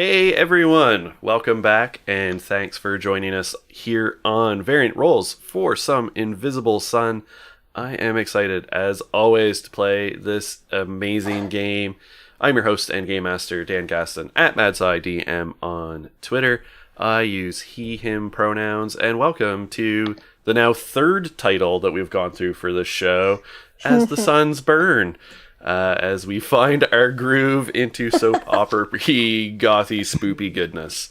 Hey everyone, welcome back and thanks for joining us here on Variant Roles for some Invisible Sun. I am excited as always to play this amazing game. I'm your host and game master Dan Gaston at MadsIDM on Twitter. I use he, him pronouns, and welcome to the now third title that we've gone through for this show, As the Suns Burn. As we find our groove into soap opera-y, gothy, spoopy goodness.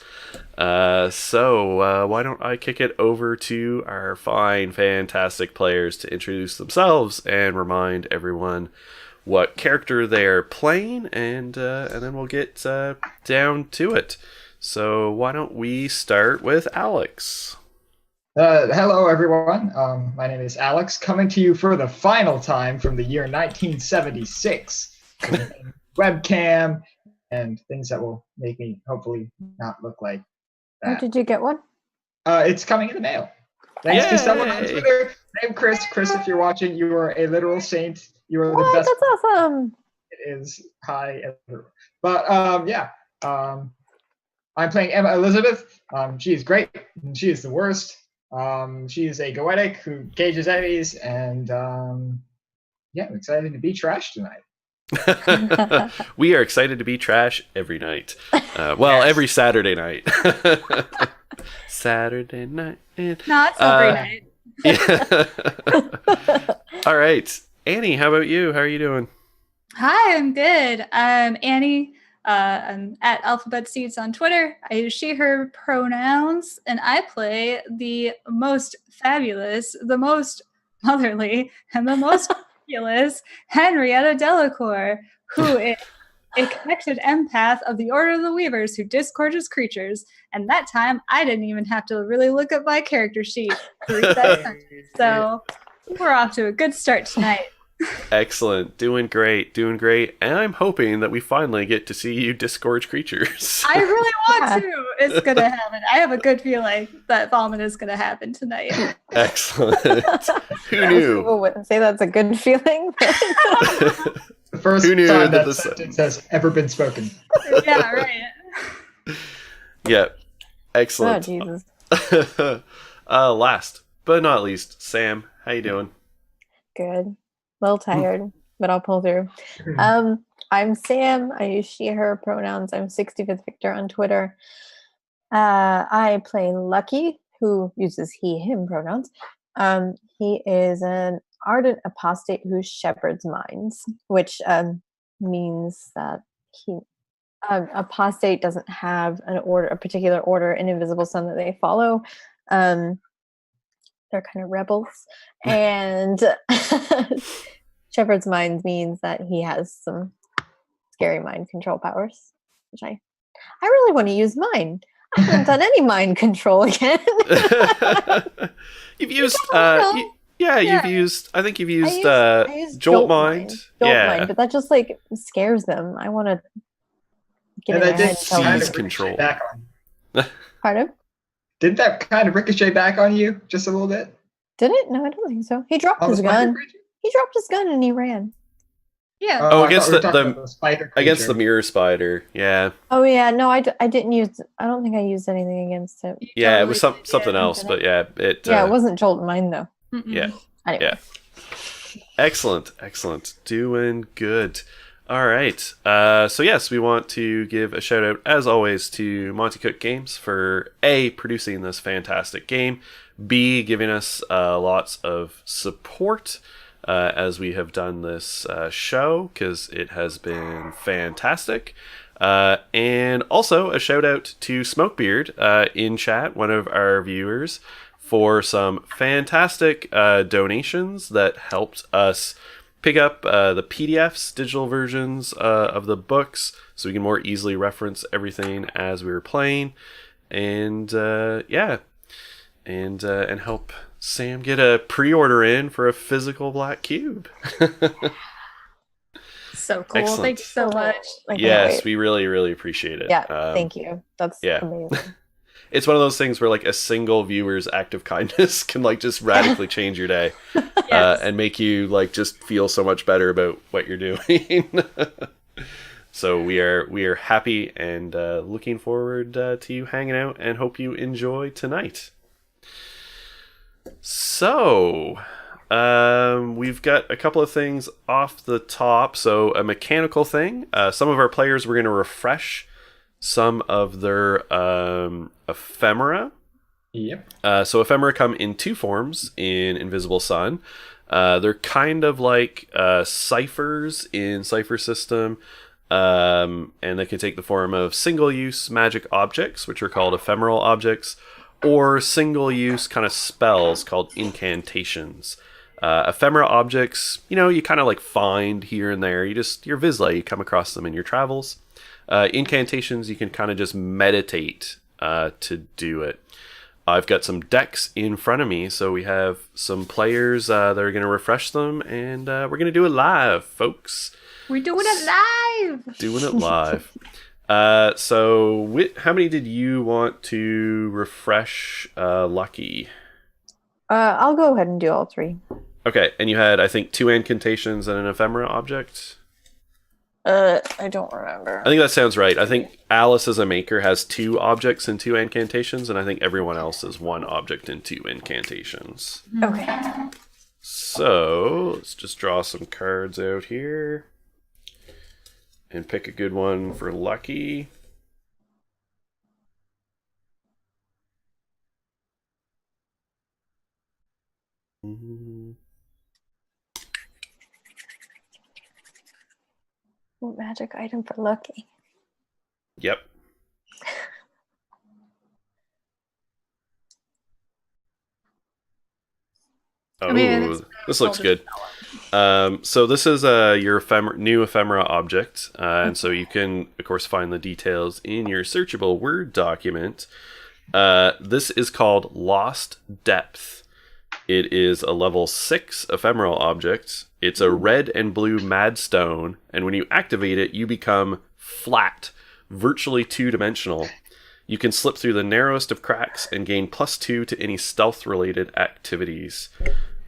So why don't I kick it over to our fine, fantastic players to introduce themselves and remind everyone what character they're playing, and then we'll get down to it. So why don't we start with Alex? Hello, everyone. My name is Alex, coming to you for the final time from the year 1976. Webcam and things that will make me hopefully not look like that. Oh, did you get one? It's coming in the mail. Thanks to someone on Twitter named Chris. Chris, if you're watching, you are a literal saint. You are the best. That's awesome. It is high. But I'm playing Emma Elizabeth. She is great. She is the worst. She is a goetic who cages enemies, and I'm excited to be trash tonight. We are excited to be trash every night. Every Saturday night. Saturday night. No, it's every night. Yeah. All right. Annie, how about you? How are you doing? Hi, I'm good. I'm Annie. I'm at Alphabet Seeds on Twitter. I use she, her pronouns, and I play the most fabulous, the most motherly, and the most fabulous Henrietta Delacour, who is a connected empath of the Order of the Weavers who disgorges creatures. And that time, I didn't even have to really look at my character sheet to read that sentence. So we're off to a good start tonight. Excellent. Doing great. And I'm hoping that we finally get to see you disgorge creatures. I really want to. It's going to happen. I have a good feeling that vomit is going to happen tonight. Excellent. Who knew? People wouldn't say that's a good feeling. The first time that sentence has ever been spoken. Yeah, right. Yeah. Excellent. Oh, Jesus. Last but not least, Sam, how you doing? Good. A little tired, but I'll pull through. I'm Sam. I use she, her pronouns. I'm 65th Victor on Twitter. I play Lucky, who uses he, him pronouns. He is an ardent apostate who shepherds minds, which means that he apostate doesn't have a particular order in Invisible Sun that they follow. They're kind of rebels. And Shepherd's Mind means that he has some scary mind control powers, which I really want to use mine. I haven't done any mind control again. You've used I think you've used Jolt Mind. Mind, but that just like scares them. I want to get in their head. Seize control. Pardon? Didn't that kind of ricochet back on you just a little bit? Did it? No, I don't think so. He dropped his gun. He dropped his gun and he ran. Yeah. Against against the mirror spider. Yeah. Oh yeah. No, I didn't use. I don't think I used anything against it. Yeah, it was something else, but yeah, it wasn't Jolt Mine though. Yeah. Anyway. Yeah. Excellent. Doing good. All right. So yes, we want to give a shout out, as always, to Monty Cook Games for A, producing this fantastic game, B, giving us lots of support as we have done this show, because it has been fantastic. And also a shout out to Smokebeard in chat, one of our viewers, for some fantastic donations that helped us pick up the PDFs, digital versions of the books, so we can more easily reference everything as we were playing, and and help Sam get a pre-order in for a physical black cube. So cool. Excellent. Thank you so much. Yes, we really appreciate it. Yeah, thank you. That's amazing. It's one of those things where like a single viewer's act of kindness can like just radically change your day. Yes. And make you like just feel so much better about what you're doing. So we are happy and looking forward to you hanging out, and hope you enjoy tonight. So, we've got a couple of things off the top. So a mechanical thing. Some of our players were going to refresh some of their ephemera. Yep. So ephemera come in two forms in Invisible Sun. They're kind of like ciphers in Cipher System. And they can take the form of single-use magic objects, which are called ephemeral objects, or single-use kind of spells called incantations. Ephemera objects, you kind of like find here and there. Your Vizsla, you come across them in your travels. Incantations, you can kind of just meditate to do it. I've got some decks in front of me, so we have some players that are going to refresh them, and we're going to do it live, folks. We're doing it live! Doing it live. So, how many did you want to refresh, Lucky? I'll go ahead and do all three. Okay, and you had, I think, 2 incantations and an ephemera object? I don't remember. I think that sounds right. I think Alice as a maker has 2 objects and 2 incantations, and I think everyone else is 1 object and 2 incantations. Okay. So, let's just draw some cards out here. And pick a good one for Lucky. What magic item for Lucky? Yep. Oh, this looks good. So this is your new ephemera object, and so you can, of course, find the details in your searchable Word document. This is called Lost Depth. It is a level 6 ephemeral object. It's a red and blue mad stone, and when you activate it, you become flat, virtually 2-dimensional. You can slip through the narrowest of cracks and gain +2 to any stealth-related activities.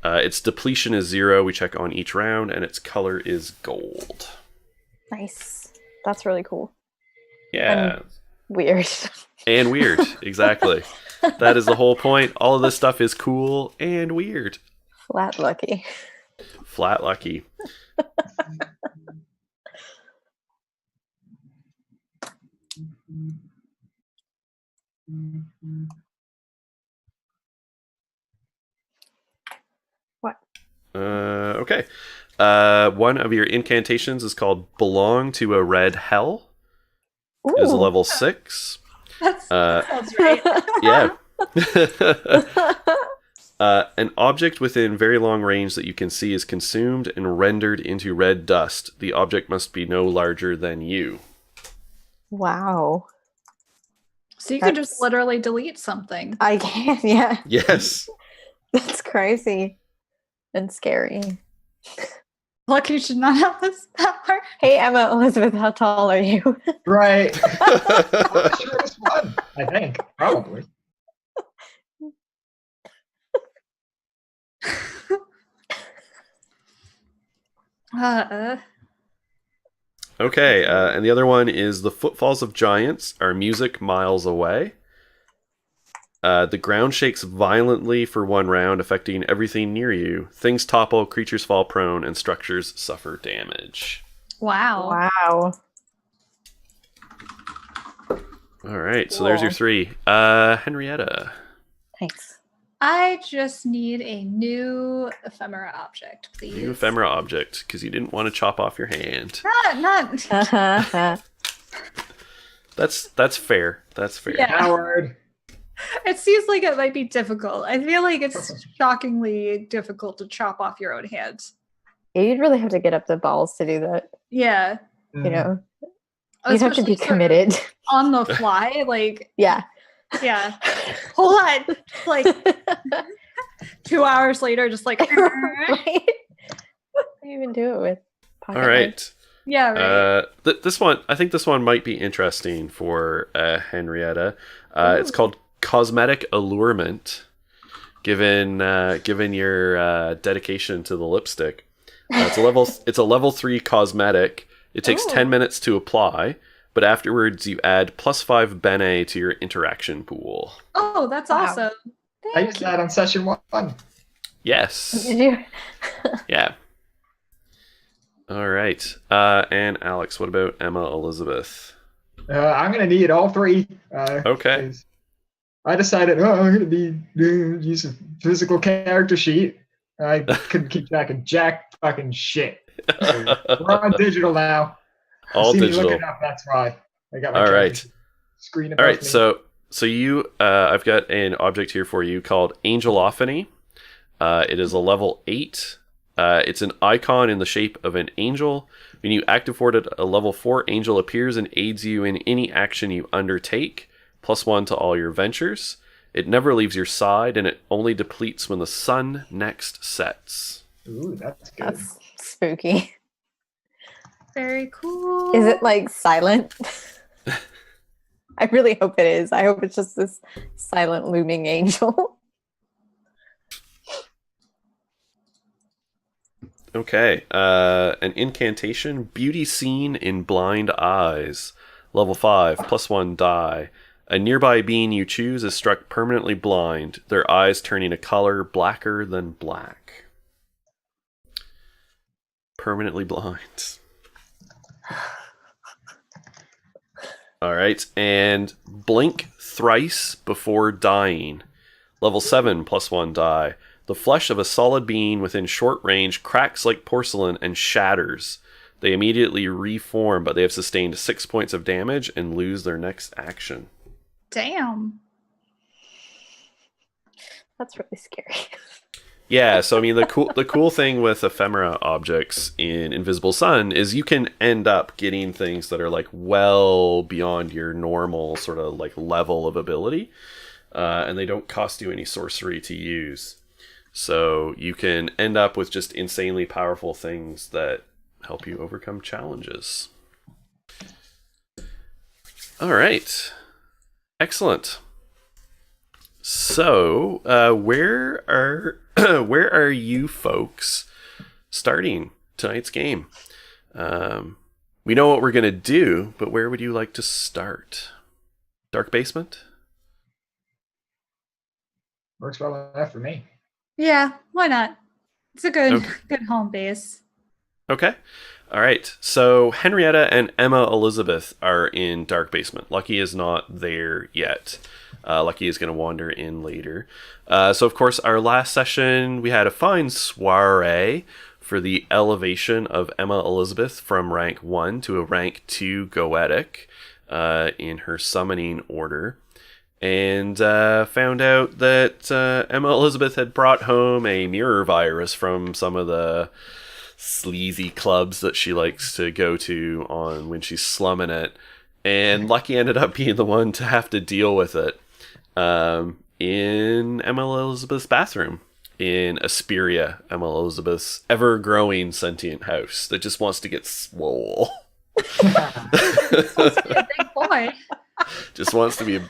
Its depletion is 0. We check on each round, and its color is gold. Nice. That's really cool. Yeah. And weird. And weird, exactly. That is the whole point. All of this stuff is cool and weird. Flat Lucky. Flat Lucky. What? Okay. One of your incantations is called Belong to a Red Hell. Ooh. It is a level 6. That sounds right. Yeah. An object within very long range that you can see is consumed and rendered into red dust. The object must be no larger than you. Wow. So you can just literally delete something. I can, yeah. Yes. That's crazy. And scary. Lucky should not have this power. Hey, Emma Elizabeth, how tall are you? Right. The shortest one, I think. Probably. Okay, and the other one is The Footfalls of Giants are music miles away. The ground shakes violently for 1 round, affecting everything near you. Things topple, creatures fall prone, and structures suffer damage. Wow. Wow. All right, so Cool. there's your 3. Henrietta. Thanks. I just need a new ephemera object, please. New ephemera object, because you didn't want to chop off your hand. Not. That's fair. That's fair. Yeah. Howard. It seems like it might be difficult. I feel like it's shockingly difficult to chop off your own hands. Yeah, you'd really have to get up the balls to do that. Yeah. You know, you'd have to be Especially sort of committed. on the fly. Like, Yeah. yeah. Hold on. Like 2 hours later, just like, Right? You even do it with pocket All right. yeah, right. This one, I think this one might be interesting for Henrietta. It's called Cosmetic Allurement. Given your dedication to the lipstick, it's a level 3 cosmetic. It takes Ooh. 10 minutes to apply, but afterwards you add +5 Bene to your interaction pool. Oh, that's Wow. awesome. I used that on session 1. Yes. Did you? Yeah. All right. And Alex, what about Emma Elizabeth? I'm gonna need all 3. Okay. 'Cause I decided, I'm gonna use a physical character sheet. I couldn't keep track of jack fucking shit. So we're on digital now. All See me digital. looking up, that's why. I got my All character right. sheet screen above All right. me. So you, I've got an object here for you called Angelophany. It is a level 8. It's an icon in the shape of an angel. When you activate it, a level 4 angel appears and aids you in any action you undertake. +1 to all your ventures. It never leaves your side, and it only depletes when the sun next sets. Ooh, that's good. That's spooky. Very cool. Is it like silent? I really hope it is. I hope it's just this silent looming angel. Okay. An incantation. Beauty seen in blind eyes. Level 5. +1 die. A nearby being you choose is struck permanently blind, their eyes turning a color blacker than black. Permanently blind. Alright, and blink thrice before dying. Level 7 +1 die. The flesh of a solid being within short range cracks like porcelain and shatters. They immediately reform, but they have sustained 6 points of damage and lose their next action. Damn. That's really scary. Yeah, so I mean the cool thing with ephemera objects in Invisible Sun is you can end up getting things that are like well beyond your normal sort of like level of ability, and they don't cost you any sorcery to use. So you can end up with just insanely powerful things that help you overcome challenges. All right. Excellent. So, where are you folks starting tonight's game? We know what we're gonna do, but where would you like to start? Dark basement? Works well enough for me. Yeah, why not? It's a good Okay. good home base. Okay. All right. So Henrietta and Emma Elizabeth are in Dark Basement. Lucky is not there yet. Lucky is going to wander in later. So, of course, our last session, we had a fine soiree for the elevation of Emma Elizabeth from rank 1 to a rank 2 Goetic in her summoning order. And found out that Emma Elizabeth had brought home a mirror virus from some of the sleazy clubs that she likes to go to on when she's slumming it, and Lucky ended up being the one to have to deal with it in Emma Elizabeth's bathroom in Asperia, Emma Elizabeth's ever-growing sentient house that just wants to get swole. Big boy. Just wants to be a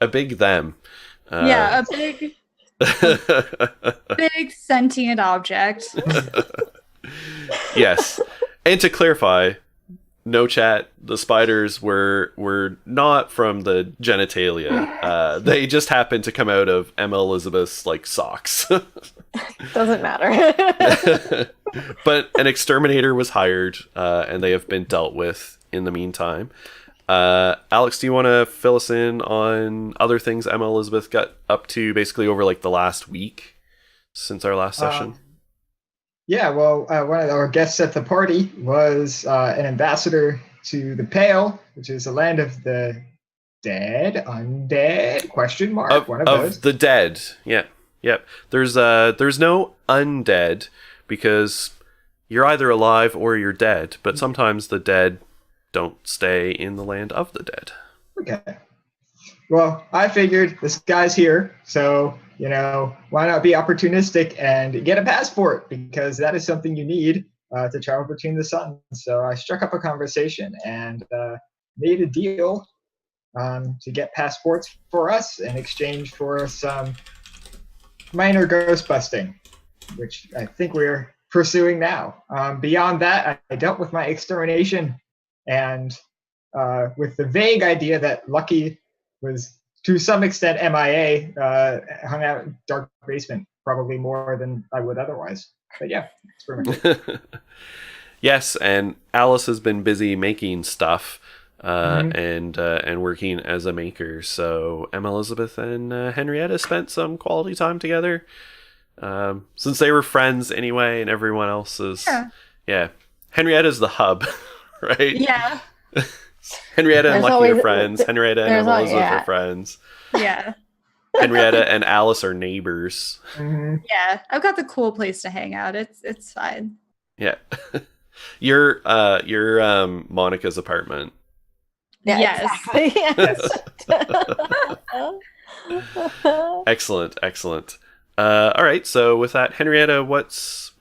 big them. Yeah, a big sentient object. Yes. And to clarify, no chat, the spiders were not from the genitalia. They just happened to come out of Emma Elizabeth's like socks. Doesn't matter. But an exterminator was hired, and they have been dealt with in the meantime. Alex, do you want to fill us in on other things Emma Elizabeth got up to basically over like the last week since our last session? Yeah, well, one of our guests at the party was an ambassador to the Pale, which is a land of the dead, undead, question mark, one of those. Of the dead, yeah. Yep. There's no undead because you're either alive or you're dead, but sometimes the dead don't stay in the land of the dead. Okay. Well, I figured this guy's here, so, why not be opportunistic and get a passport? Because that is something you need to travel between the suns. So I struck up a conversation and made a deal to get passports for us in exchange for some minor ghost busting, which I think we're pursuing now. Beyond that, I dealt with my extermination and with the vague idea that Lucky was to some extent MIA, hung out in dark basement probably more than I would otherwise. But yeah, that's pretty much it. Yes, and Alice has been busy making stuff and working as a maker. So Emma Elizabeth and Henrietta spent some quality time together. Since they were friends anyway, and everyone else is Henrietta's the hub, right? Yeah. Henrietta and There's Lucky are always- friends. Henrietta and there's Emma al- Elizabeth yeah. are friends. Yeah. Henrietta and Alice are neighbors. Mhm. Yeah. I've got the cool place to hang out. It's fine. Yeah. You're Monica's apartment. Yeah, Yes. exactly. Excellent. All right. So with that, Henrietta, what's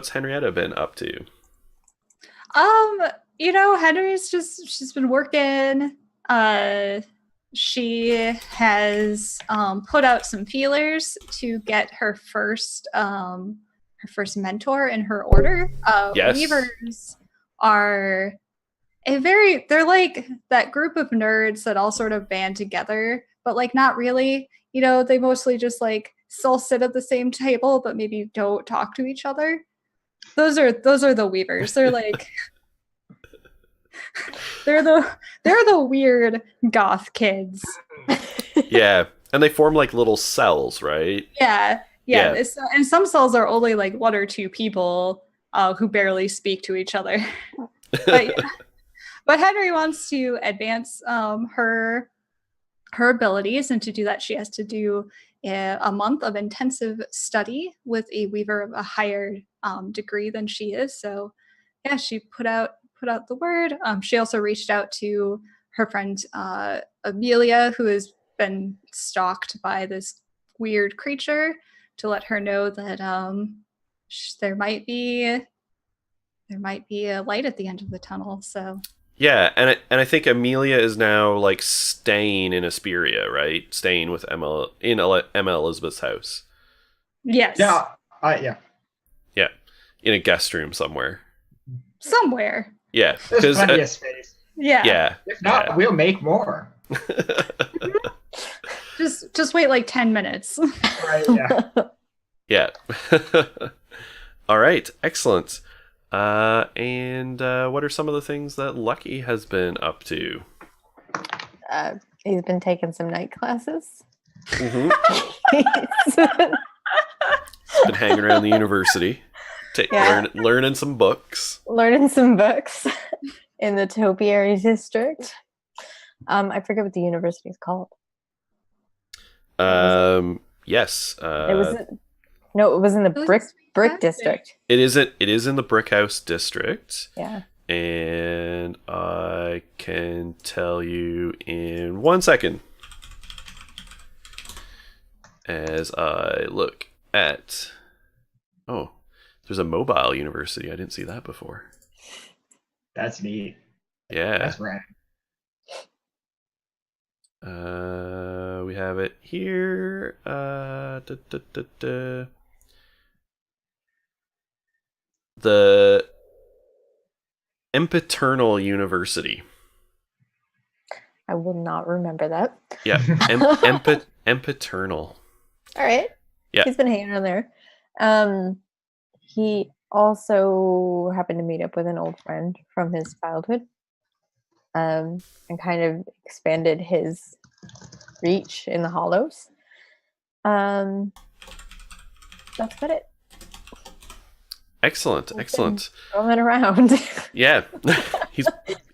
Henrietta been up to? Henry's she's been working. She has put out some feelers to get her first mentor in her order. Yes. Weavers are they're like that group of nerds that all sort of band together, but like not really. They mostly just like still sit at the same table, but maybe don't talk to each other. Those are the Weavers. They're like they're the weird goth kids. Yeah, and they form like little cells, right? Yeah. Yeah. And some cells are only like one or two people who barely speak to each other. But Henry wants to advance her abilities, and to do that, she has to do a month of intensive study with a weaver of a higher degree than she is. So, yeah, she put out the word. She also reached out to her friend Amelia, who has been stalked by this weird creature, to let her know that there might be a light at the end of the tunnel. So Yeah, and I think Amelia is now like staying in Asperia, right? Staying with Emma in Emma Elizabeth's house. yes, Yeah, Yeah, in a guest room somewhere. somewhere. Yeah, there's because plenty of space. Yeah. If not, we'll make more. Just wait like 10 minutes. Right? Yeah. Yeah. All right, excellent. And what are some of the things that Lucky has been up to? He's been taking some night classes. Mm-hmm. He's Been hanging around the university, Yeah. learning some books. learning some books in the topiary district. I forget what the university is called. Yes. It was in the brick district. It is in the Brick House district. Yeah. And I can tell you in 1 second as I look at. Oh, there's a mobile university. I didn't see that before. That's neat. Yeah. That's rad. We have it here. The Empaternal University. I will not remember that. Yeah, Empaternal. All right. Yeah. He's been hanging around there. He also happened to meet up with an old friend from his childhood. And kind of expanded his reach in the Hollows. That's about it. Excellent. Roaming around. Yeah,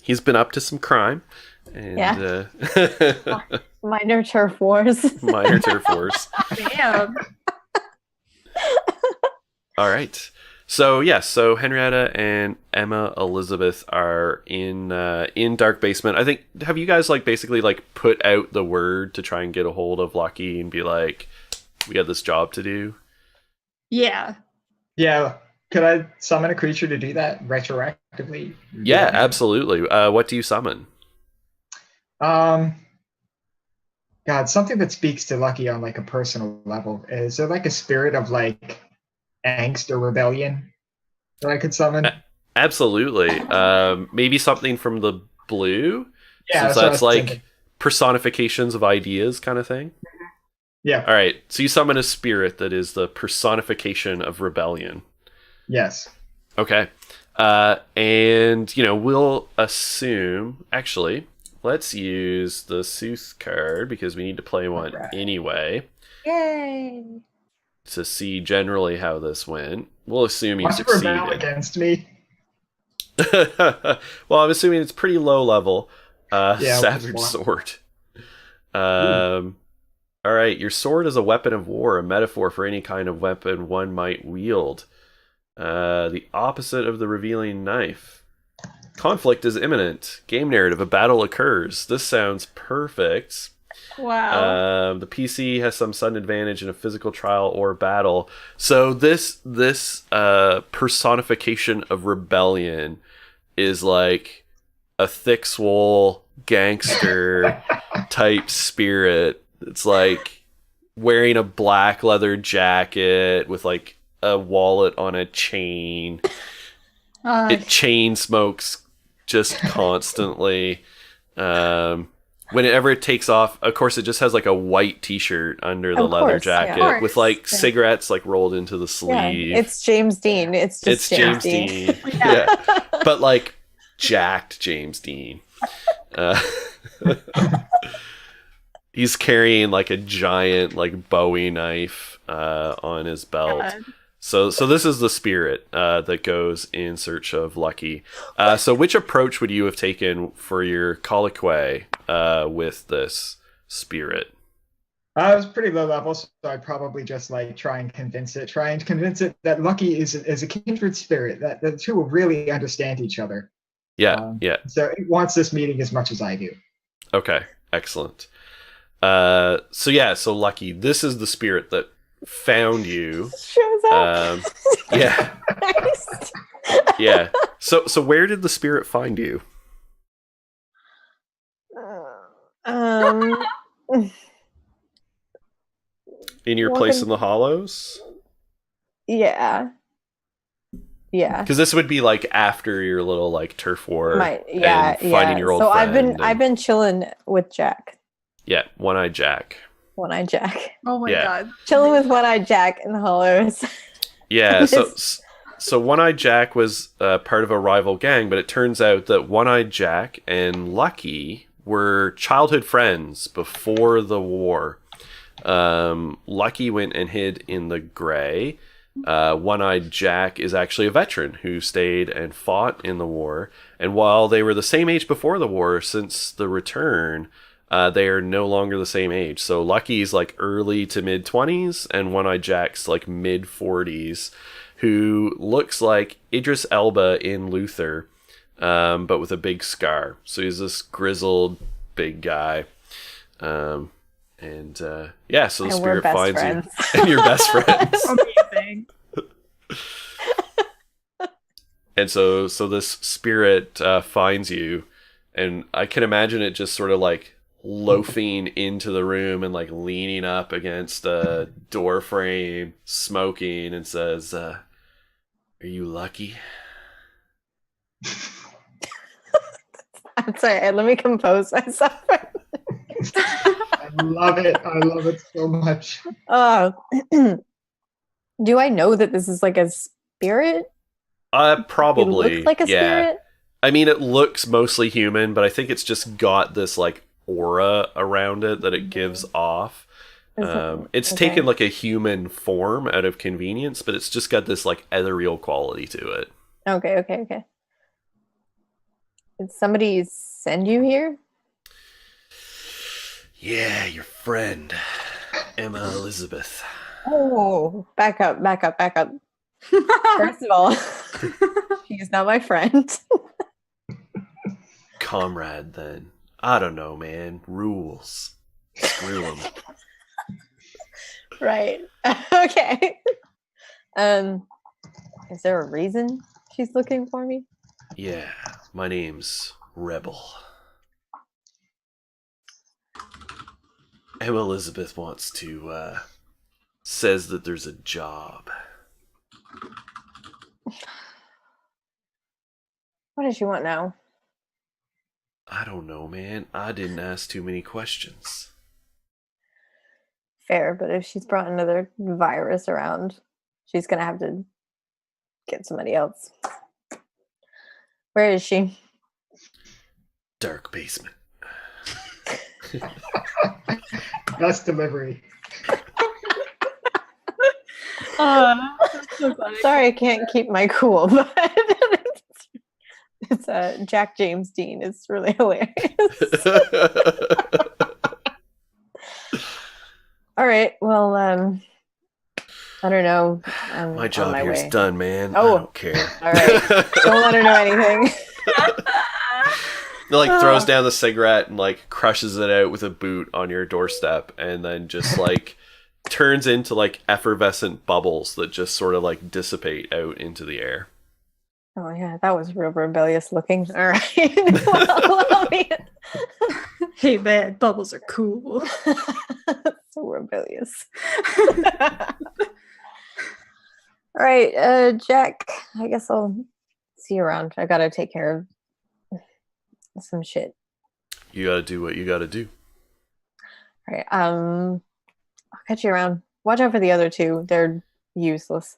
he's been up to some crime, and Minor turf wars. minor turf wars. Damn. All right. So so Henrietta and Emma Elizabeth are in Dark Basement. I think, have you guys basically put out the word to try and get a hold of Lucky and be like, we got this job to do? Yeah. Yeah. Could I summon a creature to do that retroactively? Yeah, absolutely. What do you summon? God, something that speaks to Lucky on a personal level. Is there a spirit of angst or rebellion that I could summon? Absolutely. Maybe something from the blue, Yeah, since that's what I that's was like thinking. personifications of ideas kind of thing. Yeah. All right, so you summon a spirit that is the personification of rebellion. Yes. Okay. And, we'll assume... Actually, let's use the Sooth card, because we need to play one Alright. anyway, Yay! to see generally how this went. We'll assume you Want to rebel succeeded. against me? Well, I'm assuming it's pretty low level. Yeah, Savage one. sword. All right, your sword is a weapon of war, a metaphor for any kind of weapon one might wield. The opposite of the revealing knife. Conflict is imminent. Game narrative, a battle occurs. This sounds perfect. Wow. The PC has some sudden advantage in a physical trial or battle. So this personification of rebellion is like a thick swole gangster type spirit. It's like wearing a black leather jacket with like a wallet on a chain. It chain smokes just constantly. Whenever it takes off, of course, it just has like a white T-shirt under the Of leather course, yeah. jacket Of course, with like yeah. cigarettes like rolled into the Yeah, sleeve. it's James Dean. It's It's just James Dean. Yeah. But like jacked James Dean. He's carrying like a giant like Bowie knife on his belt. God. So this is the spirit that goes in search of Lucky. So which approach would you have taken for your colloquy with this spirit? I was pretty low level, so I'd probably just like try and convince it that Lucky is a kindred spirit, that the two will really understand each other. Yeah, yeah. So it wants this meeting as much as I do. Okay, excellent. So Lucky, this is the spirit that found you. Shows up. Yeah. Nice. Yeah. So where did the spirit find you? Um, In your place in the Hollows? yeah. Yeah. Because this would be like after your little like turf war Yeah, and finding your old so friend. I've been chilling with Jack. Yeah, One-Eyed Jack. One-Eyed Jack. Oh my Yeah. god. Chilling with One-Eyed Jack in the Hollows. Yeah, so One-Eyed Jack was part of a rival gang, but it turns out that One-Eyed Jack and Lucky were childhood friends before the war. Lucky went and hid in the Grey. One-Eyed Jack is actually a veteran who stayed and fought in the war. And while they were the same age before the war, since the return, they are no longer the same age. So Lucky's like early to mid 20s, and One-Eyed Jack's like mid 40s, who looks like Idris Elba in Luther, but with a big scar. So he's this grizzled big guy. So the spirit finds friends. you, and you're best friends. Amazing. And so this spirit finds you, and I can imagine it just sort of like loafing into the room and like leaning up against a door frame, smoking, and says, "Are you Lucky?" I'm sorry, let me compose myself. I love it. I love it so much. Oh, do I know that this is like a spirit? Probably. It looks like a spirit? I mean, it looks mostly human, but I think it's just got this like aura around it that it gives off. It's Okay. taken like a human form out of convenience, but it's just got this like ethereal quality to it. Okay. Did somebody send you here? Yeah, your friend, Emma Elizabeth. Oh, back up. First of all, she's not my friend. Comrade, then. I don't know, man. Rules. Screw them. Right. Okay. Is there a reason she's looking for me? Yeah, my name's Rebel. Emma Elizabeth wants to, says that there's a job. What does she want now? I don't know, man. I didn't ask too many questions. Fair, but if she's brought another virus around, she's gonna have to get somebody else. Where is she? Dark basement. Best delivery. So funny. Sorry, I can't keep my cool, but it's Jack James Dean. It's really hilarious. All right. Well, I don't know. I'm My job on my here's way. done, man. Oh. I don't care. All right. Don't let her know anything. Like throws down the cigarette and like crushes it out with a boot on your doorstep, and then just like turns into like effervescent bubbles that just sort of like dissipate out into the air. Oh yeah, that was real rebellious looking. All right. Well, Hey man, bubbles are cool. so rebellious. All right, Jack. I guess I'll see you around. I gotta take care of some shit. You gotta do what you gotta do. All right. I'll catch you around. Watch out for the other two. They're useless.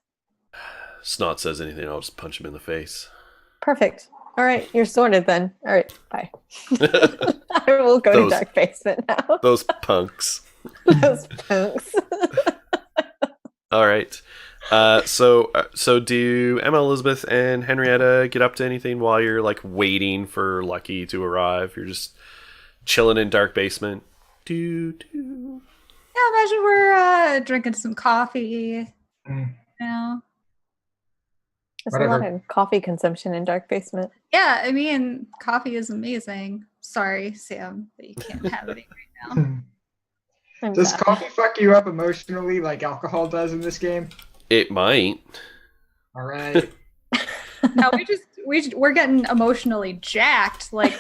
Snot says anything, I'll just punch him in the face. Perfect. All right, you're sorted then. All right, bye. I will go to Dark Basement now. Those punks. Those punks. All right. So do Emma, Elizabeth, and Henrietta get up to anything while you're like waiting for Lucky to arrive? You're just chilling in Dark Basement. Yeah, imagine we're drinking some coffee. Mm. You know? There's a lot of coffee consumption in Dark Basement. Yeah, I mean, coffee is amazing. Sorry, Sam, that you can't have any right now. Does coffee fuck you up emotionally like alcohol does in this game? It might. All right. No, we're getting emotionally jacked. Like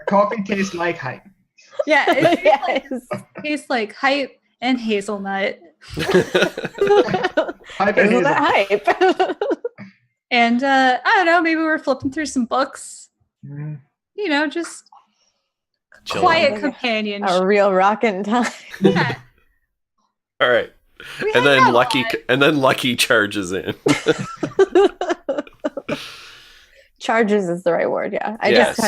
Coffee tastes like hype. yeah, it Yes. tastes like hype and hazelnut. Hype and Isn't hazel. that hype? And I don't know, maybe we're flipping through some books. Mhm. You know, just Chilling. quiet companionship. A real rockin' time. Yeah. All right. We And hang then out a Lucky lot. Lucky charges in. Charges is the right word, yeah. I Yes.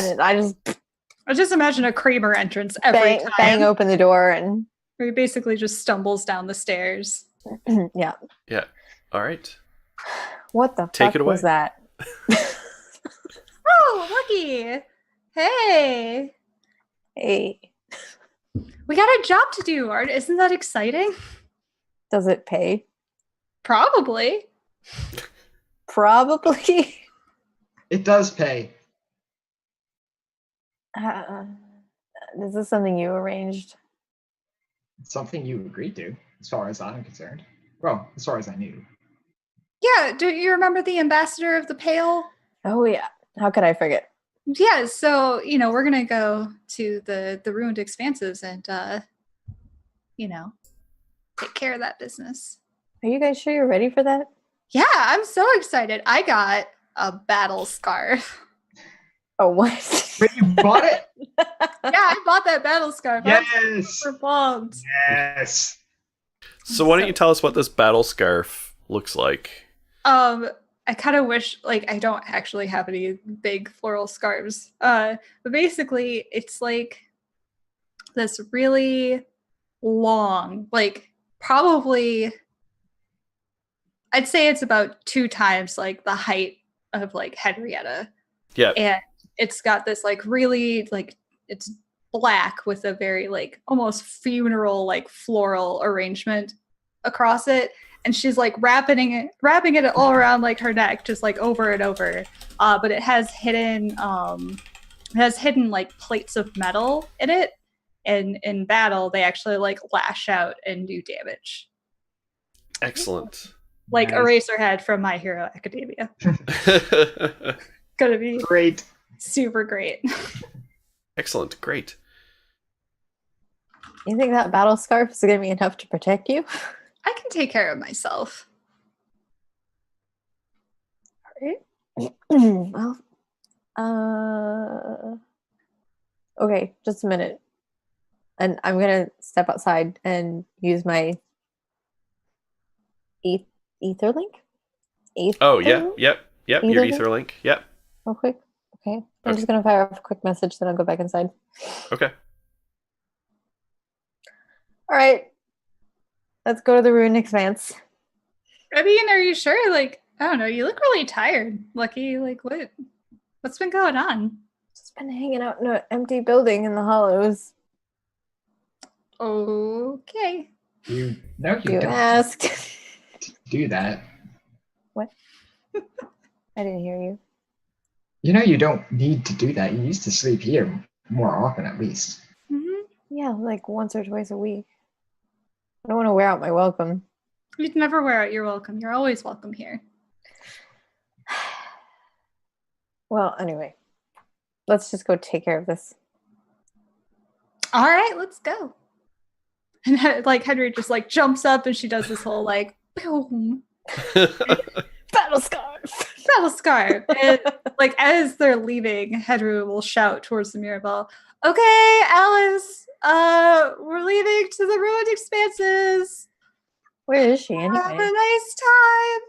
I just imagine a Kramer entrance every time. bang open the door and Where he basically just stumbles down the stairs. yeah. Yeah. All right. What the Take fuck it away. was that? Oh, Lucky! Hey! Hey, We got a job to do, Art. Isn't that exciting? does it pay? Probably. Probably. It does pay. Is this something you arranged? It's something you agreed to, as far as I'm concerned. Well, as far as I knew. Yeah, do you remember the ambassador of the Pale? Oh yeah. How could I forget? Yeah, so, you know, we're going to go to the ruined expanses and, you know, take care of that business. Are you guys sure you're ready for that? Yeah, I'm so excited. I got a battle scarf. Oh, what? Wait, you bought it? Yeah, I bought that battle scarf. I'm Yes. super pumped. Yes. So why don't you tell us what this battle scarf looks like? I kind of wish, like, I don't actually have any big floral scarves. But basically, it's like this really long, like, probably, I'd say it's about 2 times, like, the height of, like, Henrietta. Yeah. And it's got this, like, really, like, it's black with a very, like, almost funeral, like, floral arrangement across it. And she's like wrapping it all around like her neck, just like over and over. But it has hidden like plates of metal in it. And in battle, they actually like lash out and do damage. Excellent. Like Nice. Eraserhead from My Hero Academia. Gonna be Great. super great. Excellent. Great. You think that battle scarf is gonna be enough to protect you? I can take care of myself. Right. Well, okay, just a minute. And I'm gonna step outside and use my ether link. Oh, yeah, yep, your Ether ether link. Yep. real quick. Okay. I'm Okay. just gonna fire off a quick message, then I'll go back inside. Okay. All right. Let's go to the ruined expanse. I mean, are you sure? Like, I don't know. You look really tired, Lucky. Like, what's been going on? Just been hanging out in an empty building in the hollows. Okay. You You don't asked. do that. What? I didn't hear you. You know you don't need to do that. You used to sleep here more often, at least. Mm-hmm. Yeah, like once or twice a week. I don't want to wear out my welcome. You'd never wear out your welcome. You're always welcome here. Well, anyway, let's just go take care of this. All right, let's go. And like Henry just like jumps up and she does this whole like boom Battle scarf. battle scar. And like as they're leaving, Henry will shout towards the Mirabelle, "Okay, Alice, we're leaving to the ruined expanses. Where is she Have a anyway? nice time."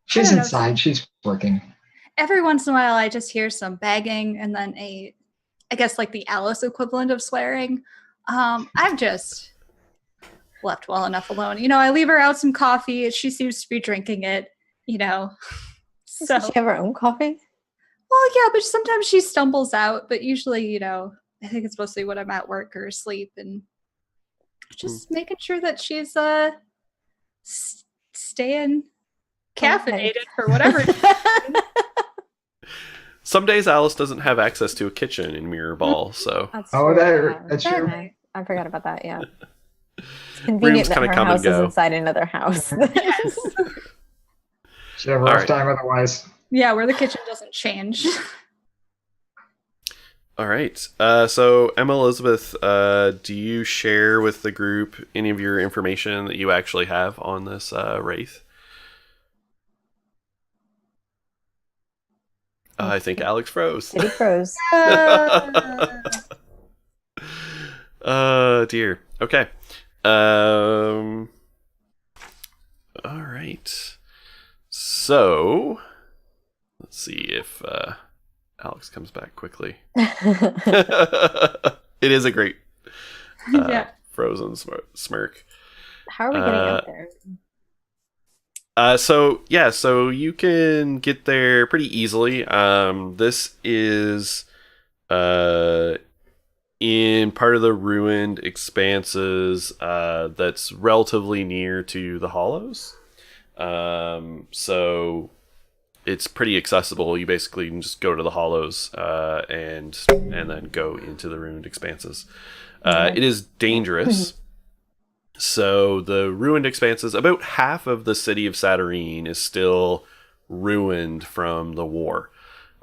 She's don't know. inside. She's working. Every once in a while, I just hear some begging and then I guess like the Alice equivalent of swearing. I've just left well enough alone. You know, I leave her out some coffee. She seems to be drinking it, you know. So, Does she have her own coffee? well, yeah, but sometimes she stumbles out. But usually, you know, I think it's mostly when I'm at work or asleep and just making sure that she's staying caffeinated for whatever. Some days Alice doesn't have access to a kitchen in Mirrorball, so That's Oh, true, that's true. Okay. I forgot about that. Yeah, it's convenient that kinda her come and house is go. inside another house. Yes. She'd have a rough Alright. time otherwise. Yeah, where the kitchen doesn't change. all right. So Emma Elizabeth, do you share with the group any of your information that you actually have on this Wraith? I think Alex froze. City froze. Dear. Okay. All right. So, let's see if Alex comes back quickly. It is a great Yeah. frozen smirk. How are we getting out there? So you can get there pretty easily. This is in part of the ruined expanses that's relatively near to the Hollows. So it's pretty accessible. You basically can just go to the Hollows and then go into the ruined expanses. It is dangerous. So the ruined expanses, about half of the city of Satyrine is still ruined from the war.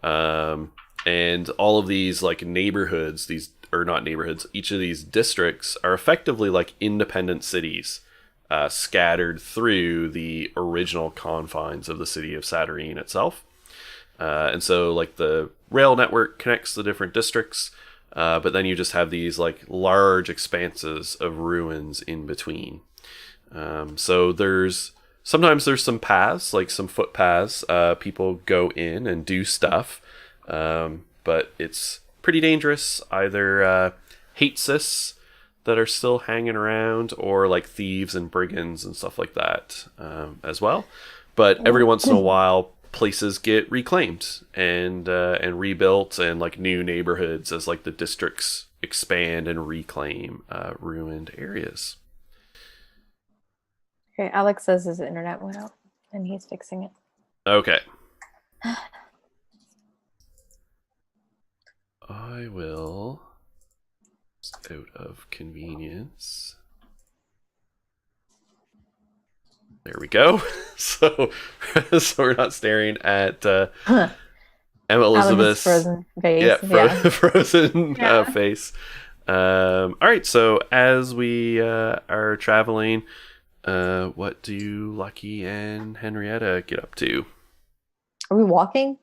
And all of these like neighborhoods, each of these districts are effectively like independent cities scattered through the original confines of the city of Satyrine itself. And so like the rail network connects the different districts. But then you just have these like large expanses of ruins in between. So sometimes there's some paths, like some footpaths. People go in and do stuff, but it's pretty dangerous. Either hate cis that are still hanging around, or like thieves and brigands and stuff like that as well. But every once in a while, places get reclaimed and rebuilt, and like new neighborhoods as like the districts expand and reclaim ruined areas. Okay, Alex says his internet went out and he's fixing it. Okay. I will, just out of convenience. There we go. So we're not staring at Emma Elizabeth's frozen face. Yeah, frozen Yeah. face. All right, so as we are traveling, what do Lucky and Henrietta get up to? Are we walking?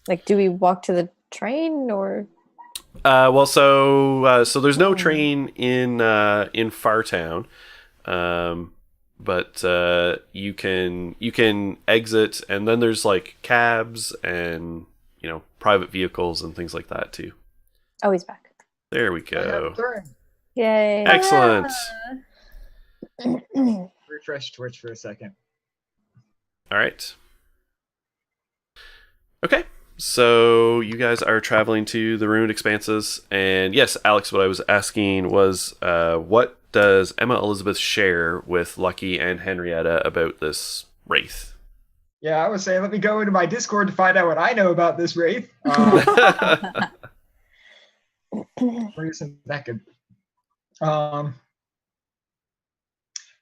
Like, do we walk to the train or? So there's no train in Fartown, but you can exit, and then there's like cabs and private vehicles and things like that too. Oh, he's back. There we I go. have turned. Yay. Excellent. Refresh Twitch for a second. All right. Okay. So you guys are traveling to the ruined expanses, and yes, Alex, what I was asking was, what does Emma Elizabeth share with Lucky and Henrietta about this wraith? Yeah, I was saying, let me go into my Discord to find out what I know about this wraith. Where isn't that good?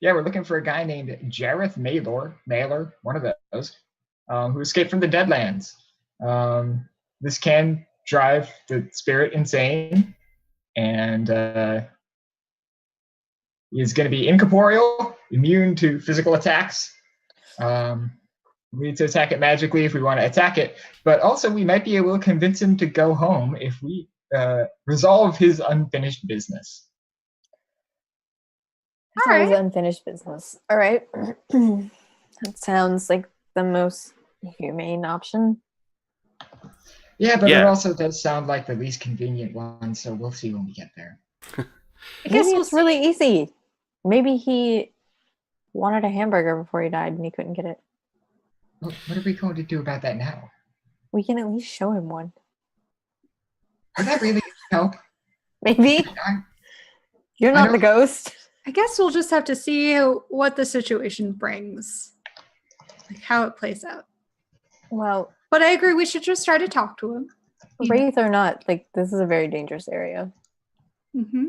Yeah, we're looking for a guy named Jareth Mailer, one of those, who escaped from the Deadlands. This can drive the spirit insane, and he's going to be incorporeal, immune to physical attacks. We need to attack it magically if we want to attack it, but also we might be able to convince him to go home if we resolve his unfinished business. It's always unfinished business. All right. That sounds like the most humane option. Yeah, but it also does sound like the least convenient one, so we'll see when we get there. I guess it's really easy. Maybe he wanted a hamburger before he died and he couldn't get it. Well, what are we going to do about that now? We can at least show him one. Would that really help? Maybe. You're not the ghost. I guess we'll just have to see what the situation brings, like how it plays out. Well, but I agree, we should just try to talk to him. Wraith or not, like, this is a very dangerous area. Mm-hmm.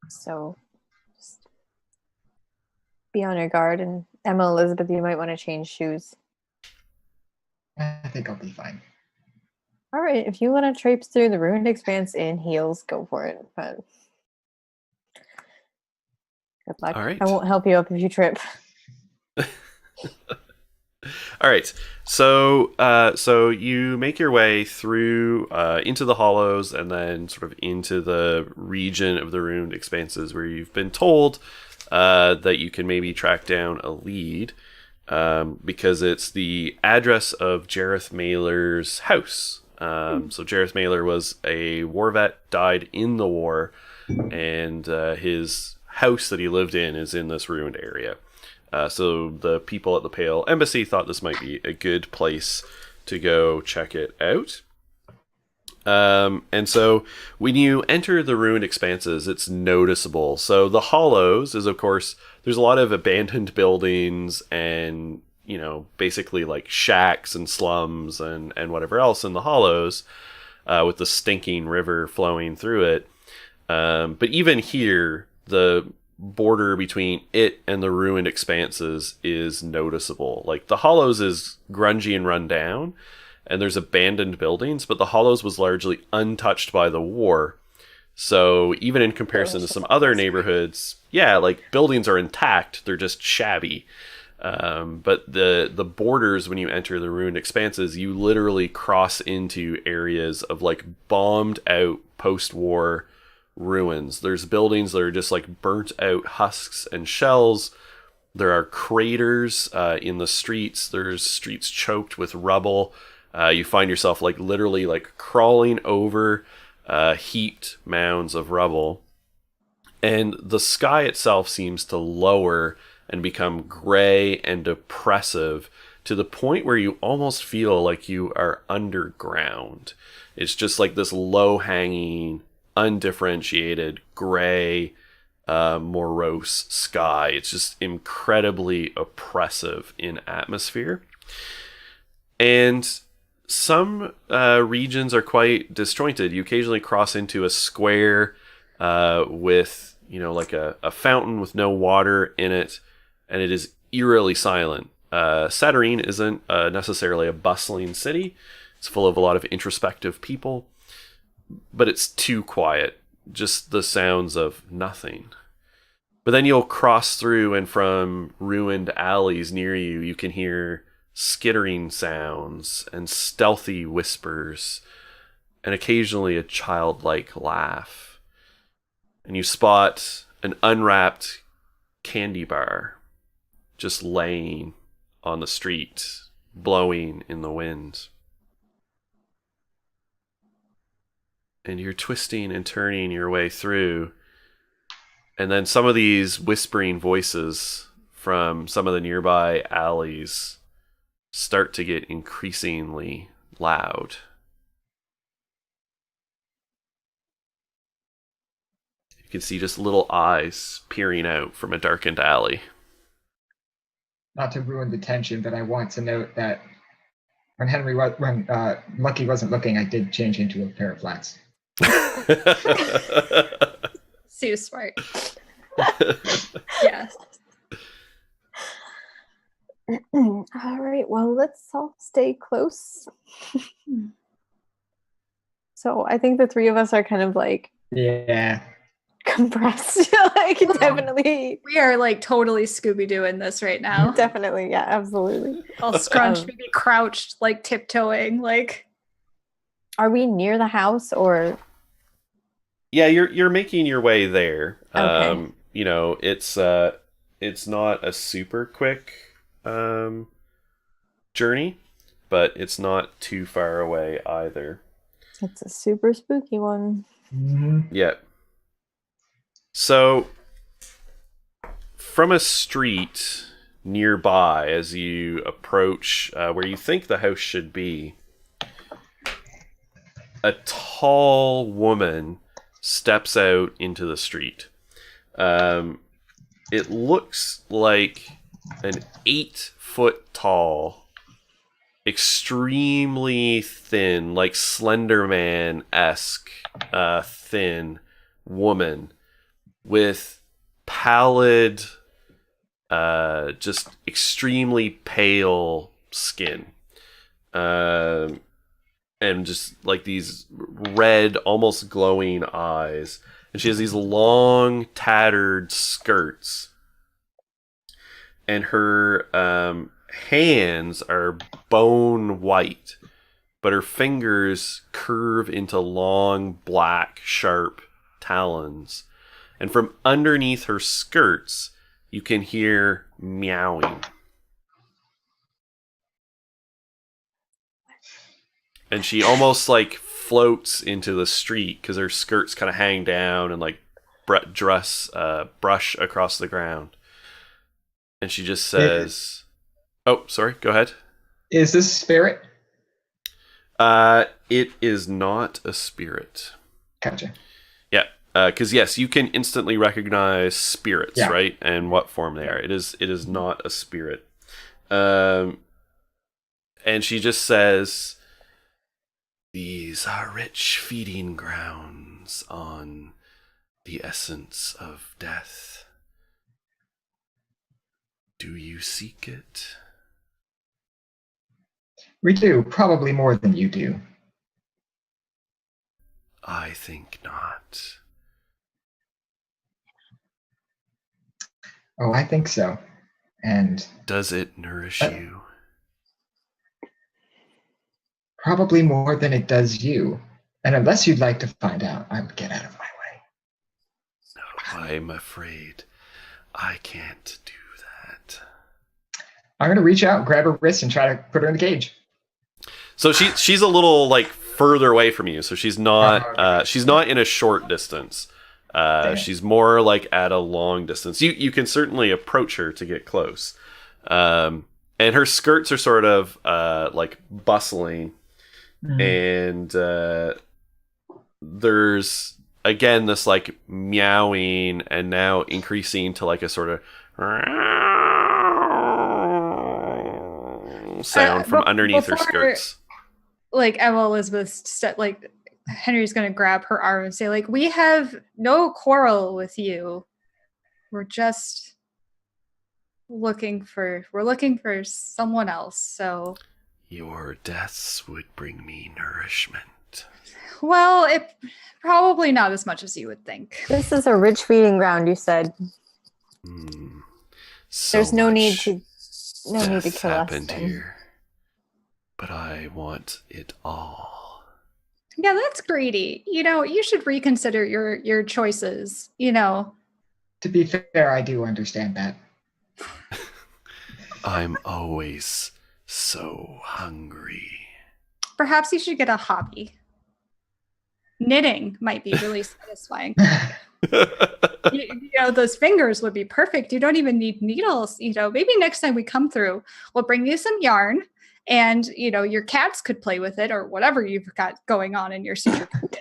So just be on your guard. And Emma Elizabeth, you might want to change shoes. I think I'll be fine. All right, if you want to traipse through the ruined expanse in heels, go for it. But good luck. All right. I won't help you up if you trip. All right. So you make your way through into the hollows and then sort of into the region of the ruined expanses where you've been told that you can maybe track down a lead because it's the address of Jareth Mailer's house. So Jareth Mailer was a war vet, died in the war, and his house that he lived in is in this ruined area. So the people at the Pale Embassy thought this might be a good place to go check it out. And so when you enter the ruined expanses, it's noticeable. So the hollows is, of course, there's a lot of abandoned buildings and, basically like shacks and slums and whatever else in the hollows with the stinking river flowing through it. But even here, the border between it and the ruined expanses is noticeable. Like the hollows is grungy and run down, and there's abandoned buildings, but the hollows was largely untouched by the war. So even in comparison to some other neighborhoods, like buildings are intact, they're just shabby. But the borders, when you enter the ruined expanses, you literally cross into areas of like bombed out post-war ruins. There's buildings that are just like burnt out husks and shells. There are craters in the streets. There's streets choked with rubble. You find yourself like literally like crawling over heaped mounds of rubble. And the sky itself seems to lower and become gray and oppressive to the point where you almost feel like you are underground. It's just like this low-hanging, undifferentiated, gray, morose sky. It's just incredibly oppressive in atmosphere. And some regions are quite disjointed. You occasionally cross into a square with, like a fountain with no water in it, and it is eerily silent. Saturnine isn't necessarily a bustling city. It's full of a lot of introspective people, but it's too quiet. Just the sounds of nothing. But then you'll cross through, and from ruined alleys near you, you can hear skittering sounds and stealthy whispers, and occasionally a childlike laugh. And you spot an unwrapped candy bar just laying on the street, blowing in the wind. And you're twisting and turning your way through, and then some of these whispering voices from some of the nearby alleys start to get increasingly loud. You can see just little eyes peering out from a darkened alley. Not to ruin the tension, but I want to note that when Lucky wasn't looking, I did change into a pair of flats. So smart. Yeah. All right, well, let's all stay close. So I think the three of us are kind of like Yeah. compressed. Like definitely. We are like totally Scooby-Doo in this right now. Definitely, yeah, absolutely. All scrunched, maybe crouched, like tiptoeing, like. Are we near the house or? Yeah, you're making your way there. Okay. You know, it's not a super quick journey, but it's not too far away either. It's a super spooky one. Mm-hmm. Yeah. So, from a street nearby, as you approach where you think the house should be, a tall woman steps out into the street. It looks like an 8-foot tall, extremely thin, like Slender Man-esque thin woman with pallid, just extremely pale skin. And just like these red, almost glowing eyes. And she has these long, tattered skirts. And her hands are bone white, but her fingers curve into long, black, sharp talons. And from underneath her skirts, you can hear meowing. And she almost like floats into the street because her skirts kind of hang down and like brush across the ground. And she just says, "Oh, sorry, go ahead." Is this a spirit? It is not a spirit. Gotcha. Yeah, because yes, you can instantly recognize spirits, right? And what form they are. It is not a spirit. And she just says, "These are rich feeding grounds on the essence of death. Do you seek it?" We do, probably more than you do. I think not. Oh, I think so. And Does it nourish you? probably more than it does you. And unless you'd like to find out, I would get out of my way. No, I'm afraid I can't do that. I'm going to reach out, grab her wrist, and try to put her in the cage. So she's a little like further away from you, so she's not in a short distance. She's more like at a long distance. You can certainly approach her to get close. And her skirts are sort of like bustling. And there's again this like meowing, and now increasing to like a sort of sound from underneath her skirts. Like Emma Elizabeth, like Henry's gonna grab her arm and say, like, "We have no quarrel with you. We're just looking for someone else." So your deaths would bring me nourishment. Well, it probably not as much as you would think. This is a rich feeding ground, you said. So there's no need to kill us. Here. but I want it all. Yeah, that's greedy. You should reconsider your choices. To be fair, I do understand that. I'm always so hungry. Perhaps you should get a hobby. Knitting might be really satisfying. Those fingers would be perfect. You don't even need needles. Maybe next time we come through, we'll bring you some yarn, and your cats could play with it or whatever you've got going on in your secret garden.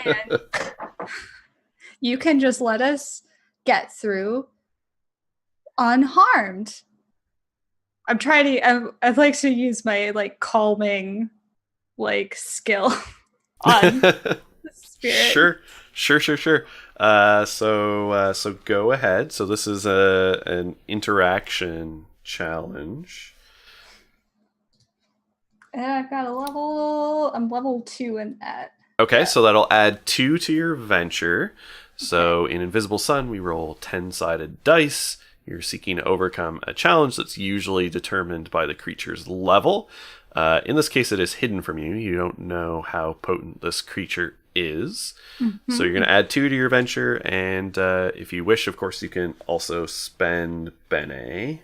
And you can just let us get through unharmed. I'd like to use my calming skill on the spirit. Sure. So go ahead. So this is an interaction challenge. And I'm level 2 in that. Okay, so that'll add 2 to your venture. So in Invisible Sun, we roll 10-sided dice. You're seeking to overcome a challenge that's usually determined by the creature's level. In this case, it is hidden from you. You don't know how potent this creature is. Mm-hmm. So you're going to add 2 to your venture, and if you wish, of course, you can also spend Bene.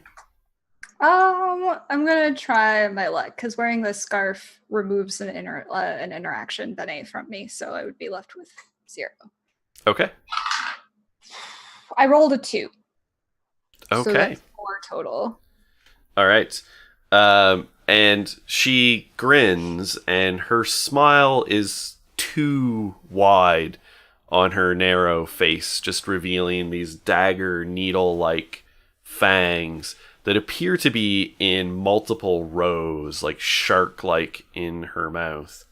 I'm going to try my luck, because wearing the scarf removes an interaction Bene from me, so I would be left with 0. Okay. I rolled a 2. Okay. So that's 4 total. All right. And she grins, and her smile is too wide on her narrow face, just revealing these dagger needle-like fangs that appear to be in multiple rows, like shark-like in her mouth.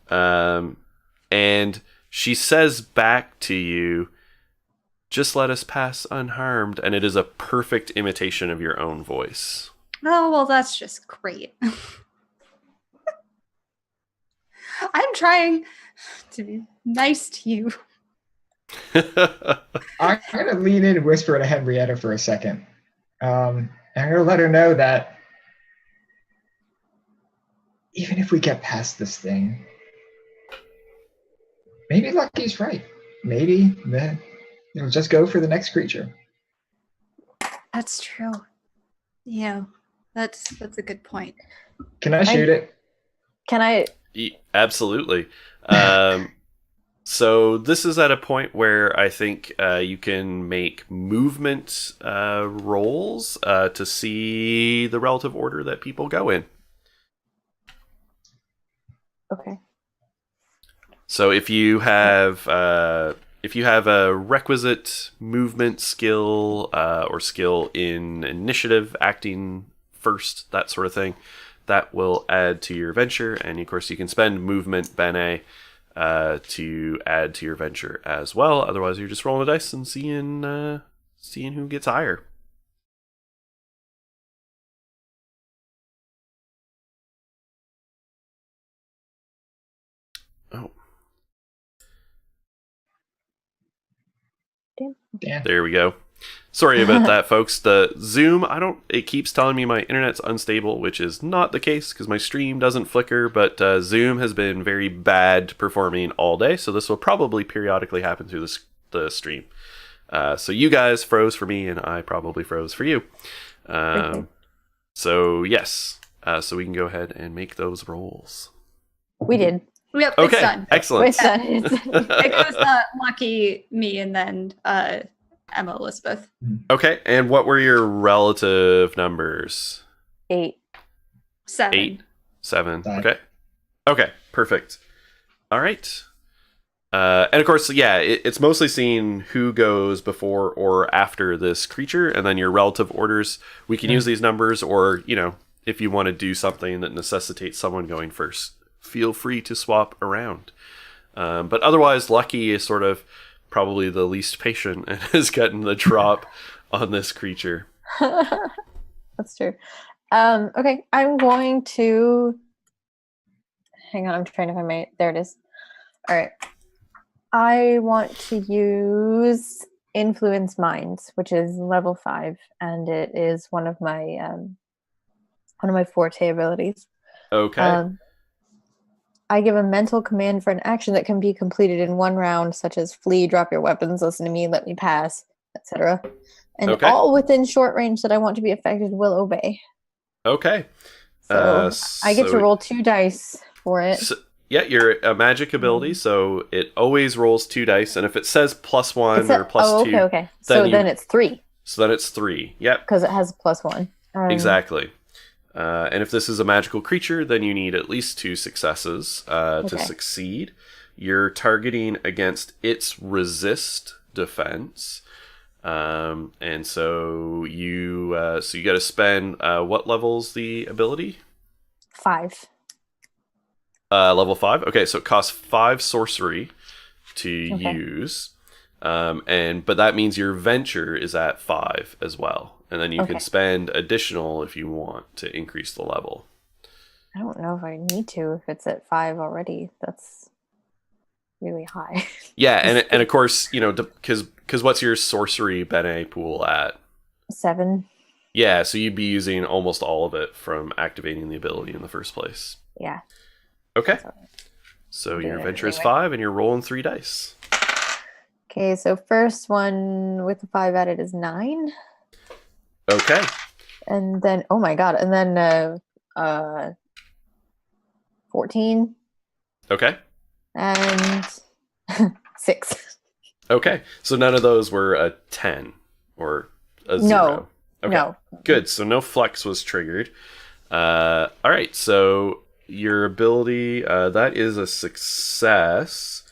And she says back to you, "Just let us pass unharmed," and it is a perfect imitation of your own voice. Oh, well, that's just great. I'm trying to be nice to you. I'm going to lean in and whisper to Henrietta for a second. I'm going to let her know that even if we get past this thing, maybe Lucky's right. Maybe just go for the next creature. That's true. Yeah, that's a good point. Can I shoot it? Can I? Absolutely. So this is at a point where I think you can make movement rolls to see the relative order that people go in. Okay. So if you have a requisite movement skill or skill in initiative, acting first, that sort of thing, that will add to your venture. And of course, you can spend movement Bene to add to your venture as well. Otherwise, you're just rolling the dice and seeing who gets higher. Oh. Damn. There we go. Sorry about that, folks. The Zoom, it keeps telling me my internet's unstable, which is not the case because my stream doesn't flicker, but Zoom has been very bad performing all day, so this will probably periodically happen through the stream. So you guys froze for me, and I probably froze for you. So yes, so we can go ahead and make those rolls. We did. Yep, okay, it's done. Excellent. It's done. It goes Lucky, me, and then Emma Elizabeth. Okay, and what were your relative numbers? 8. 7. 8, 7. 5. Okay, perfect. All right. And of course, yeah, it's mostly seeing who goes before or after this creature, and then your relative orders. We can use these numbers, or, if you want to do something that necessitates someone going first, feel free to swap around. But otherwise, Lucky is sort of probably the least patient and has gotten the drop on this creature. That's true. Okay, I'm going to... Hang on, I'm trying to find my... There it is. All right. I want to use Influence Minds, which is level 5, and it is one of my One of my forte abilities. Okay. I give a mental command for an action that can be completed in one round, such as flee, drop your weapons, listen to me, let me pass, etc. And Okay. all within short range that I want to be affected will obey. Okay. So I get to roll 2 dice for it. So, yeah, you're a magic ability, so it always rolls 2 dice, and if it says +1 or +2, okay. So then it's 3. So then it's 3. Yep. Because it has +1. Exactly. And if this is a magical creature, then you need at least 2 successes to succeed. You're targeting against its resist defense. And so you got to spend what level's the ability? 5. Level 5. Okay, so it costs 5 sorcery to use. But that means your venture is at 5 as well. And then you can spend additional if you want to increase the level. I don't know if I need to if it's at 5 already. That's really high. Yeah, and of course, because what's your sorcery bene pool at? 7. Yeah, so you'd be using almost all of it from activating the ability in the first place. Yeah. Okay. So your venture is 5 and you're rolling 3 dice. Okay, so first one with the 5 added is 9. Okay. And then, oh my god, and then 14. Okay. And 6. Okay, so none of those were a 10 or a 0. No. Okay. No. Good, so no flex was triggered. All right, so your ability, that is a success.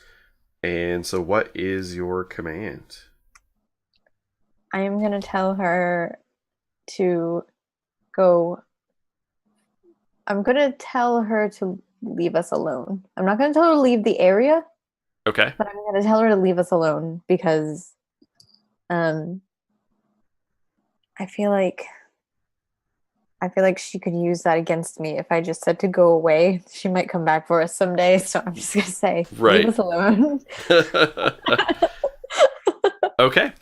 And so what is your command? I am going to tell her to go. I'm going to tell her to leave us alone. I'm not going to tell her to leave the area. Okay. But I'm going to tell her to leave us alone because I feel like she could use that against me if I just said to go away. She might come back for us someday, so I'm just going to say, leave us alone. Okay.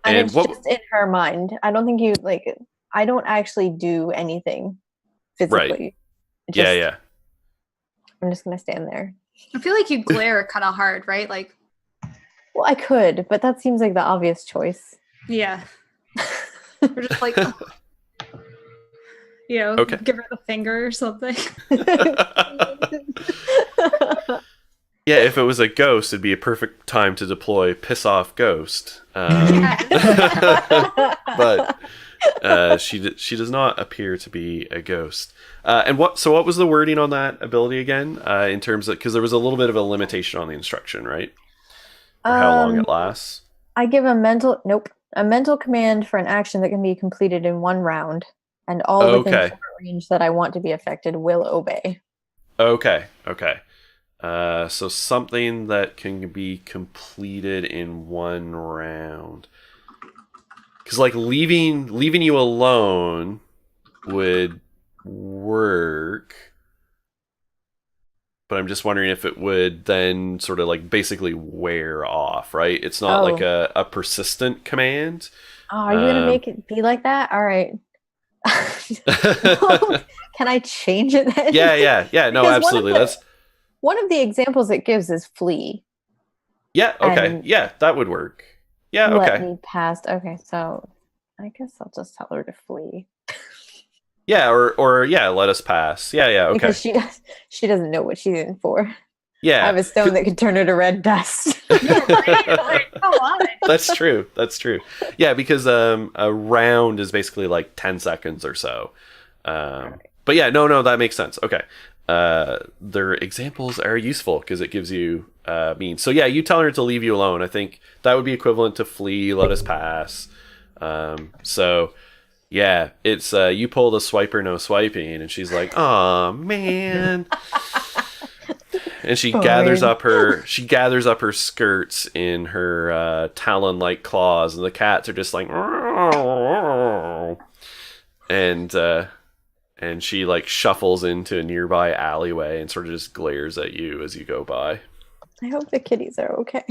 And it's just in her mind. I don't think I don't actually do anything physically. Right. Yeah. I'm just going to stand there. I feel like you glare kind of hard, right? Like, well, I could, but that seems like the obvious choice. Yeah. We're just like, give her the finger or something. Yeah, if it was a ghost, it'd be a perfect time to deploy Piss Off Ghost. But she does not appear to be a ghost. So what was the wording on that ability again? In terms of, because there was a little bit of a limitation on the instruction, right? For how long it lasts. I give a mental command for an action that can be completed in one round, and all within short range that I want to be affected will obey. Okay. So something that can be completed in one round. Because like leaving you alone would work, but I'm just wondering if it would then sort of like basically wear off, right? It's not like a persistent command. Oh, are you gonna make it be like that? All right. Can I change it then? Yeah. No, absolutely. One of the examples it gives is flee. Yeah, okay. Yeah, that would work. Yeah, okay. Let me pass. Okay, so I guess I'll just tell her to flee. Yeah, or let us pass. Yeah, okay. Because she doesn't know what she's in for. Yeah. I have a stone that could turn her to red dust. Like, come on. That's true. Yeah, because a round is basically like 10 seconds or so. But yeah, no, that makes sense. Okay. Their examples are useful because it gives you means. So yeah, you tell her to leave you alone. I think that would be equivalent to flee, let us pass. So yeah, it's you pull the swiper, no swiping, and she's like, "Aw, man." And she gathers up her skirts in her talon-like claws, and the cats are just like, and she like shuffles into a nearby alleyway and sort of just glares at you as you go by. I hope the kitties are okay.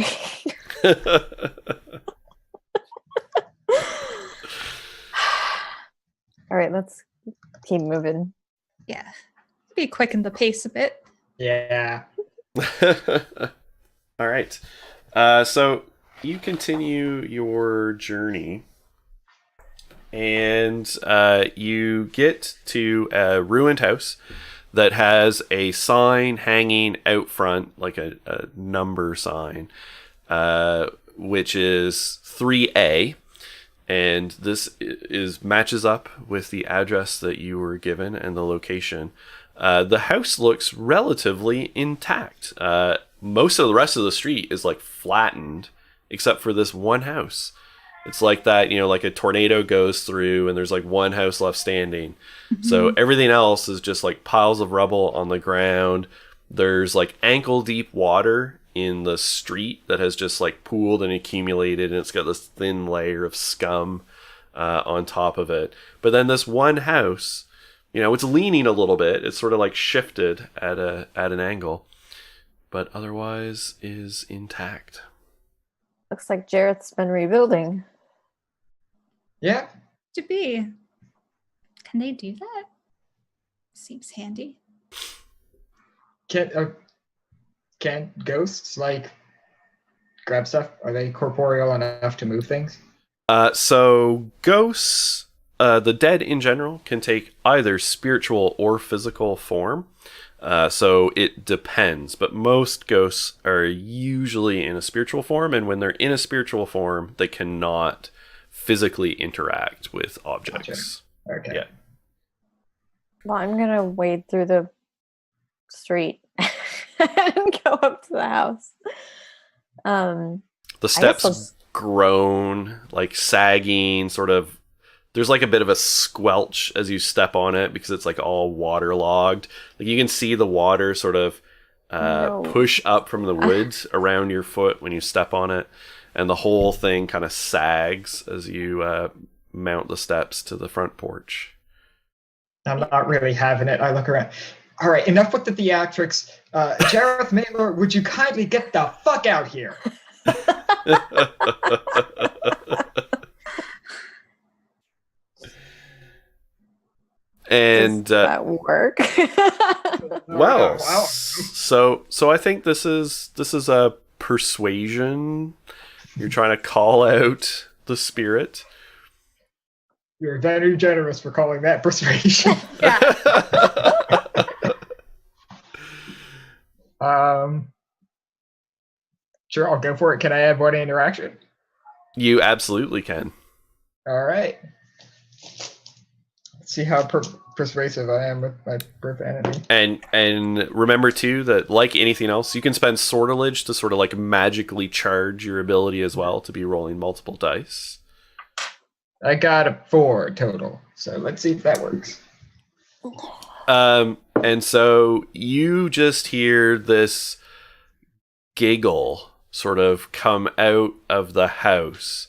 All right, let's keep moving. Yeah. Maybe quicken the pace a bit. Yeah. All right. So you continue your journey, and you get to a ruined house that has a sign hanging out front, like a number sign, which is 3A. And this matches up with the address that you were given and the location. The house looks relatively intact. Most of the rest of the street is like flattened, except for this one house. It's like that, like a tornado goes through and there's like one house left standing. Mm-hmm. So everything else is just like piles of rubble on the ground. There's like ankle deep water in the street that has just like pooled and accumulated, and it's got this thin layer of scum on top of it. But then this one house, it's leaning a little bit. It's sort of like shifted at an angle, but otherwise is intact. Looks like Jareth's been rebuilding. Yeah. To be. Can they do that? Seems handy. Can ghosts like grab stuff? Are they corporeal enough to move things? So ghosts, the dead in general, can take either spiritual or physical form. So it depends, but most ghosts are usually in a spiritual form, and when they're in a spiritual form, they cannot physically interact with objects. Gotcha. Okay. Yeah. Well, I'm gonna wade through the street and go up to the house. The steps groan, like sagging, sort of. There's like a bit of a squelch as you step on it because it's like all waterlogged. Like you can see the water sort of push up from the woods around your foot when you step on it, and the whole thing kind of sags as you mount the steps to the front porch. I'm not really having it. I look around. All right, enough with the theatrics. Jareth Maylor, would you kindly get the fuck out here? And does that work? well, so I think this is a persuasion. You're trying to call out the spirit. You're very generous for calling that persuasion. Sure, I'll go for it. Can I add one interaction? You absolutely can. All right. Let's see how persuasive I am with my profanity. And remember too that like anything else, you can spend sortilege to sort of like magically charge your ability as well to be rolling multiple dice. I got a 4 total, so let's see if that works. And so you just hear this giggle sort of come out of the house,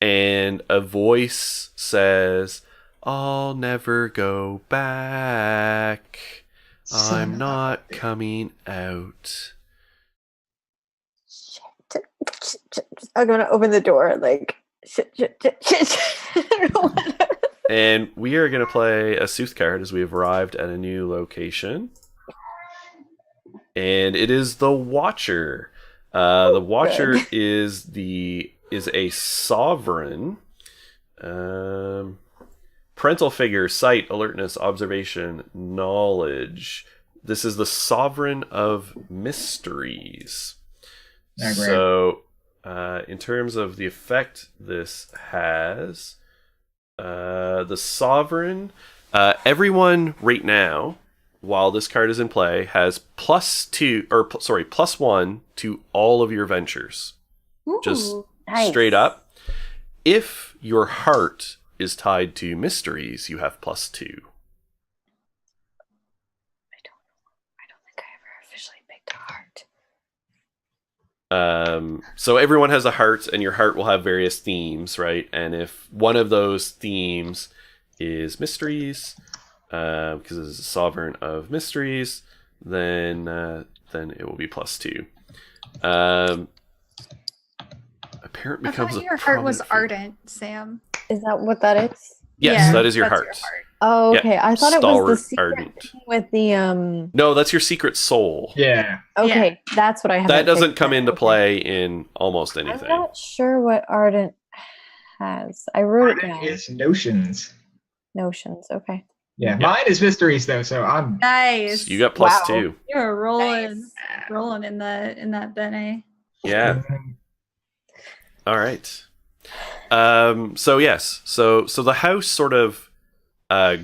and a voice says, "I'll never go back. I'm not coming out." Shit. I'm gonna open the door like shit. I don't know what. And we are going to play a Sooth card as we have arrived at a new location. And it is the Watcher. The Watcher is a sovereign. Parental figure, sight, alertness, observation, knowledge. This is the sovereign of mysteries. So, in terms of the effect this has... the sovereign, everyone right now, while this card is in play, has +1 to all of your ventures. Ooh, just nice. Straight up. If your heart is tied to mysteries, you have +2. I don't think I ever officially picked a heart. So everyone has a heart, and your heart will have various themes, right? And if one of those themes is mysteries, because it's a sovereign of mysteries, then it will be +2. A parent becomes your heart was ardent, Sam. Is that what that is? Yes, Yeah, that is your that's heart. Oh, Yeah, okay. I thought it was stalwart, the secret ardent. thing with the No, that's your secret soul. Yeah. Okay, that's what I have. That doesn't come into play in almost I'm anything. not sure what Ardent has. I wrote it Ardent down. is notions. Notions. Okay. Yeah, mine is mysteries though, so I'm Nice. So you got Wow. +2. You're rolling, Nice. rolling in that Bene. Yeah. All right. So yes. So the house sort of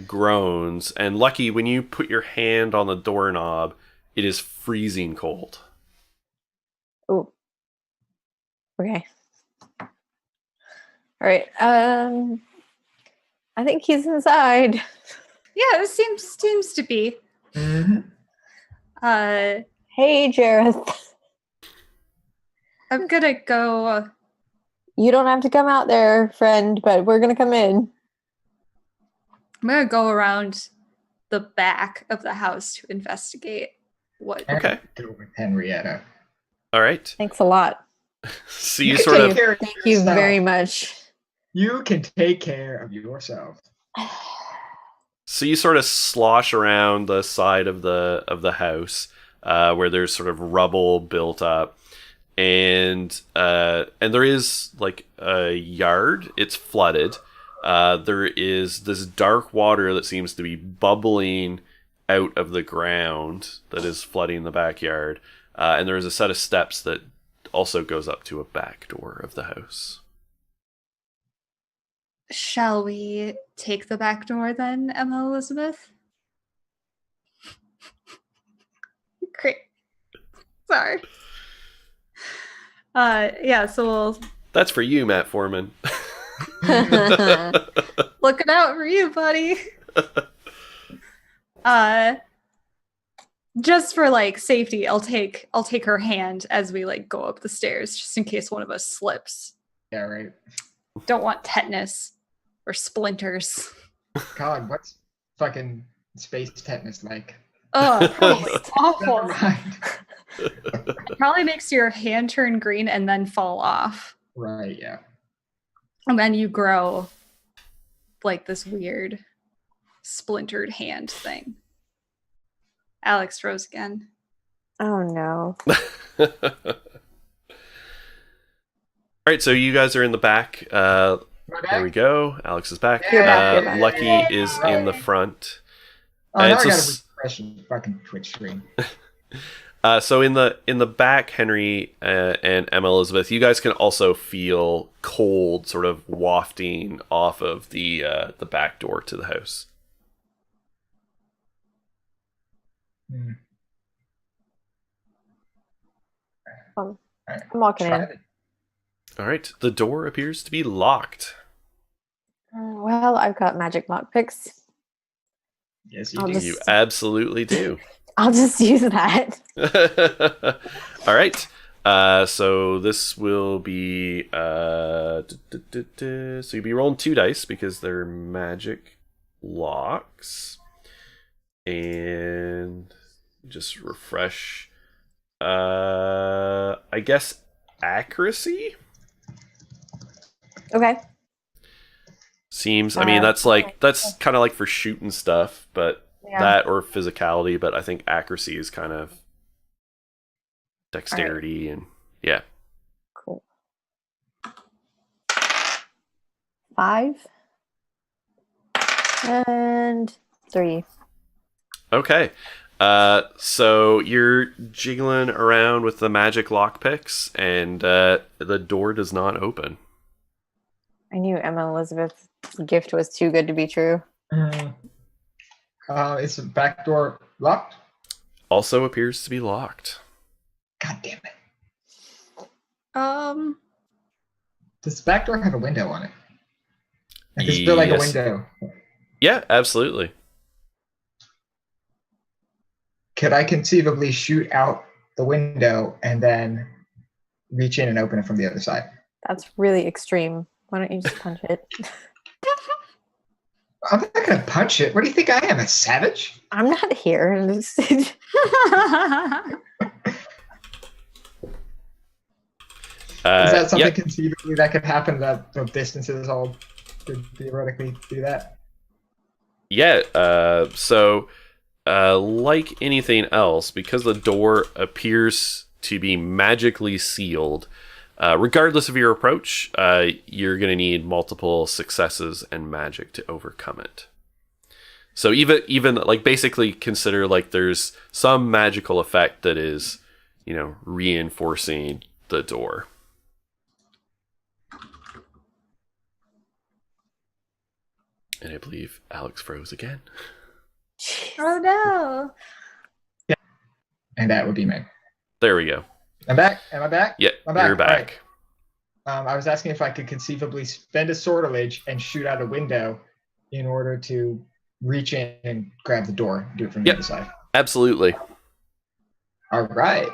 groans, and Lucky, when you put your hand on the doorknob, it is freezing cold. Oh. Okay. All right. I think he's inside. Yeah, it seems to be. Mhm. Hey, Jareth. I'm gonna go. You don't have to come out there, friend, but we're gonna come in. I'm gonna go around the back of the house to investigate what. Okay. Go with Henrietta. All right. Thanks a lot. So you can sort take of care of Thank you yourself. very much. You can take care of yourself. slosh around the side of the house, where there's sort of rubble built up, and there is like a yard. It's flooded. There is this dark water that seems to be bubbling out of the ground that is flooding the backyard, and there is a set of steps that also goes up to a back door of the house. Shall we take the back door then, Emma Elizabeth? Great. Sorry. Yeah, so we'll That's for you, Matt Foreman. looking out for you, buddy. Just for like safety, I'll take her hand as we like go up the stairs, just in case one of us slips. Yeah, right. Don't want tetanus or splinters. God, what's fucking space tetanus like? Oh, probably Never awful. mind. It probably makes your hand turn green and then fall off. Right, yeah. And then you grow like this weird splintered hand thing. Alex froze again. Oh no. All right, so you guys are in the back. There we go. Alex is back. You're back, you're back. Lucky is in the front. Oh, now I it's a gotta s- refresh the fucking Twitch stream. So in the back, Henry and Emma Elizabeth, you guys can also feel cold sort of wafting off of the back door to the house. Hmm. I'm Alright, walking try in. it. All right, the door appears to be locked. Well, I've got magic lockpicks. Yes, you I'll do. just- You absolutely do. I'll just use that. All right. So this will be so you'll be rolling 2 dice because they're magic locks, and just refresh. I guess accuracy Okay. seems. I mean, that's kind of like for shooting stuff, but Yeah. that or physicality. But I think accuracy is kind of dexterity and yeah. Cool. 5 and 3. Okay. So you're jiggling around with the magic lockpicks, and the door does not open. I knew Emma Elizabeth's gift was too good to be true. Is the back door locked? Also appears to be locked. God damn it. Does Does the back door have a window on it? Like, does it feel like a Yes. window? Yeah, absolutely. Could I conceivably shoot out the window and then reach in and open it from the other side? That's really extreme. Why don't you just punch it? I'm not gonna punch it. What do you think I am, a savage? I'm not here. Is that something Yep. conceivably that could happen that the distance is all could theoretically do that. Yeah, like anything else, because the door appears to be magically sealed, regardless of your approach, you're going to need multiple successes and magic to overcome it. So even like basically consider like there's some magical effect that is, reinforcing the door. And I believe Alex froze again. Oh no. And that would be me. There we go. I'm back. Am I back? Yeah, I'm back. you're back. All right. I was asking if I could conceivably spend a sortilege and shoot out a window in order to reach in and grab the door. Do it from the other side. Absolutely. All right.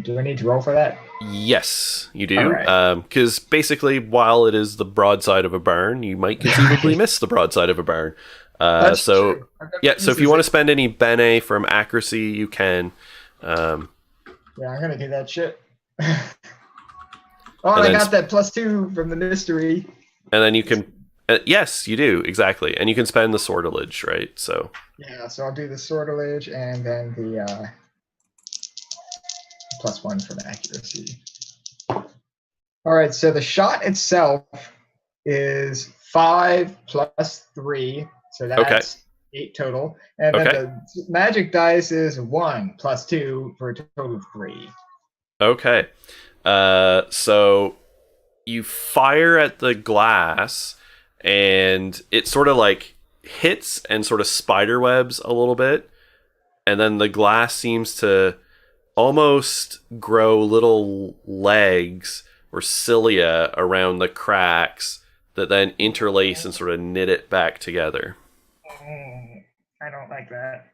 Do I need to roll for that? Yes, you do. All Because basically, while it is the broadside of a barn, you might conceivably miss the broadside of a barn. That's so true. yeah, so if you want to spend any bene from accuracy, you can. Yeah, I'm gonna do that shit. Oh, And I then got that +2 from the mystery. And then you can. Yes, you do exactly, and you can spend the sortilege, right? So Yeah, so I'll do the sortilege and then the +1 for the accuracy. All right, so the shot itself is 5 + 3, so that's 8 total. And then the magic dice is 1 + 2 for a total of 3. okay, so you fire at the glass, and it sort of like hits and sort of spiderwebs a little bit, and then the glass seems to almost grow little legs or cilia around the cracks that then interlace and sort of knit it back together. I don't like that.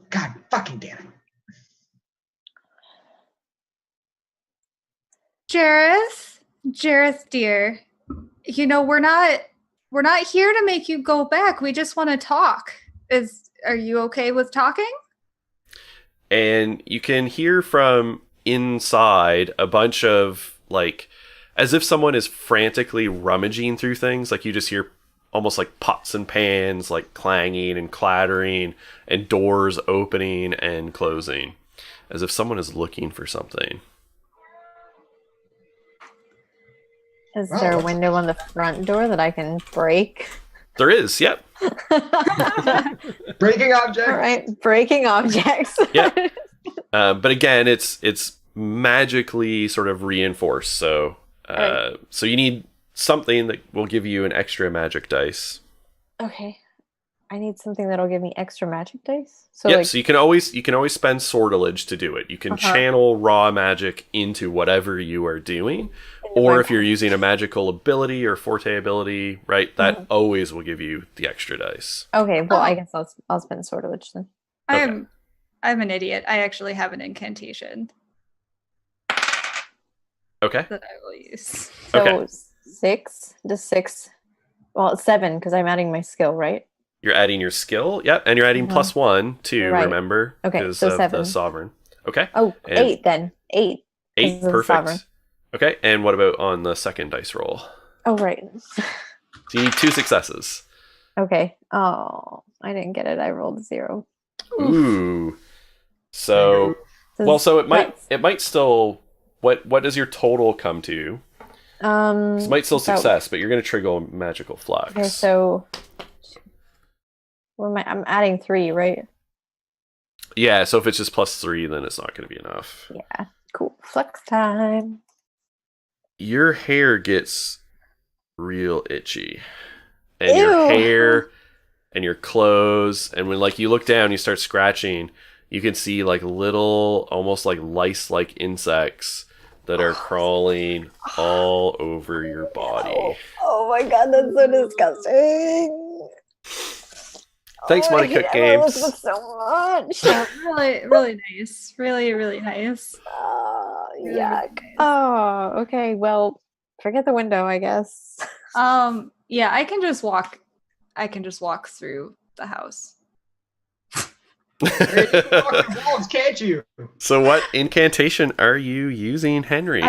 God fucking damn it. Jareth dear, we're not here to make you go back. We just want to talk. Are you okay with talking? And you can hear from inside a bunch of, like, as if someone is frantically rummaging through things. Like, you just hear almost like pots and pans, like, clanging and clattering, and doors opening and closing, as if someone is looking for something. Is there a window on the front door that I can break? There is, yep. Breaking object. All right, breaking objects. Yeah. But again, it's magically sort of reinforced. So so you need something that will give you an extra magic dice. Okay. I need something that'll give me extra magic dice. So Yep, so you can always spend sortilege to do it. You can channel raw magic into whatever you are doing. Or if you're using a magical ability or forte ability, right, that always will give you the extra dice. Okay, well, I guess I'll spend sortilege then. I'm an idiot. I actually have an incantation Okay. that I will use. So Okay. 6 to 6. Well, 7 because I'm adding my skill, right? You're adding your skill, yep, and you're adding +1 too, Right. remember? Okay, Because so of 7. the sovereign. Okay. Oh, And 8 then. 8. 8, of the perfect. sovereign. Okay, and what about on the second dice roll? Oh, right. So you need 2 successes. Okay. Oh, I didn't get it. I rolled 0. Ooh. So so it might still. What does your total come to? It might still success, but you're going to trigger a magical flux. Okay, so what am I'm adding 3, right? Yeah, so if it's just +3, then it's not going to be enough. Yeah. Cool. Flux time. Your hair gets real itchy, and Ew. your hair and your clothes, and when like you look down, you start scratching. You can see like little, almost like lice-like insects that are crawling all over your body. Oh my god, that's so disgusting. Thanks, Money Cook Games. Looks so much. Really, really nice. Really, really nice. Really, Yuck. really nice. Oh, okay. Well, forget the window, I guess. Yeah, I can just walk through the house. Walk the walls, can't you? So what incantation are you using, Henry?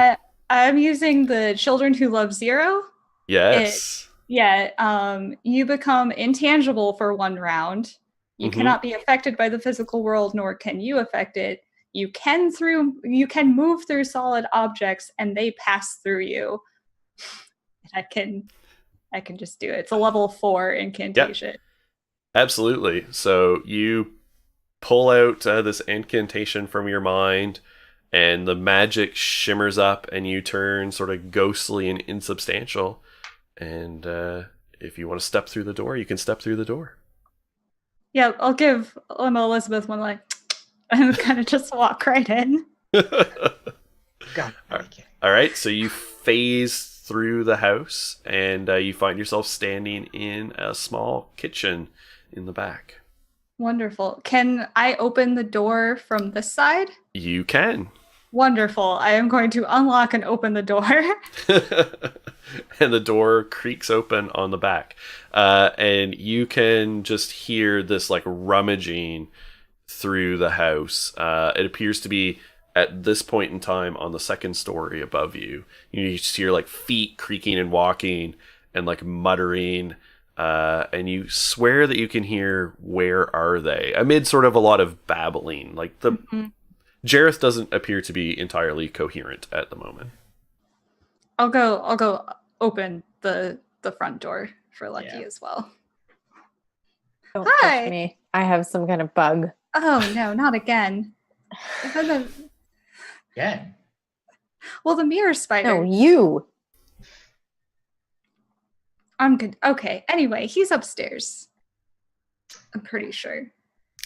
I'm using the Children Who Love Zero. Yes. You become intangible for 1 round. You cannot be affected by the physical world, nor can you affect it. You can move through solid objects, and they pass through you. I can just do it. It's a level 4 incantation. Yep. Absolutely. So you pull out this incantation from your mind, and the magic shimmers up, and you turn sort of ghostly and insubstantial. And if you want to step through the door, you can step through the door. Yeah, I'll give Elizabeth one and kind of just walk right in. God, All right, so you phase through the house, and you find yourself standing in a small kitchen in the back. Wonderful. Can I open the door from this side? You can. Wonderful. I am going to unlock and open the door. And the door creaks open on the back. And you can just hear this like rummaging through the house. It appears to be at this point in time on the second story above you. You just hear like feet creaking and walking and like muttering. And you swear that you can hear "Where are they?" amid sort of a lot of babbling. Like the Jareth doesn't appear to be entirely coherent at the moment. I'll go open the front door for Lucky as well. Don't touch me. I have some kind of bug. Oh no, not again. Again? Well, the mirror spider. No, you. I'm good. Okay. Anyway, he's upstairs. I'm pretty sure.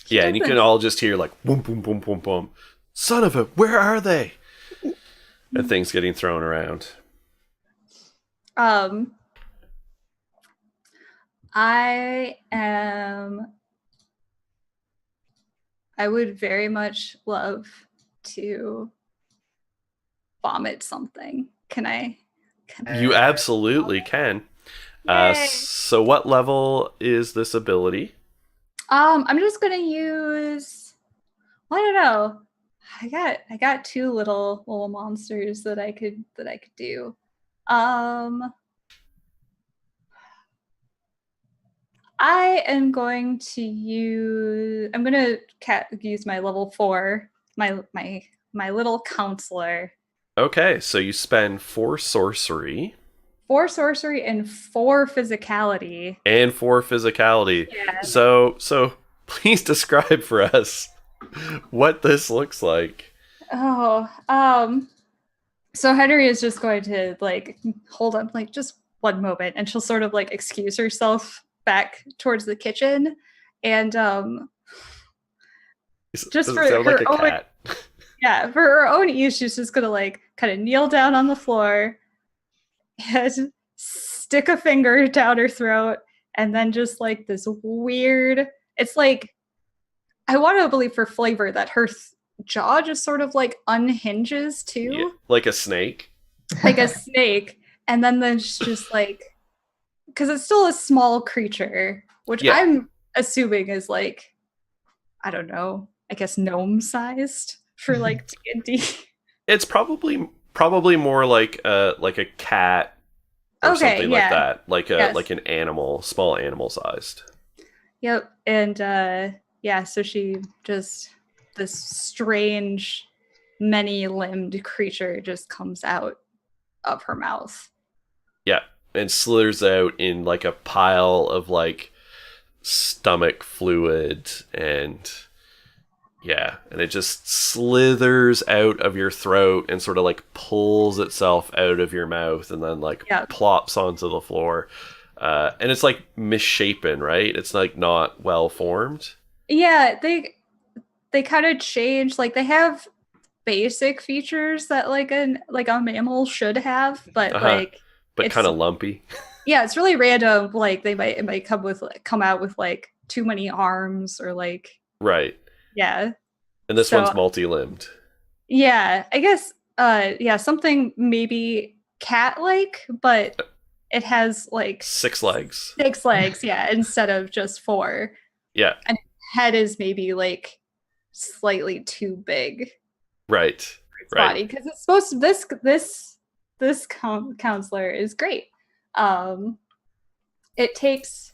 Yeah, and you can all just hear like boom, boom, boom, boom, boom. Son of a, where are they? And things getting thrown around. I would very much love to vomit something. Can I? You absolutely can. So what level is this ability? I'm just gonna use. I don't know. I got 2 little monsters that I could do. I am going to use. I'm gonna use my level 4. My little counselor. Okay, so you spend 4 sorcery. 4 sorcery and 4 physicality. And 4 physicality. Yeah. So please describe for us what this looks like. Oh, so Henry is just going to like hold up like just one moment, and she'll sort of like excuse herself back towards the kitchen, and just for her like own, for her own ease, she's just gonna like kind of kneel down on the floor and stick a finger down her throat, and then just like this weird. It's like I want to believe for flavor that her jaw just sort of like unhinges too, yeah, like a snake. Like a snake, and then there's just like. Because it's still a small creature, which I'm assuming is like, I don't know, I guess gnome-sized for like D&D. It's probably more like a cat or something like that, like an animal, small animal sized. Yep, and so she just this strange, many-limbed creature just comes out of her mouth. Yeah. And slithers out in like a pile of like stomach fluid, and it just slithers out of your throat and sort of like pulls itself out of your mouth and then like plops onto the floor. And it's like misshapen, right? It's like not well formed. Yeah, they kind of change. Like they have basic features that like a mammal should have, but but kind of lumpy. Yeah, it's really random. Like it might come out with like too many arms or like right. Yeah. And this one's multi-limbed. Yeah, I guess something maybe cat-like, but it has like 6 legs. 6 legs, yeah, instead of just 4. Yeah. And head is maybe like slightly too big. Right. For its body, because it's supposed to this this counselor is great. It takes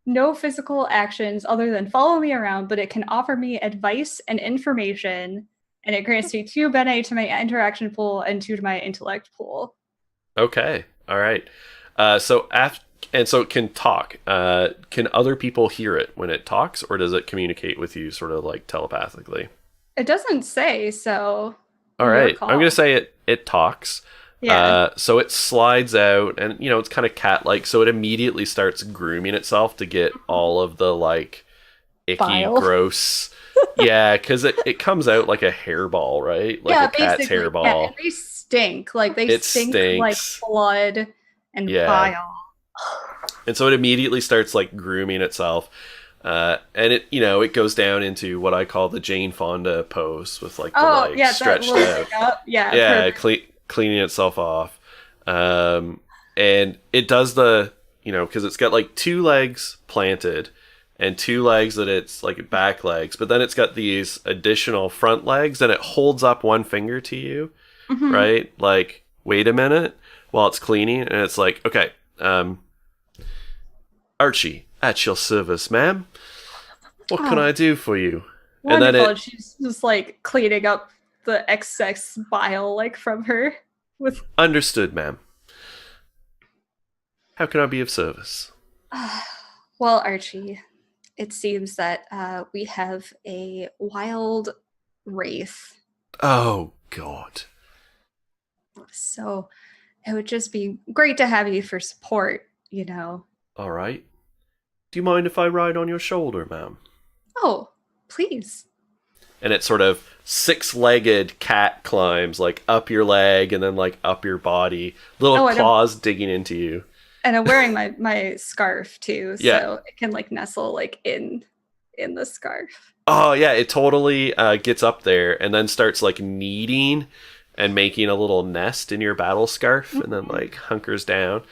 no physical actions other than follow me around, but it can offer me advice and information, and it grants me 2 bene to my interaction pool and 2 to my intellect pool. Okay. All right. So it can talk. Can other people hear it when it talks, or does it communicate with you sort of like telepathically? It doesn't say, so. All right. I'm going to say it talks. Yeah. So it slides out, and it's kind of cat-like, so it immediately starts grooming itself to get all of the like icky, Bile. gross. Yeah, because it comes out like a hairball, right? Like a cat's basically, hairball. Yeah, and they stink. Like they It stink like stinks. blood and Yeah. bile. And so it immediately starts like grooming itself. And it goes down into what I call the Jane Fonda pose with like the legs stretched out. Yeah, Cleaning itself off. And it does because it's got like 2 legs planted and 2 legs that it's like back legs, but then it's got these additional front legs, and it holds up 1 finger to you, right? Like, wait a minute, while it's cleaning, and it's like, okay, Archie, at your service, ma'am. What can I do for you? Wonderful. And then She's just like cleaning up the excess bile like from her with. Understood, ma'am. How can I be of service? Well, Archie, it seems that we have a wild wraith. Oh, God. So it would just be great to have you for support, All right. Do you mind if I ride on your shoulder, ma'am? Oh, please. And it sort of 6-legged cat climbs like up your leg and then like up your body. Little claws digging into you. And I'm wearing my scarf too, Yeah. so it can like nestle like in the scarf. Oh yeah, it totally gets up there and then starts like kneading and making a little nest in your battle scarf, and then like hunkers down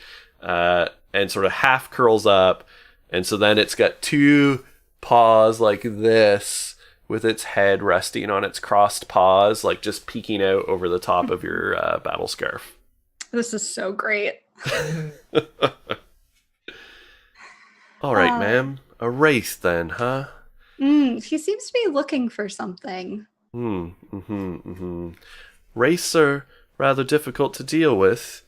and sort of half curls up, and so then it's got 2 paws like this with its head resting on its crossed paws, like just peeking out over the top of your battle scarf. This is so great. All right, ma'am. A wraith then, huh? He seems to be looking for something. Wraiths are rather difficult to deal with.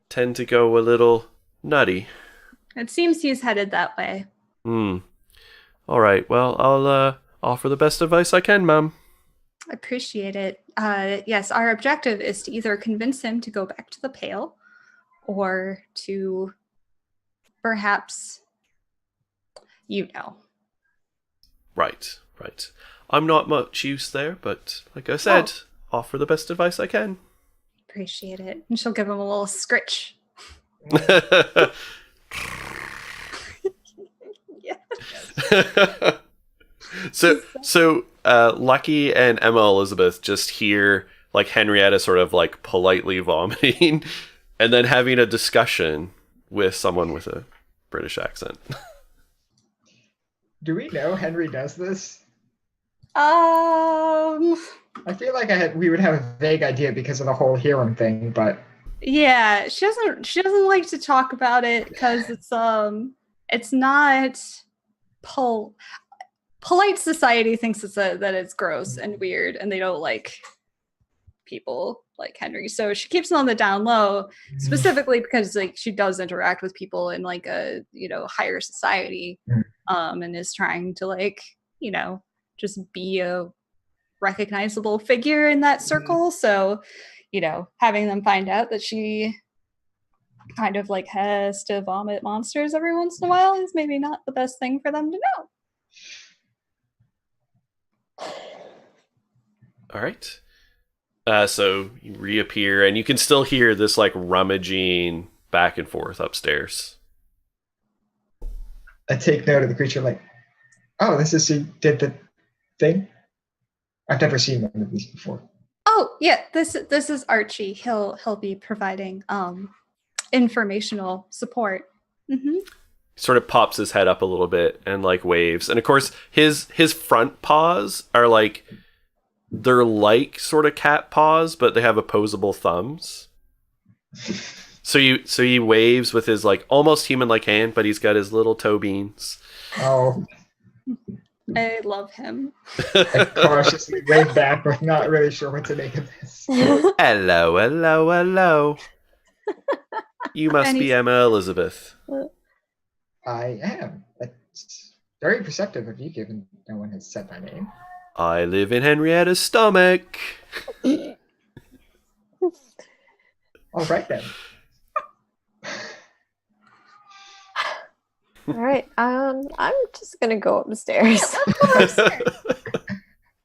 Tend to go a little nutty. It seems he's headed that way. All right, well, I'll offer the best advice I can, ma'am. I appreciate it. Yes, our objective is to either convince him to go back to the Pale, or to perhaps, Right. I'm not much use there, but like I said, offer the best advice I can. Appreciate it. And she'll give him a little scritch. So Lucky and Emma Elizabeth just hear like Henrietta sort of like politely vomiting and then having a discussion with someone with a British accent. Do we know Henry does this? I feel like we would have a vague idea because of the whole Hiram thing, but yeah, she doesn't like to talk about it because it's not polite society thinks that it's gross and weird, and they don't like people like Henry. So she keeps it on the down low, specifically because like she does interact with people in like a higher society, and is trying to like just be a recognizable figure in that circle. So having them find out that she kind of like has to vomit monsters every once in a while is maybe not the best thing for them to know. All right. So you reappear, and you can still hear this like rummaging back and forth upstairs. I take note of the creature like, oh, he did the thing? I've never seen one of these before. Oh yeah, this is Archie. He'll be providing informational support. Sort of pops his head up a little bit and like waves, and of course his front paws are like they're like sort of cat paws, but they have opposable thumbs. So he waves with his like almost human-like hand, but he's got his little toe beans. Oh, I love him. I cautiously wave back, but not really sure what to make of this. Hello, hello, hello. You must And be he's- Emma Elizabeth. I am. That's very perceptive of you, given no one has said my name. I live in Henrietta's stomach. All right then. All right. I'm just gonna go upstairs.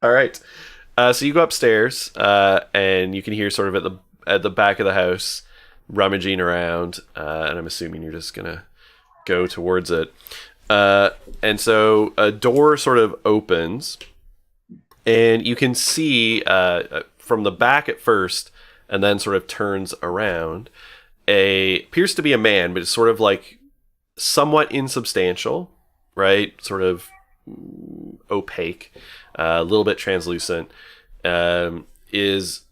All right. So you go upstairs, and you can hear sort of at the back of the house rummaging around, and I'm assuming you're just gonna go towards it. And so a door sort of opens, and you can see from the back at first, and then sort of turns around. Appears to be a man, but it's sort of like somewhat insubstantial, right? Sort of opaque, a little bit translucent. Is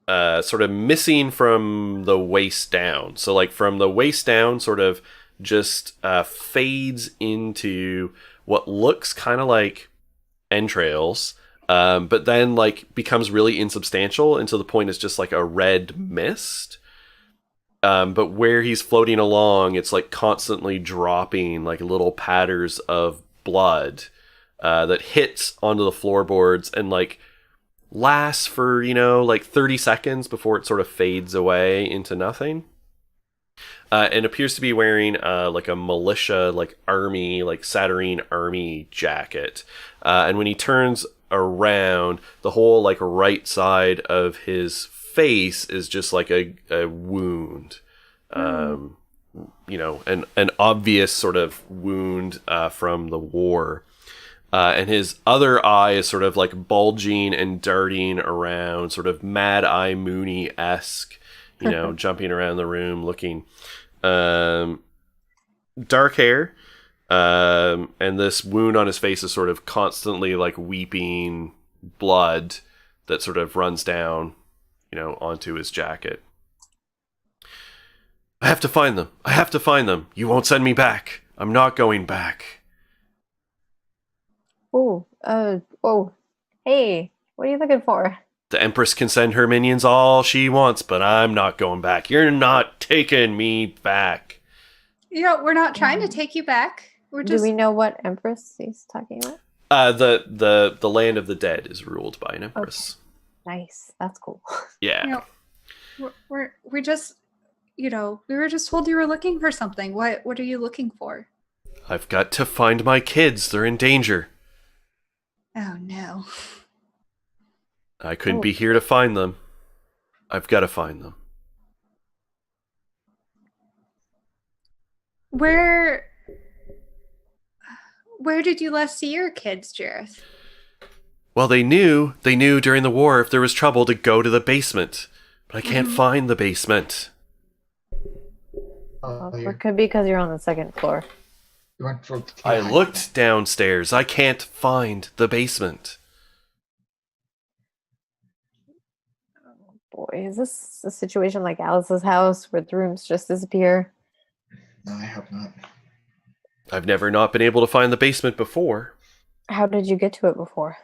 sort of missing from the waist down. So like from the waist down, sort of just fades into what looks kind of like entrails, but then like becomes really insubstantial, and to the point it's just like a red mist. But where he's floating along, it's like constantly dropping like little patters of blood that hits onto the floorboards and like lasts for, like 30 seconds before it sort of fades away into nothing. And appears to be wearing like a militia, like army, like Saturnine army jacket. And when he turns around, the whole like right side of his face is just like a wound. An obvious sort of wound from the war. And his other eye is sort of like bulging and darting around, sort of Mad Eye Mooney-esque, jumping around the room looking. Dark hair, and this wound on his face is sort of constantly like weeping blood that sort of runs down, onto his jacket. I have to find them. I have to find them. You won't send me back. I'm not going back. Oh, hey, what are you looking for? The Empress can send her minions all she wants, but I'm not going back. You're not taking me back. We're not trying to take you back. We're just. Do we know what Empress he's talking about? The land of the dead is ruled by an Empress. Okay. Nice, that's cool. Yeah. We're just. We were just told you were looking for something. What are you looking for? I've got to find my kids. They're in danger. Oh no. I couldn't be here to find them. I've got to find them. Where did you last see your kids, Jareth? Well, they knew during the war if there was trouble to go to the basement. But I can't find the basement. It could be because you're on the second floor. You went for I looked downstairs. I can't find the basement. Boy, is this a situation like Alice's house where the rooms just disappear? No, I hope not. I've never not been able to find the basement before. How did you get to it before?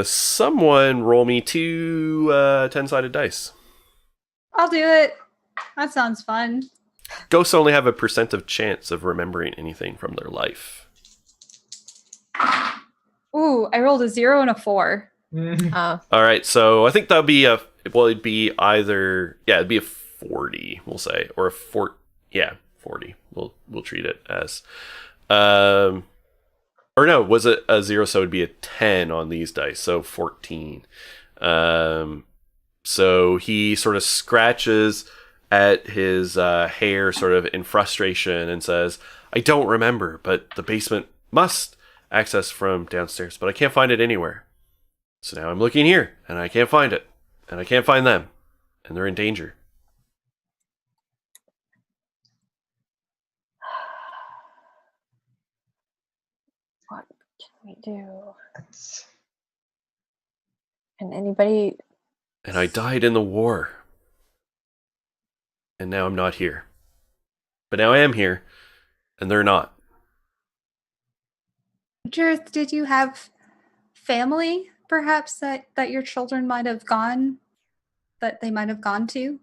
Someone roll me two 10-sided dice. I'll do it. That sounds fun. Ghosts only have a % of chance of remembering anything from their life. Ooh, I rolled a 0 and a 4. All right, so I think that'd be it'd be it'd be a 40, we'll say, or a 40. We'll treat it as, or no, was it a 0? So it'd be a 10 on these dice, so 14. So he sort of scratches at his hair sort of in frustration and says, I don't remember, but the basement must access from downstairs, but I can't find it anywhere. So now I'm looking here, and I can't find it, and I can't find them, and they're in danger. We do. That's- Can anybody? And I died in the war. And now I'm not here. But now I am here, and they're not. Jareth, did you have family, perhaps, that your children might have gone, that they might have gone to?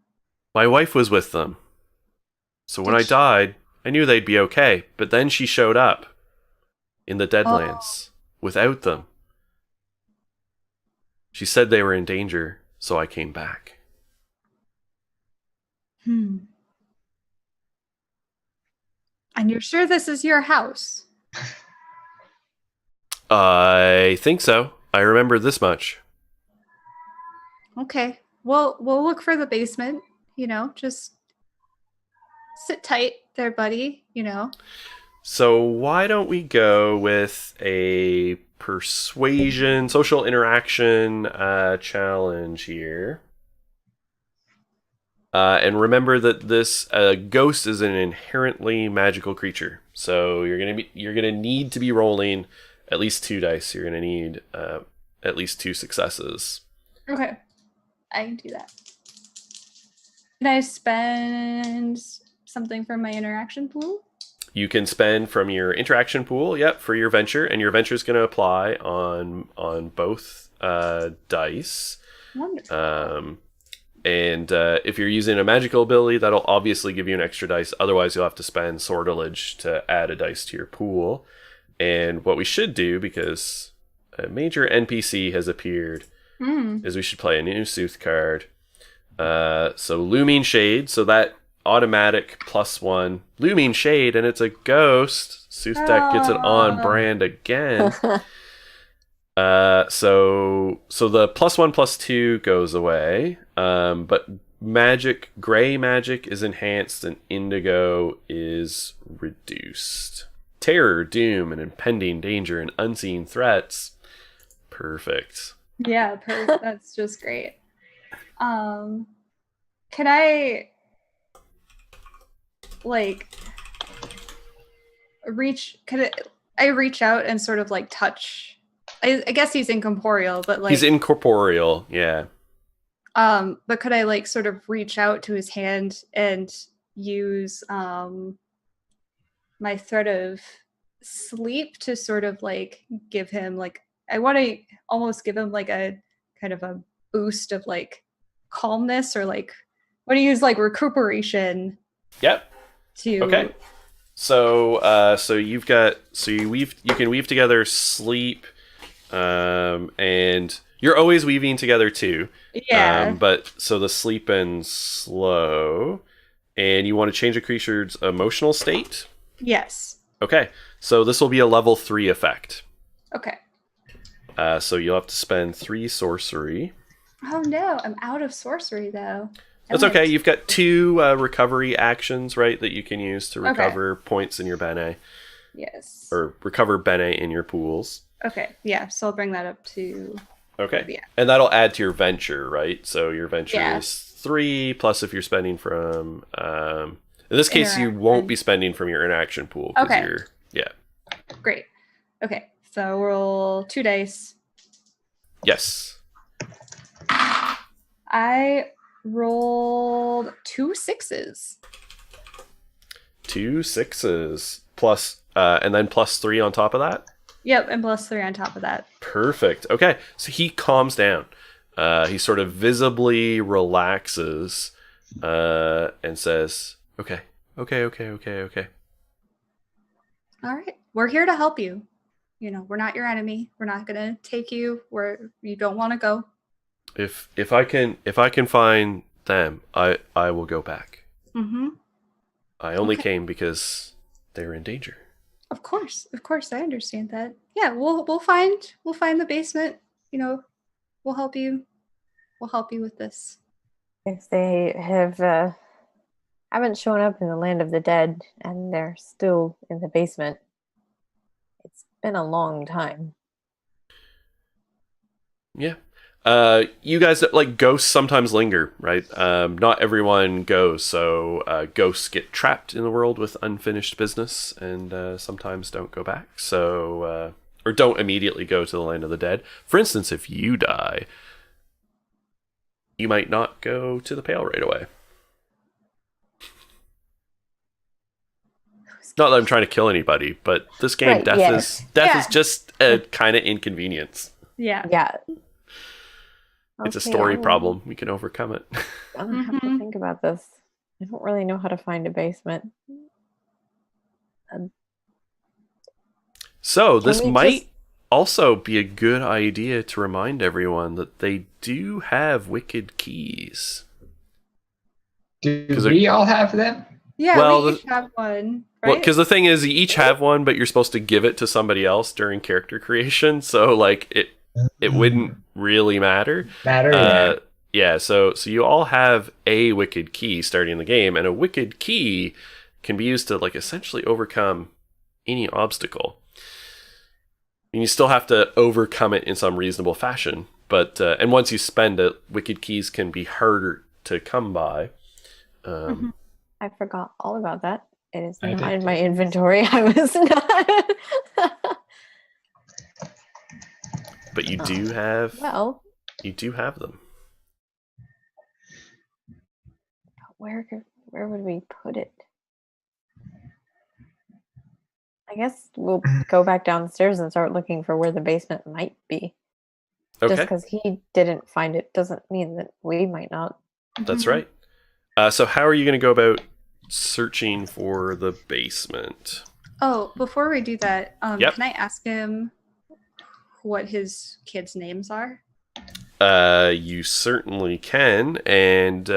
My wife was with them. So when Did I she- died, I knew they'd be okay. But then she showed up in the Deadlands without them. She said they were in danger, so I came back. And you're sure this is your house? I think so. I remember this much. Okay. Well, we'll look for the basement, just sit tight there, buddy, So why don't we go with a persuasion, social interaction challenge here? And remember that this ghost is an inherently magical creature, so you're gonna need to be rolling at least 2 dice. You're gonna need at least 2 successes. Okay. I can do that. Can I spend something from my interaction pool? You can spend from your interaction pool, yep, for your venture, and your venture is going to apply on both dice. Wonderful. And if you're using a magical ability, that'll obviously give you an extra dice. Otherwise, you'll have to spend sortilege to add a dice to your pool. And what we should do, because a major NPC has appeared, is we should play a new Sooth card. So Looming Shade, so that automatic +1 Looming Shade, and it's a ghost. Sooth deck gets it on brand again. So the +1/+2 goes away, but gray magic is enhanced and indigo is reduced. Terror, doom, and impending danger and unseen threats. Perfect. Yeah, that's just great. Can I I reach out and sort of touch? I guess he's incorporeal, but he's incorporeal, yeah. But could I sort of reach out to his hand and use my thread of sleep to sort of give him I want to almost give him a kind of a boost of calmness, or want to use recuperation. Yep. Okay. So you can weave together sleep, and you're always weaving together too. Yeah. But so the sleep and slow, and you want to change a creature's emotional state? Yes. Okay. So this will be a level 3 effect. Okay. So you'll have to spend 3 sorcery. Oh no, I'm out of sorcery though. That's okay. You've got 2 recovery actions, right, that you can use to recover points in your bene. Yes. Or recover bene in your pools. Okay. Yeah. So I'll bring that up to. Okay. Yeah. And that'll add to your venture, right? So your venture is 3 plus if you're spending from. In this case, you won't be spending from your interaction pool. Okay. Yeah. Great. Okay. So roll 2 dice. Yes. I rolled 2 6s. 2 6s plus, and then +3 on top of that. Yep, and +3 on top of that. Perfect. Okay, so he calms down. He sort of visibly relaxes, and says, "Okay. All right, we're here to help you. We're not your enemy. We're not gonna take you where you don't want to go. If I can find them, I will go back. Mm-hmm. I only came because they were in danger." Of course, I understand that. Yeah, we'll find the basement. We'll help you. We'll help you with this. If they haven't shown up in the land of the dead and they're still in the basement, it's been a long time. Yeah. You guys, ghosts sometimes linger, right? Not everyone goes, so ghosts get trapped in the world with unfinished business and sometimes don't go back. So or don't immediately go to the land of the dead. For instance, if you die, you might not go to the Pale right away. Not that I'm trying to kill anybody, but this game, Right, death yes. is just a kind of inconvenience. Yeah. Yeah. It's a Okay, story I'll- problem. We can overcome it. I'll have to Mhm. think about this. I don't really know how to find a basement. So this we might just- also be a good idea to remind everyone that they do have wicked keys. Do 'Cause we all have them? Yeah, Well, we each have one, Well, right? because the thing is, you each have one, but you're supposed to give it to somebody else during character creation. So, like, it wouldn't really matter. Matter. Yeah. So you all have a wicked key starting the game, and a wicked key can be used to like essentially overcome any obstacle. And you still have to overcome it in some reasonable fashion. But and once you spend it, wicked keys can be harder to come by. I forgot all about that. It is I not did in my inventory. I was not. But you do have Well, them. where would we put it? I guess we'll go back downstairs and start looking for where the basement might be. Just Okay, because he didn't find it doesn't mean that we might not. that's right. So how are you going to go about searching for the basement? Oh, before we do that, Yep. can I ask him what his kids' names are? You certainly can, and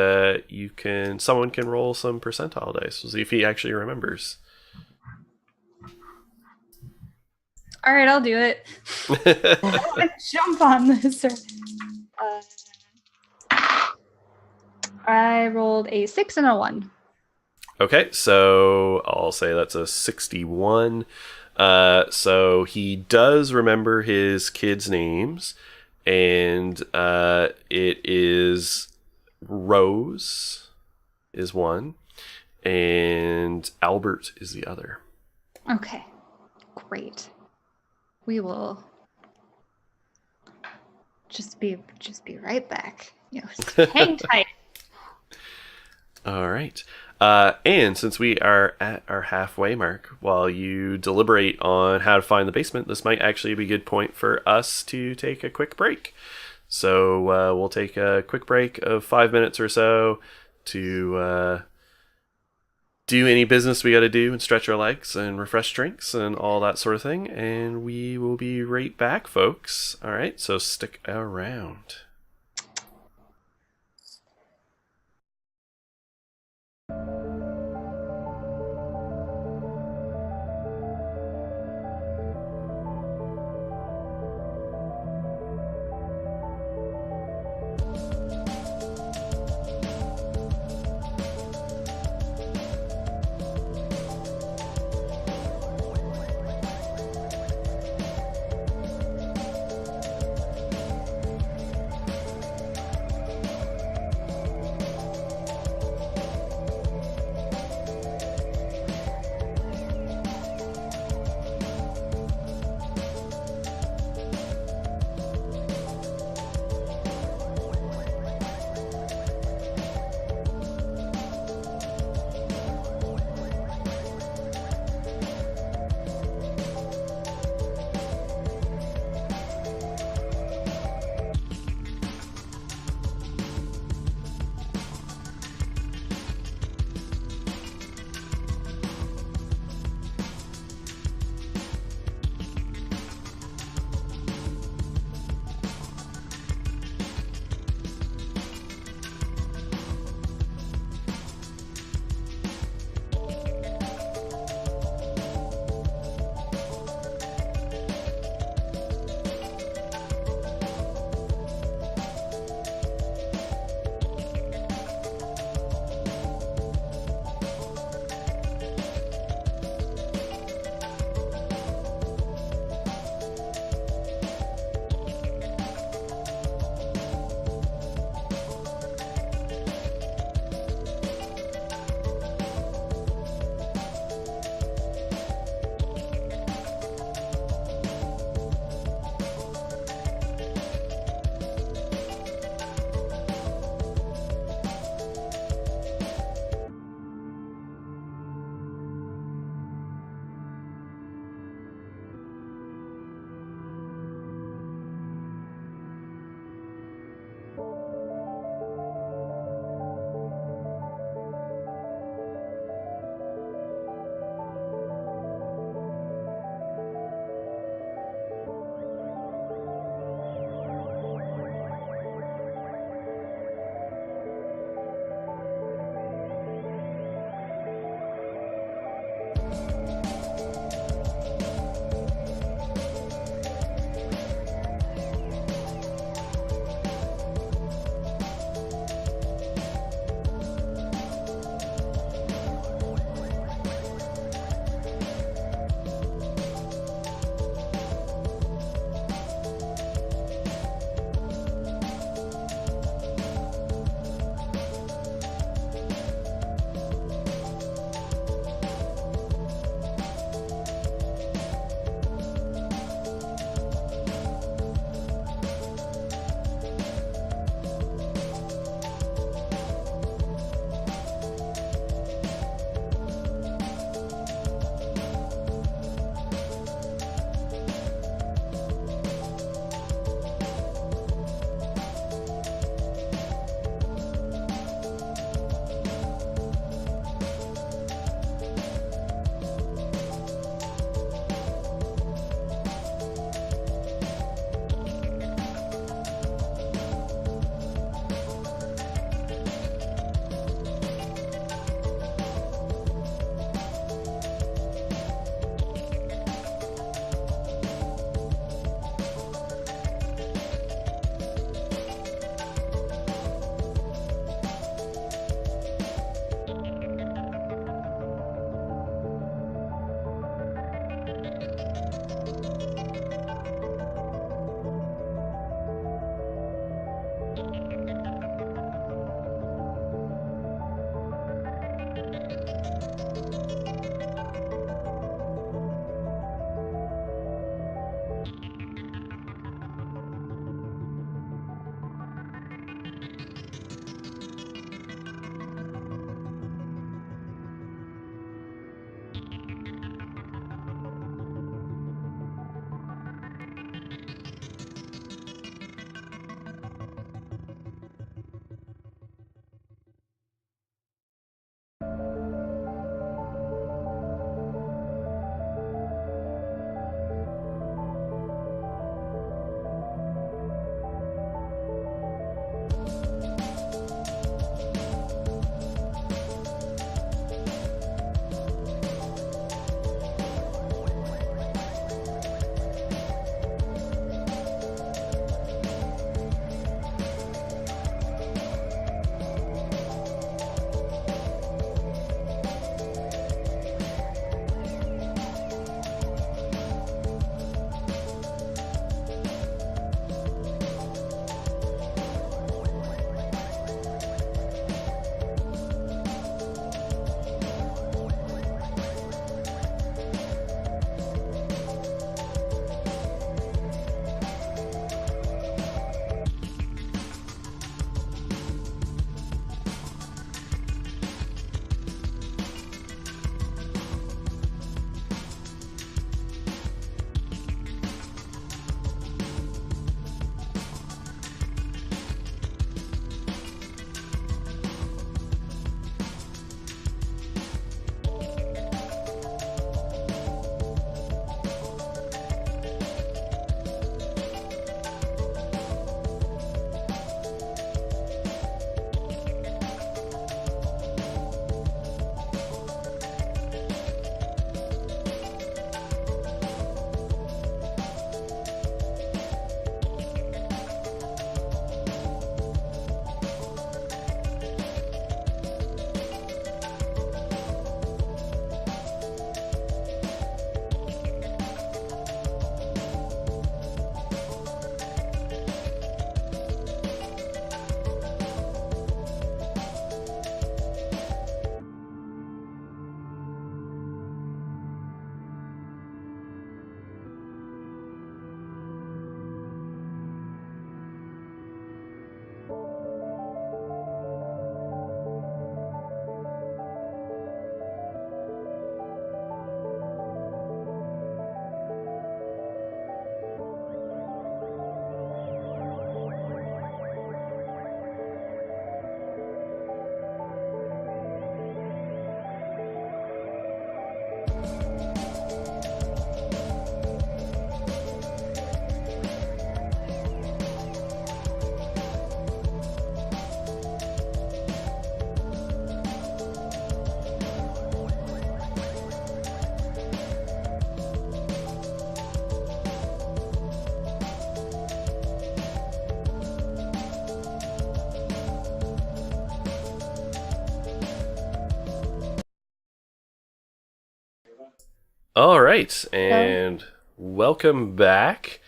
someone can roll some percentile dice. We'll see if he actually remembers. All right, I'll do it. Jump on this. I rolled a 6 and a 1. Okay, so I'll say that's a 61. So he does remember his kids' names, and it is Rose is one, and Albert is the other. Okay, great. We will just be right back. Hang tight. All right. And since we are at our halfway mark, while you deliberate on how to find the basement, this might actually be a good point for us to take a quick break. So we'll take a quick break of 5 minutes or so to do any business we got to do and stretch our legs and refresh drinks and all that sort of thing. And we will be right back, folks. All right, so stick around. All right, and welcome back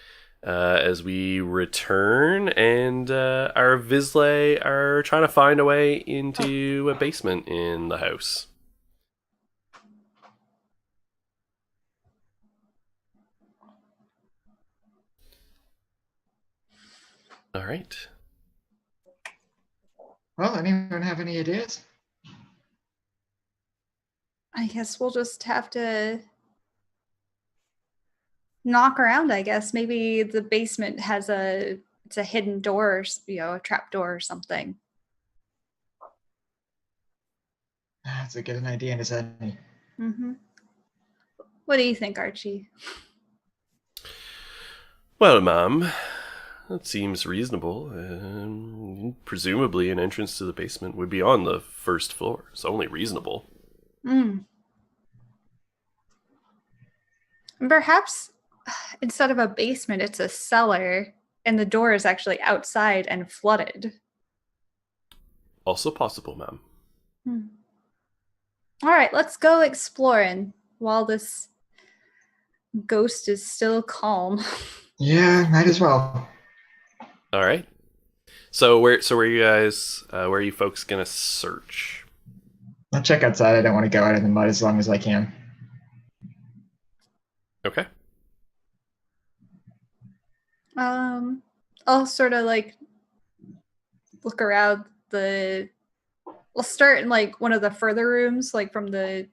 as we return, and our Vizsla are trying to find a way into a basement in the house. All right. Well, anyone have any ideas? I guess we'll just have to knock around, I guess. Maybe the basement has it's a hidden door, a trap door or something. That's a good idea as any. Mm-hmm. What do you think, Archie? Well, ma'am, that seems reasonable. Presumably, an entrance to the basement would be on the first floor. It's only reasonable. Perhaps instead of a basement, it's a cellar, and the door is actually outside and flooded. Also possible, ma'am. All right, let's go exploring while this ghost is still calm. Yeah, might as well. All right. So where you guys? Where are you folks gonna search? I'll check outside. I don't want to go out in the mud as long as I can. Okay. I'll sort of like look around We'll start in like one of the further rooms, like from the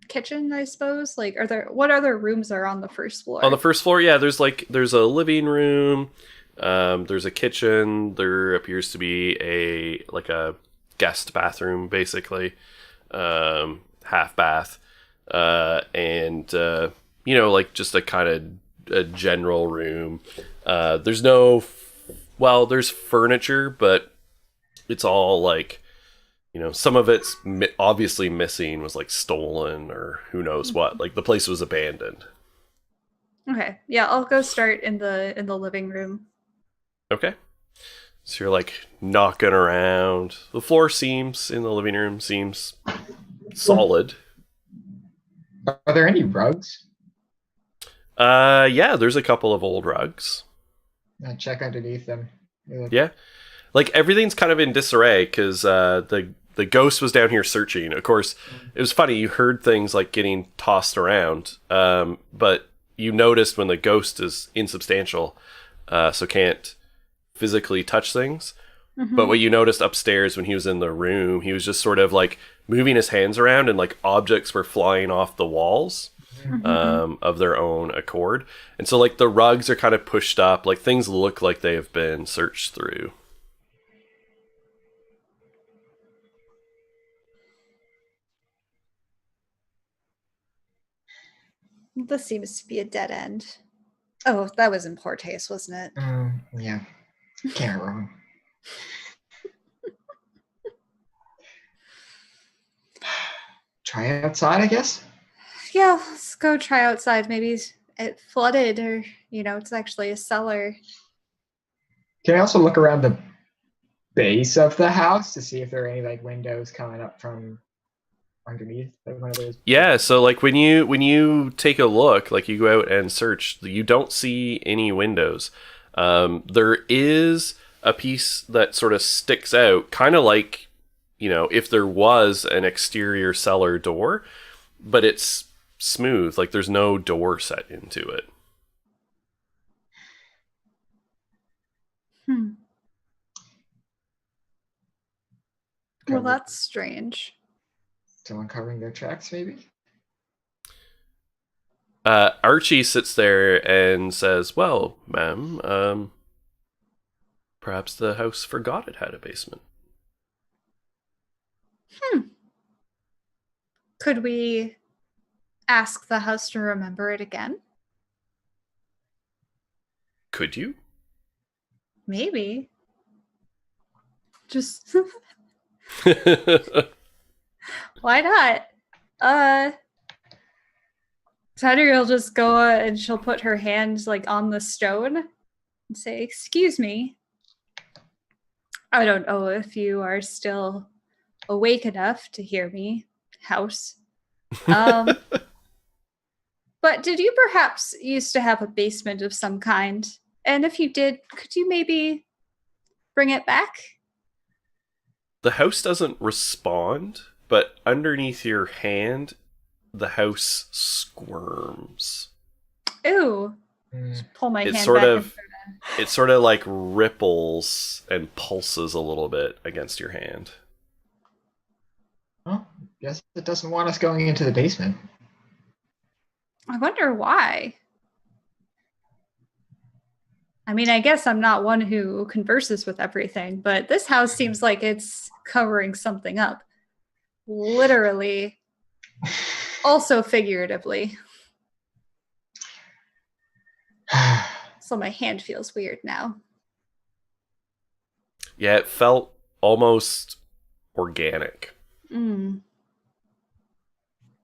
kitchen, I suppose. Like, what other rooms are on the first floor? On the first floor, yeah, there's a living room, there's a kitchen, there appears to be a guest bathroom, basically, half bath, and just a kind of a general room. There's there's furniture, but it's all like, some of it's obviously missing, was like stolen or who knows what. Like the place was abandoned. Okay, yeah, I'll go start in the living room. Okay, so you're like knocking around. The floor in the living room seems solid. Are there any rugs? Yeah, there's a couple of old rugs. I'll check underneath them. Yeah, like everything's kind of in disarray because the ghost was down here searching. Of course, it was funny. You heard things like getting tossed around, but you noticed when the ghost is insubstantial, so can't physically touch things. Mm-hmm. But what you noticed upstairs when he was in the room, he was just sort of like moving his hands around, and like objects were flying off the walls of their own accord. And so like the rugs are kind of pushed up, like things look like they have been searched through. This seems to be a dead end. Oh, that was in poor taste, wasn't it? Yeah. Can't wrong. Try outside, I guess? Yeah, let's go try outside. Maybe it flooded or, it's actually a cellar. Can I also look around the base of the house to see if there are any like windows coming up from underneath one of those? Yeah, so like when you take a look, like you go out and search, you don't see any windows. There is a piece that sort of sticks out, kind of like, if there was an exterior cellar door, but it's smooth, like there's no door set into it. Well, that's strange. Someone covering their tracks, maybe? Archie sits there and says, well, ma'am, perhaps the house forgot it had a basement. Could we ask the house to remember it again? Could you? Maybe. Just... Why not? Tidy will just go and she'll put her hands like on the stone and say, "Excuse me. I don't know if you are still awake enough to hear me, house. But did you perhaps used to have a basement of some kind? And if you did, could you maybe bring it back? The house doesn't respond, but underneath your hand, the house squirms. Ooh. Mm. Pull my It hand sort back. of, it sort of like ripples and pulses a little bit against your hand. Well, guess it doesn't want us going into the basement. I wonder why. I mean, I guess I'm not one who converses with everything, but this house seems like it's covering something up. Literally. Also figuratively. So my hand feels weird now. Yeah, it felt almost organic. Mm.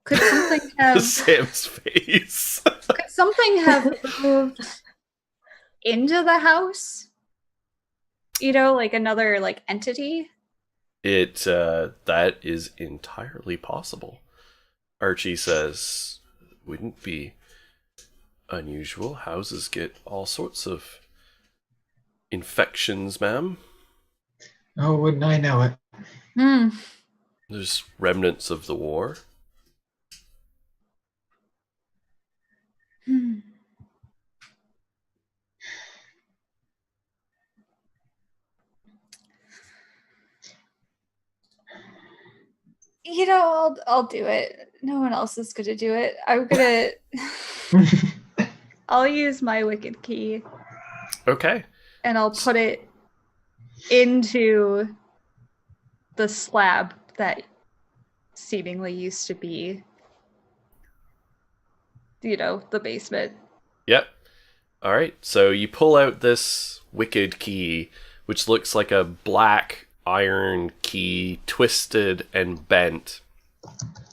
Could something have Sam's face. could something have moved into the house? You know, like another like entity? That is entirely possible. Archie says, wouldn't be unusual. Houses get all sorts of infections, ma'am. Oh, wouldn't I know it? Hmm. There's remnants of the war. Hmm. You know, I'll do it. No one else is gonna do it. I'll use my wicked key Okay. and I'll put it into the slab that seemingly used to be, you know, the basement. Yep. All right. So you pull out this wicked key, which looks like a black iron key, twisted and bent.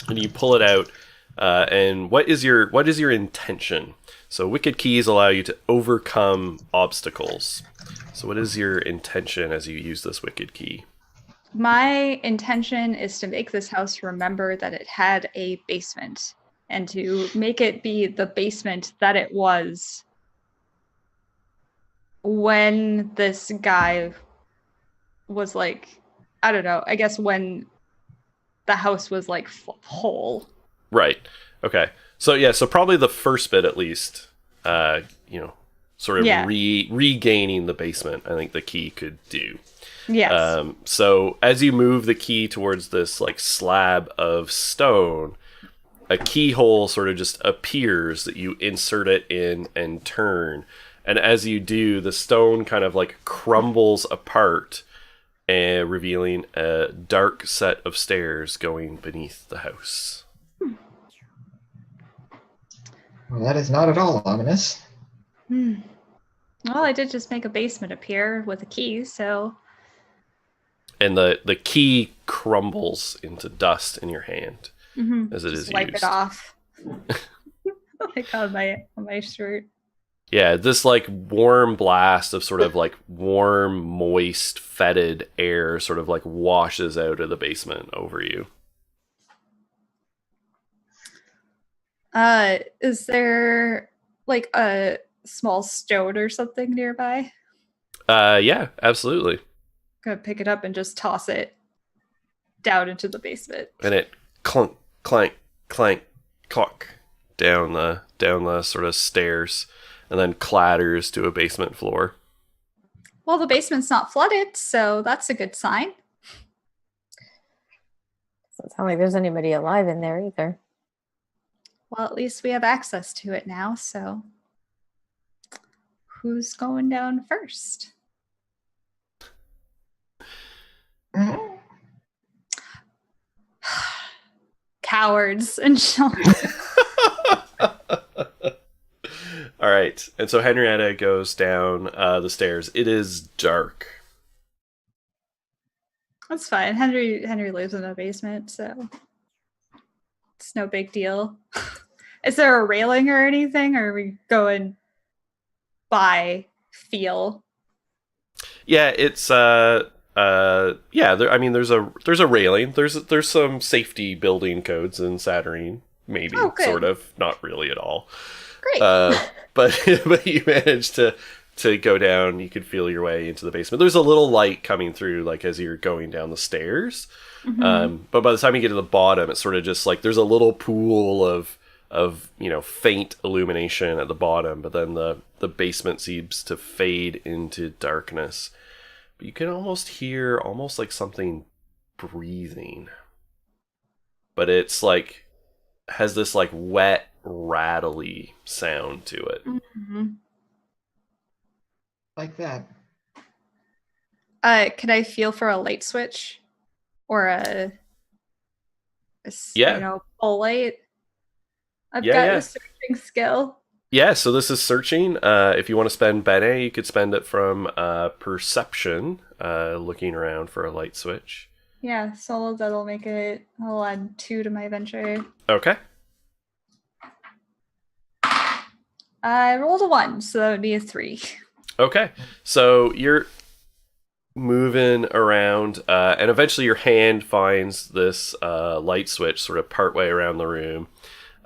And you pull it out. And what is your intention? So wicked keys allow you to overcome obstacles. So what is your intention as you use this wicked key? My intention is to make this house remember that it had a basement and to make it be the basement that it was when this guy was like, I don't know, I guess when the house was like whole. Right. Okay. So yeah, so probably the first bit at least, sort of Yeah. regaining the basement, I think the key could do. Yes. So as you move the key towards this like slab of stone, a keyhole sort of just appears that you insert it in and turn. And as you do, the stone kind of like crumbles apart, revealing a dark set of stairs going beneath the house. Well, that is not at all ominous. Well, I did just make a basement appear with a key, so... And the key crumbles into dust in your hand as it just is wipe used. it off. Like on my shirt. Yeah, this like warm blast of sort of like warm, moist, fetid air sort of like washes out of the basement over you. Is there like a small stone or something nearby? Yeah, absolutely. Gonna pick it up and just toss it down into the basement. And it clunk, clank, clank, clock down the sort of stairs, and then clatters to a basement floor. Well, the basement's not flooded, so that's a good sign. Doesn't sound like there's anybody alive in there either. Well, at least we have access to it now, so who's going down first? Cowards and Sean. All right, and so Henrietta goes down the stairs. It is dark. That's fine. Henry lives in a basement, so it's no big deal. Is there a railing or anything, or are we going by feel? Yeah, it's yeah. There's a railing. There's some safety building codes in Saturnine. maybe, Oh, good. sort of, not really at all. Great. But you managed to go down. You could feel your way into the basement. There's a little light coming through, like as you're going down the stairs. But by the time you get to the bottom, it's sort of just like there's a little pool of faint illumination at the bottom, but then the basement seems to fade into darkness. But you can almost hear like something breathing. But it's like has this like wet, rattly sound to it. Like that. Can I feel for a light switch or a full light? I've got a searching skill. Yeah, so this is searching. If you want to spend Bene, you could spend it from perception, looking around for a light switch. Yeah, so that'll make it. I'll add 2 to my venture. Okay. I rolled a 1, so that would be a 3. Okay, so you're moving around, and eventually your hand finds this light switch sort of partway around the room,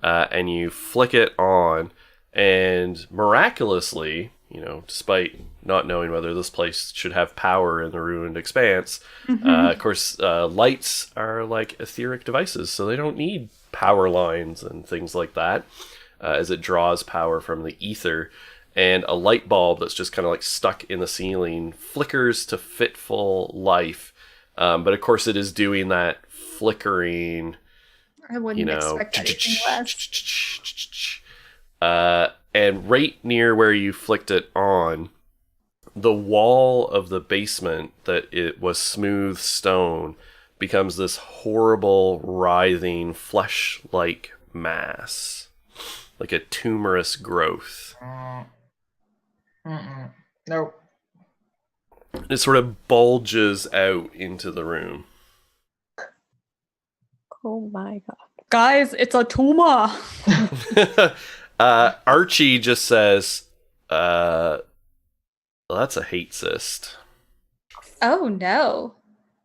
and you flick it on, and miraculously, despite not knowing whether this place should have power in the ruined expanse, of course, lights are like etheric devices, so they don't need power lines and things like that, as it draws power from the ether. And a light bulb that's just kind of like stuck in the ceiling flickers to fitful life. But of course it is doing that flickering, I wouldn't expect anything less. And right near where you flicked it on, the wall of the basement that it was smooth stone becomes this horrible, writhing, flesh-like mass. Like a tumorous growth. Nope. It sort of bulges out into the room. Oh my god. Guys, it's a tumor. Archie just says, well, that's a hate cyst. Oh no.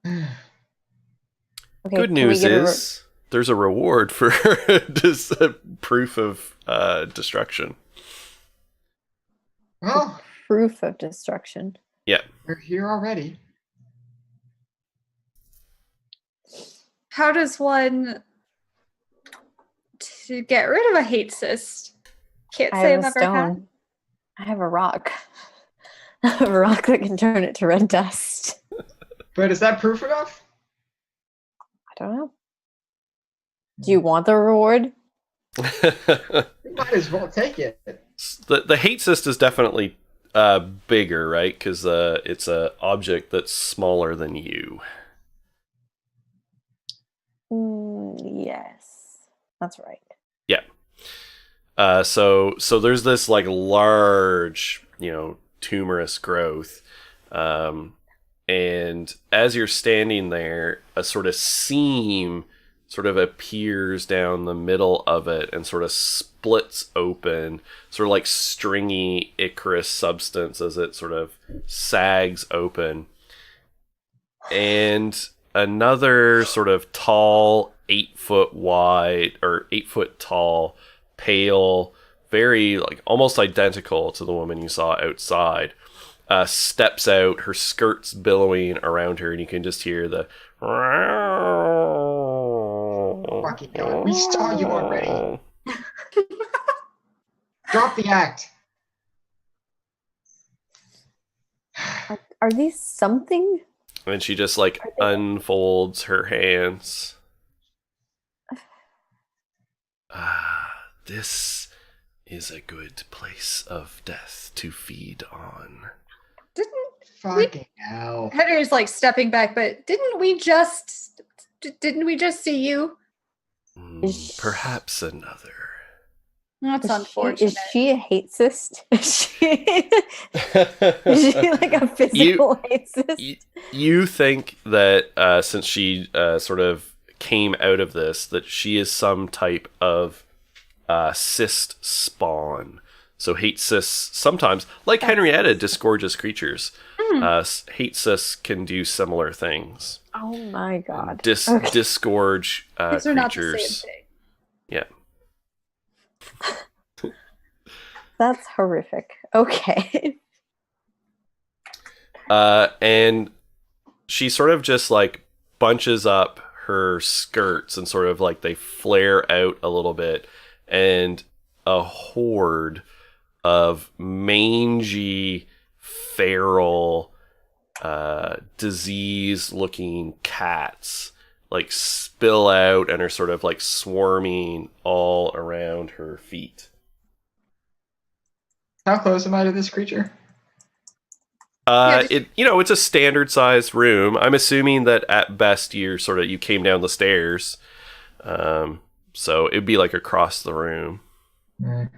Okay, Good news is there's a reward for this proof of destruction. Well, proof of destruction. Yeah. we're here already. How does one to get rid of a hate cyst? Can't I say have I've a ever had. stone. I have a rock. I have a rock that can turn it to red dust. But is that proof enough? I don't know. Do you want the reward? We might as well take it. The hate cyst is definitely bigger, right? Because it's a object that's smaller than you. Yes, that's right. Yeah. So there's this like large, tumorous growth, and as you're standing there, a sort of seam sort of appears down the middle of it and sort of splits open, sort of like stringy Icarus substance as it sort of sags open. And another sort of tall, 8 foot wide or 8 foot tall, pale, very like almost identical to the woman you saw outside, steps out, her skirts billowing around her, and you can just hear the Fucking God, we saw you already. Drop the act. Are these something? And she just like unfolds her hands. This is a good place of death to feed on. Fucking hell. Henry's like stepping back, but didn't we just see you? Perhaps another. That's Is unfortunate. she a hate cyst? Is she like a physical hate cyst? You think that since she sort of came out of this, that she is some type of cyst spawn. So hate cysts sometimes, like Henrietta, disgorges creatures. Hate cysts can do similar things. Oh my god. Disgorge These are not the creatures. same thing. Yeah. That's horrific. Okay. And she sort of just like bunches up her skirts and sort of like they flare out a little bit, and a horde of mangy, feral, disease-looking cats like spill out and are sort of like swarming all around her feet. How close am I to this creature? It's a standard sized room. I'm assuming that at best you came down the stairs. So it'd be like across the room. Mm.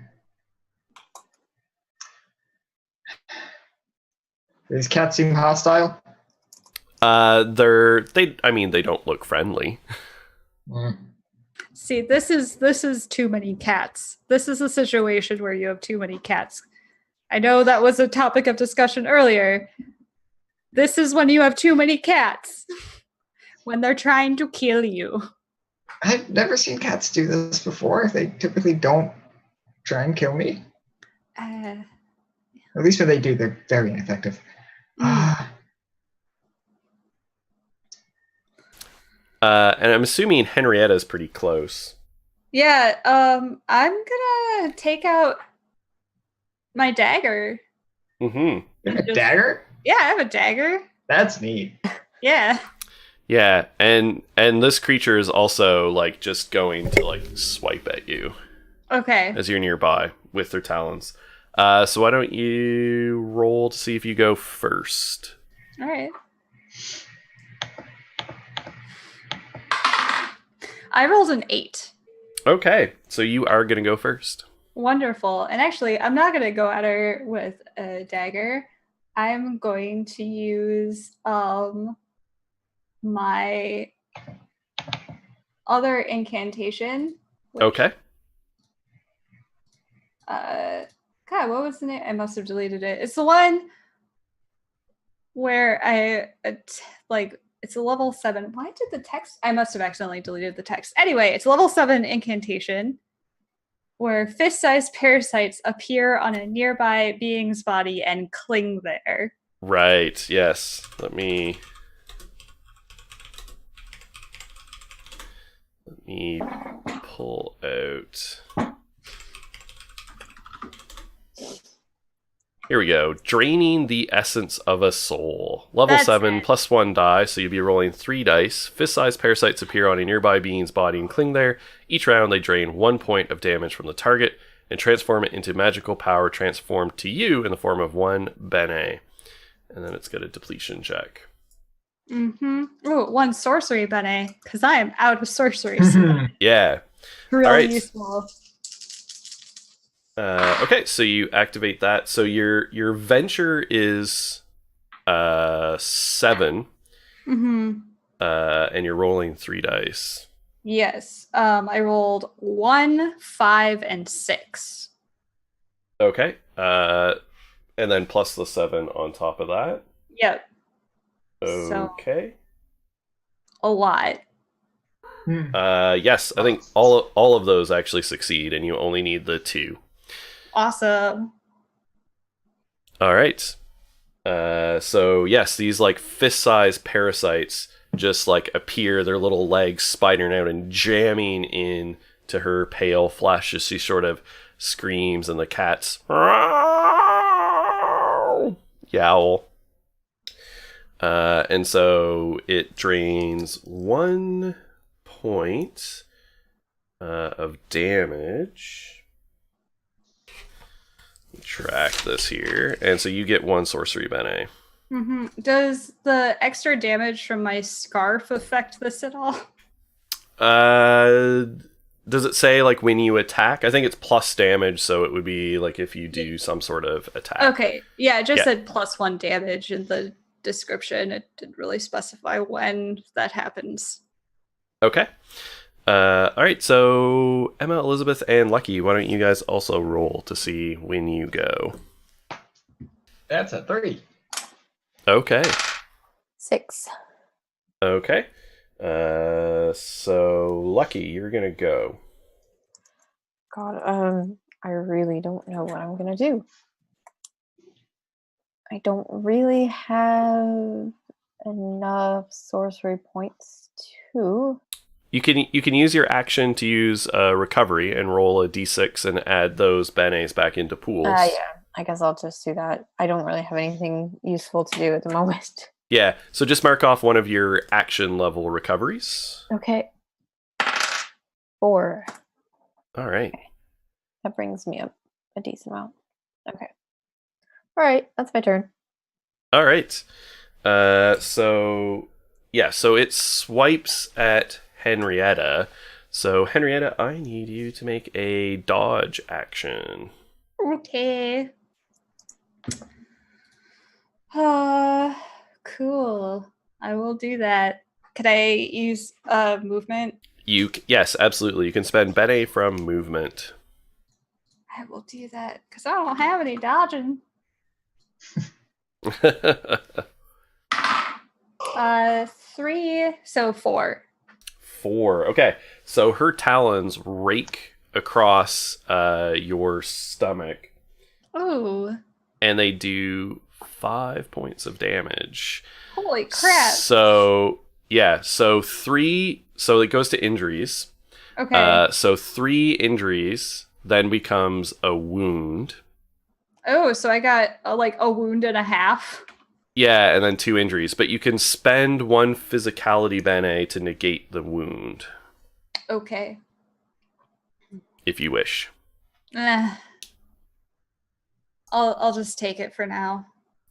These cats seem hostile. They don't look friendly. Mm. See, this is too many cats. This is a situation where you have too many cats. I know that was a topic of discussion earlier. This is when you have too many cats. When they're trying to kill you. I've never seen cats do this before. They typically don't try and kill me. At least when they do, they're very ineffective. Mm. And I'm assuming Henrietta's pretty close. Yeah, I'm gonna take out my dagger. Mm-hmm. You have a dagger? Yeah, I have a dagger. That's neat. Yeah. Yeah, and this creature is also like just going to like swipe at you. Okay. As you're nearby with their talons. So why don't you roll to see if you go first? All right. I rolled an 8. Okay, so you are going to go first. Wonderful. And actually, I'm not going to go at her with a dagger. I'm going to use my other incantation. Okay. God, what was the name? I must have deleted it. It's the one where it's a level 7. Why did the text? I must have accidentally deleted the text. Anyway, it's a level 7 incantation where fist-sized parasites appear on a nearby being's body and cling there. Right, yes. Let me pull out. Here we go. Draining the essence of a soul. Level That's 7, it. +1 die, so you'll be rolling 3 dice. Fist-sized parasites appear on a nearby being's body and cling there. Each round, they drain 1 point of damage from the target and transform it into magical power transformed to you in the form of 1 bene. And then it's got a depletion check. Mm-hmm. Oh, 1 sorcery bene, because I am out of sorceries. Yeah. Really All right. useful. Okay, so you activate that. So your venture is 7. Mm-hmm. And you're rolling 3 dice. Yes. I rolled 1, 5, and 6. Okay. And then plus the 7 on top of that. Yep. Okay. A lot. Yes, I think all of those actually succeed, and you only need the 2. Awesome. All right. So yes, these like fist-sized parasites just like appear, their little legs spidering out and jamming in to her pale flesh as she sort of screams, and the cats yowl. And so it drains 1 point of damage. Track this here, and so you get 1 sorcery bene. Mm-hmm. Does the extra damage from my scarf affect this at all? Does it say like when you attack? I think it's plus damage, so it would be like if you do some sort of attack. Okay, yeah, it just said +1 damage in the description. It didn't really specify when that happens. Okay. All right, so Emma, Elizabeth, and Lucky, why don't you guys also roll to see when you go? That's a 3. Okay. 6. Okay. So Lucky, you're gonna go. God, I really don't know what I'm gonna do. I don't really have enough sorcery points to. You can use your action to use recovery and roll a d6 and add those bennets back into pools. Yeah, I guess I'll just do that. I don't really have anything useful to do at the moment. Yeah, so just mark off one of your action level recoveries. Okay. 4. All right. Okay. That brings me up a decent amount. Okay. All right, that's my turn. All right. So it swipes at Henrietta. So Henrietta, I need you to make a dodge action. Okay. Cool. I will do that. Could I use movement? Yes, absolutely. You can spend Bene from movement. I will do that because I don't have any dodging. 3, so 4. 4. Okay, so her talons rake across your stomach. Ooh. And they do 5 points of damage. Holy crap. So, yeah, so 3, so it goes to injuries. Okay. So 3 injuries then becomes a wound. Oh, so I got a wound and a half. Yeah, and then 2 injuries. But you can spend 1 physicality bene to negate the wound. Okay. If you wish. I'll just take it for now.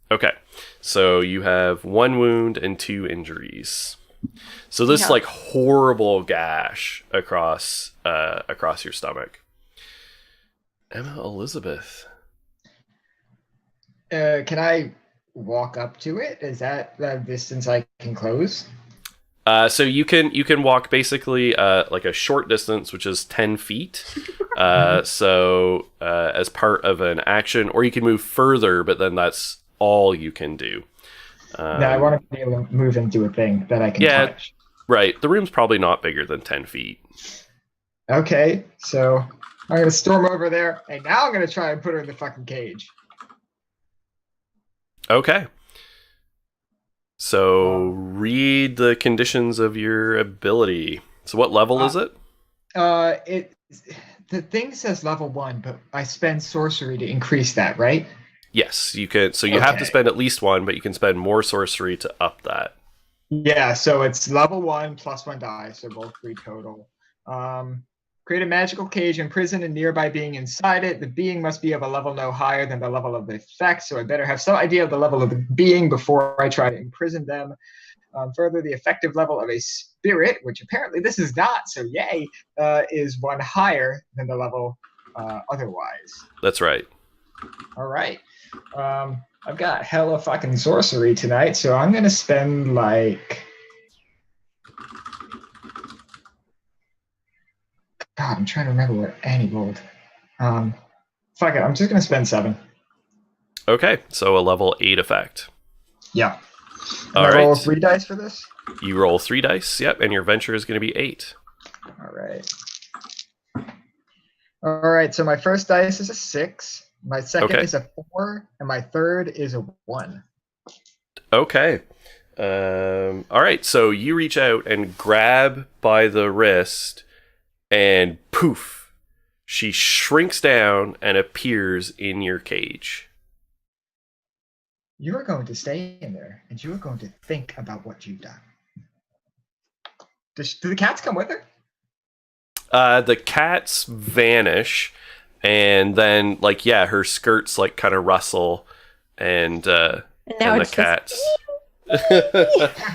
Okay, so you have 1 wound and 2 injuries. So this horrible gash across your stomach. Emma Elizabeth. Can I walk up to it? Is that the distance I can close? So you can walk basically like a short distance, which is 10 feet. As part of an action, or you can move further, but then that's all you can do. No, I want to be able to move and do a thing that I can touch. Right. The room's probably not bigger than 10 feet. Okay, so I'm going to storm over there, and now I'm going to try and put her in the fucking cage. Okay. So read the conditions of your ability. So what level is it? The thing says level 1, but I spend sorcery to increase that, right? Yes, you could. So you have to spend at least 1, but you can spend more sorcery to up that. Yeah, so it's level 1 plus 1 die, so both 3 total. Create a magical cage, imprison a nearby being inside it. The being must be of a level no higher than the level of the effect, so I better have some idea of the level of the being before I try to imprison them. Further, the effective level of a spirit, which apparently this is not, so yay, is 1 higher than the level otherwise. That's right. All right. I've got hella fucking sorcery tonight, so I'm going to spend God, I'm trying to remember what Annie rolled. Fuck it, I'm just going to spend 7. Okay, so a level 8 effect. Yeah. All I right. roll 3 dice for this? You roll 3 dice, yep, and your venture is going to be 8. All right. All right, so my first dice is a 6. My second is a 4, and my third is a 1. Okay. All right, so you reach out and grab by the wrist, and poof, she shrinks down and appears in your cage. You are going to stay in there, and you are going to think about what you've done. Do the cats come with her? The cats vanish, and then her skirts kind of rustle, and the cats.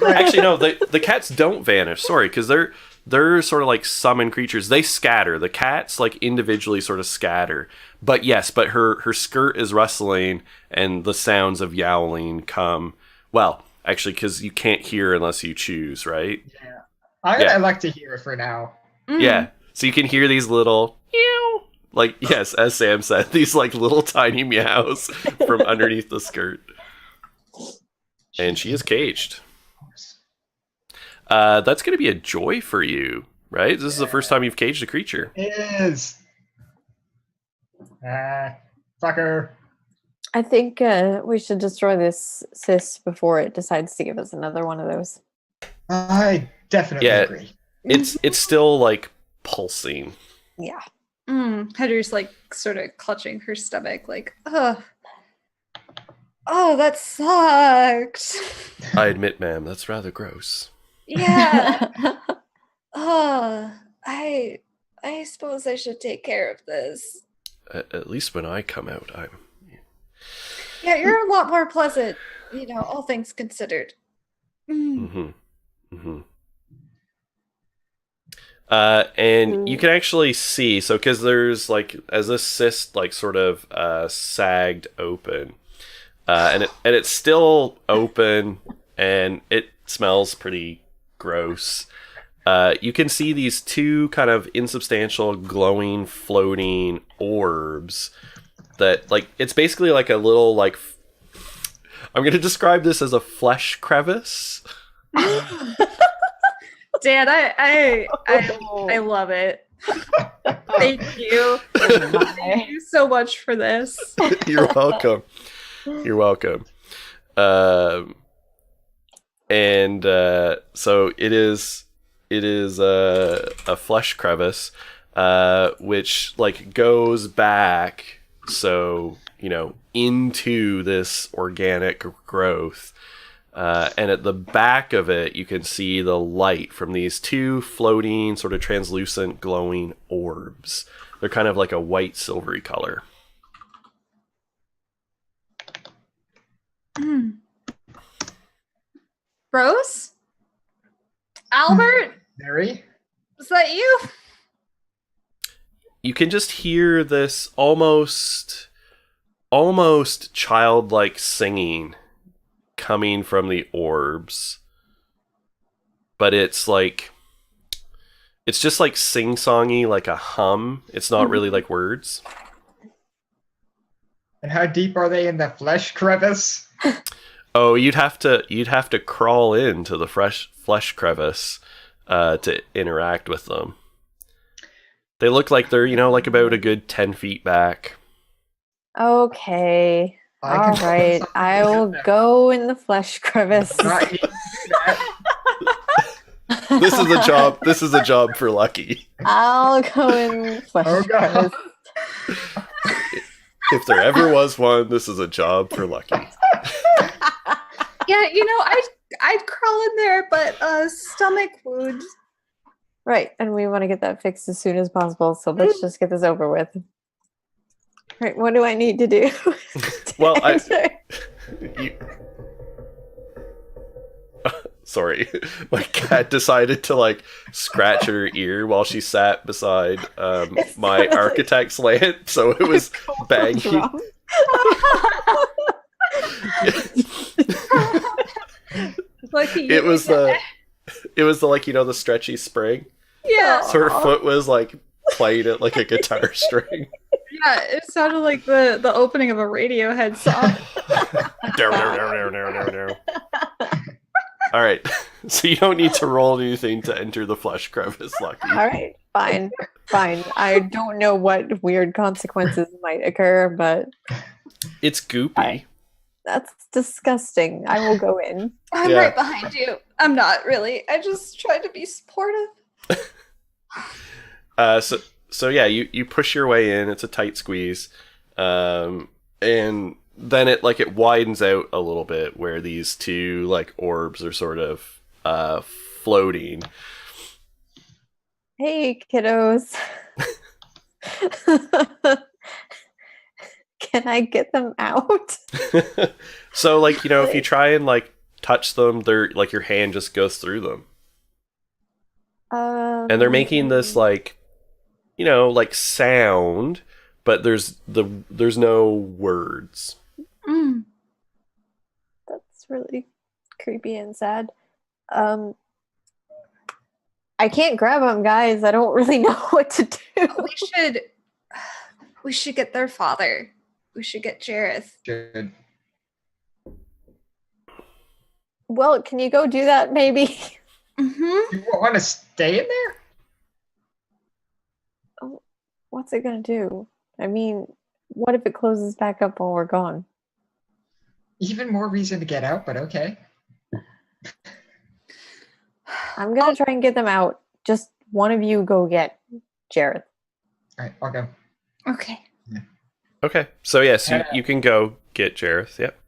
Actually, no, the cats don't vanish. Sorry, because they're sort of like summon creatures. They scatter. The cats individually sort of scatter. But yes, her skirt is rustling, and the sounds of yowling come. Well, actually, because you can't hear unless you choose, right? Yeah. I like to hear it for now. Mm. Yeah. So you can hear these little meow, yes, as Sam said, these little tiny meows from underneath the skirt. And she is caged. That's going to be a joy for you, right? This is the first time you've caged a creature. It is. Fucker. I think we should destroy this cyst before it decides to give us another one of those. I definitely Yeah. agree. It's still like pulsing. Yeah. Heather's like sort of clutching her stomach, like, ugh. Oh, that sucked. I admit, ma'am, that's rather gross. Yeah. Oh, I suppose I should take care of this. At least when I come out, I'm. Yeah, you're a lot more pleasant, all things considered. Mm-hmm. Mm-hmm. And you can actually see, so because there's like, as this cyst like sort of sagged open, and it's still open, and it smells pretty gross. You can see these two kind of insubstantial, glowing, floating orbs that, like, it's basically like a little, like, I'm going to describe this as a flesh crevice. Dan, I love it. Thank you. Thank you so much for this. You're welcome. You're welcome. And so it is a flesh crevice, which like goes back, so into this organic growth, and at the back of it you can see the light from these two floating, sort of translucent, glowing orbs. They're kind of like a white silvery color. Rose? Albert? Mary? Is that you? You can just hear this almost childlike singing coming from the orbs, but it's just like sing-songy, like a hum. It's not really like words. And how deep are they in the flesh crevice? Oh, you'd have to crawl into the flesh crevice to interact with them. They look like they're, like about a good 10 feet back. Okay. I All can right. I will go in the flesh crevice. Not easy to do that. This is a job for Lucky. I'll go in flesh Oh, God. crevice. If there ever was one, this is a job for Lucky. Yeah, I'd crawl in there, but stomach wound. Right, and we want to get that fixed as soon as possible, so let's just get this over with. Right, what do I need to do? Well, sorry, my cat decided to like scratch her ear while she sat beside my architect's lamp, so it was banging. Lucky It was the like, the stretchy spring. Yeah. So her foot was like playing it like a guitar string. Yeah, it sounded like the opening of a Radiohead song. All right, so you don't need to roll anything to enter the flesh crevice, Lucky. All right, fine. I don't know what weird consequences might occur, but It's goopy. that's disgusting. I will go in. I'm Yeah. right behind you. I'm not really. I just tried to be supportive. So yeah, you push your way in. It's a tight squeeze, and then it widens out a little bit where these two like orbs are sort of floating. Hey, kiddos. Can I get them out? So like if you try and like touch them, they're like your hand just goes through them, and they're making this like like sound, but there's no words. That's really creepy and sad. I can't grab them, guys. I don't really know what to do. We should get their father. We should get Jareth. Good. Well, can you go do that, maybe? Mm-hmm. You want to stay in there? What's it gonna do? I mean, What if it closes back up while we're gone? Even more reason to get out, but okay. I'm gonna try and get them out. Just one of you go get Jareth. All right, I'll go. Okay. Okay, so yes, you can go get Jareth. Yep.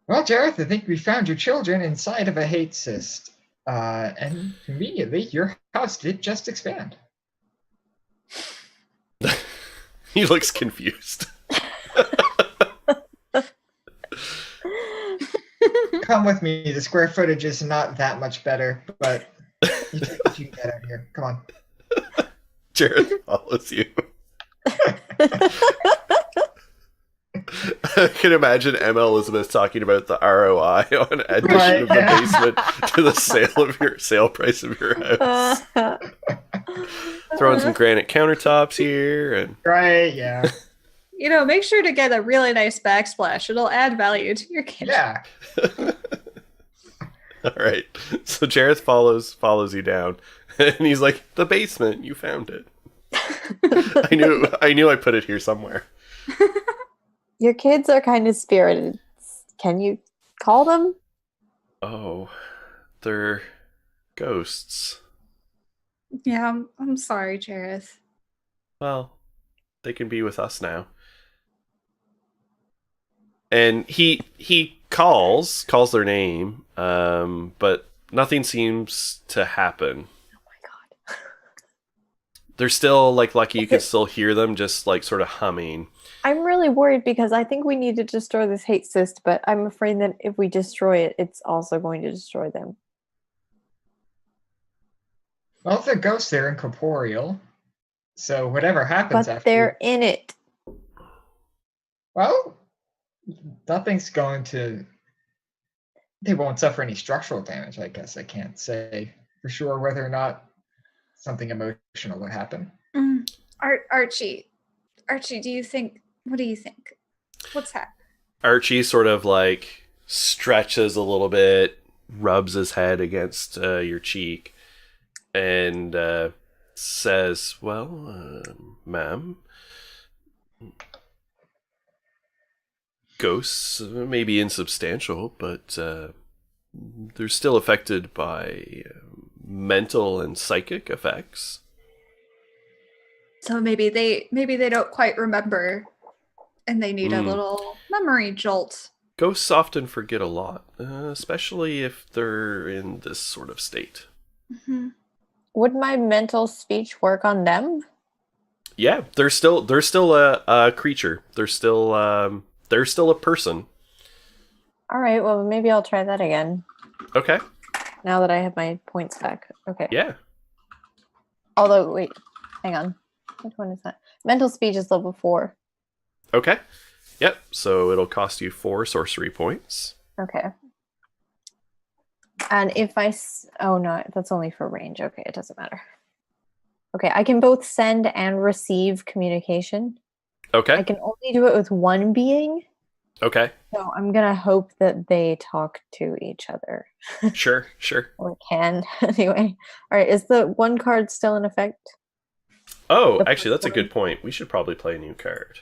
Well, Jareth, I think we found your children inside of a hate cyst. And conveniently, your house did just expand. He looks confused. Come with me. The square footage is not that much better, but you can get out of here. Come on. Jareth follows you. I can imagine Emma Elizabeth talking about the ROI on addition of the basement to the sale price of your house. Throwing some granite countertops here, and Right, yeah. Make sure to get a really nice backsplash. It'll add value to your kitchen. Yeah. All right. So Jareth follows you down, and he's like, "The basement, you found it." I knew I put it here somewhere. Your kids are kind of spirited. Can you call them? Oh, they're ghosts. Yeah, I'm sorry, Jareth. Well, they can be with us now. And he calls their name, but nothing seems to happen. Oh my god. They're still like lucky you can still hear them just like sort of humming. I'm really worried because I think we need to destroy this hate cyst, but I'm afraid that if we destroy it, it's also going to destroy them. Well, if they're ghosts, they're incorporeal. So whatever happens But after... they're in it. Well, nothing's going to... They won't suffer any structural damage, I guess. I can't say for sure whether or not something emotional would happen. Archie, what do you think? What's that? Archie sort of like stretches a little bit, rubs his head against your cheek, and says, "Well, ma'am, ghosts may be insubstantial, but they're still affected by mental and psychic effects." So maybe they don't quite remember, and they need a little memory jolt. Ghosts often forget a lot, especially if they're in this sort of state. Mm-hmm. Would my mental speech work on them? Yeah, they're still a creature. They're still a person. All right, well, maybe I'll try that again. Okay. Now that I have my points back. Okay. Yeah. Although, wait, hang on. Which one is that? Mental speech is level 4. Okay. Yep. So it'll cost you 4 sorcery points. Okay. And if oh no, that's only for range. Okay, it doesn't matter. Okay, I can both send and receive communication. Okay. I can only do it with one being. Okay. So I'm gonna hope that they talk to each other. Sure. Or can anyway. All right, is the one card still in effect? Oh, actually, that's a good point. We should probably play a new card.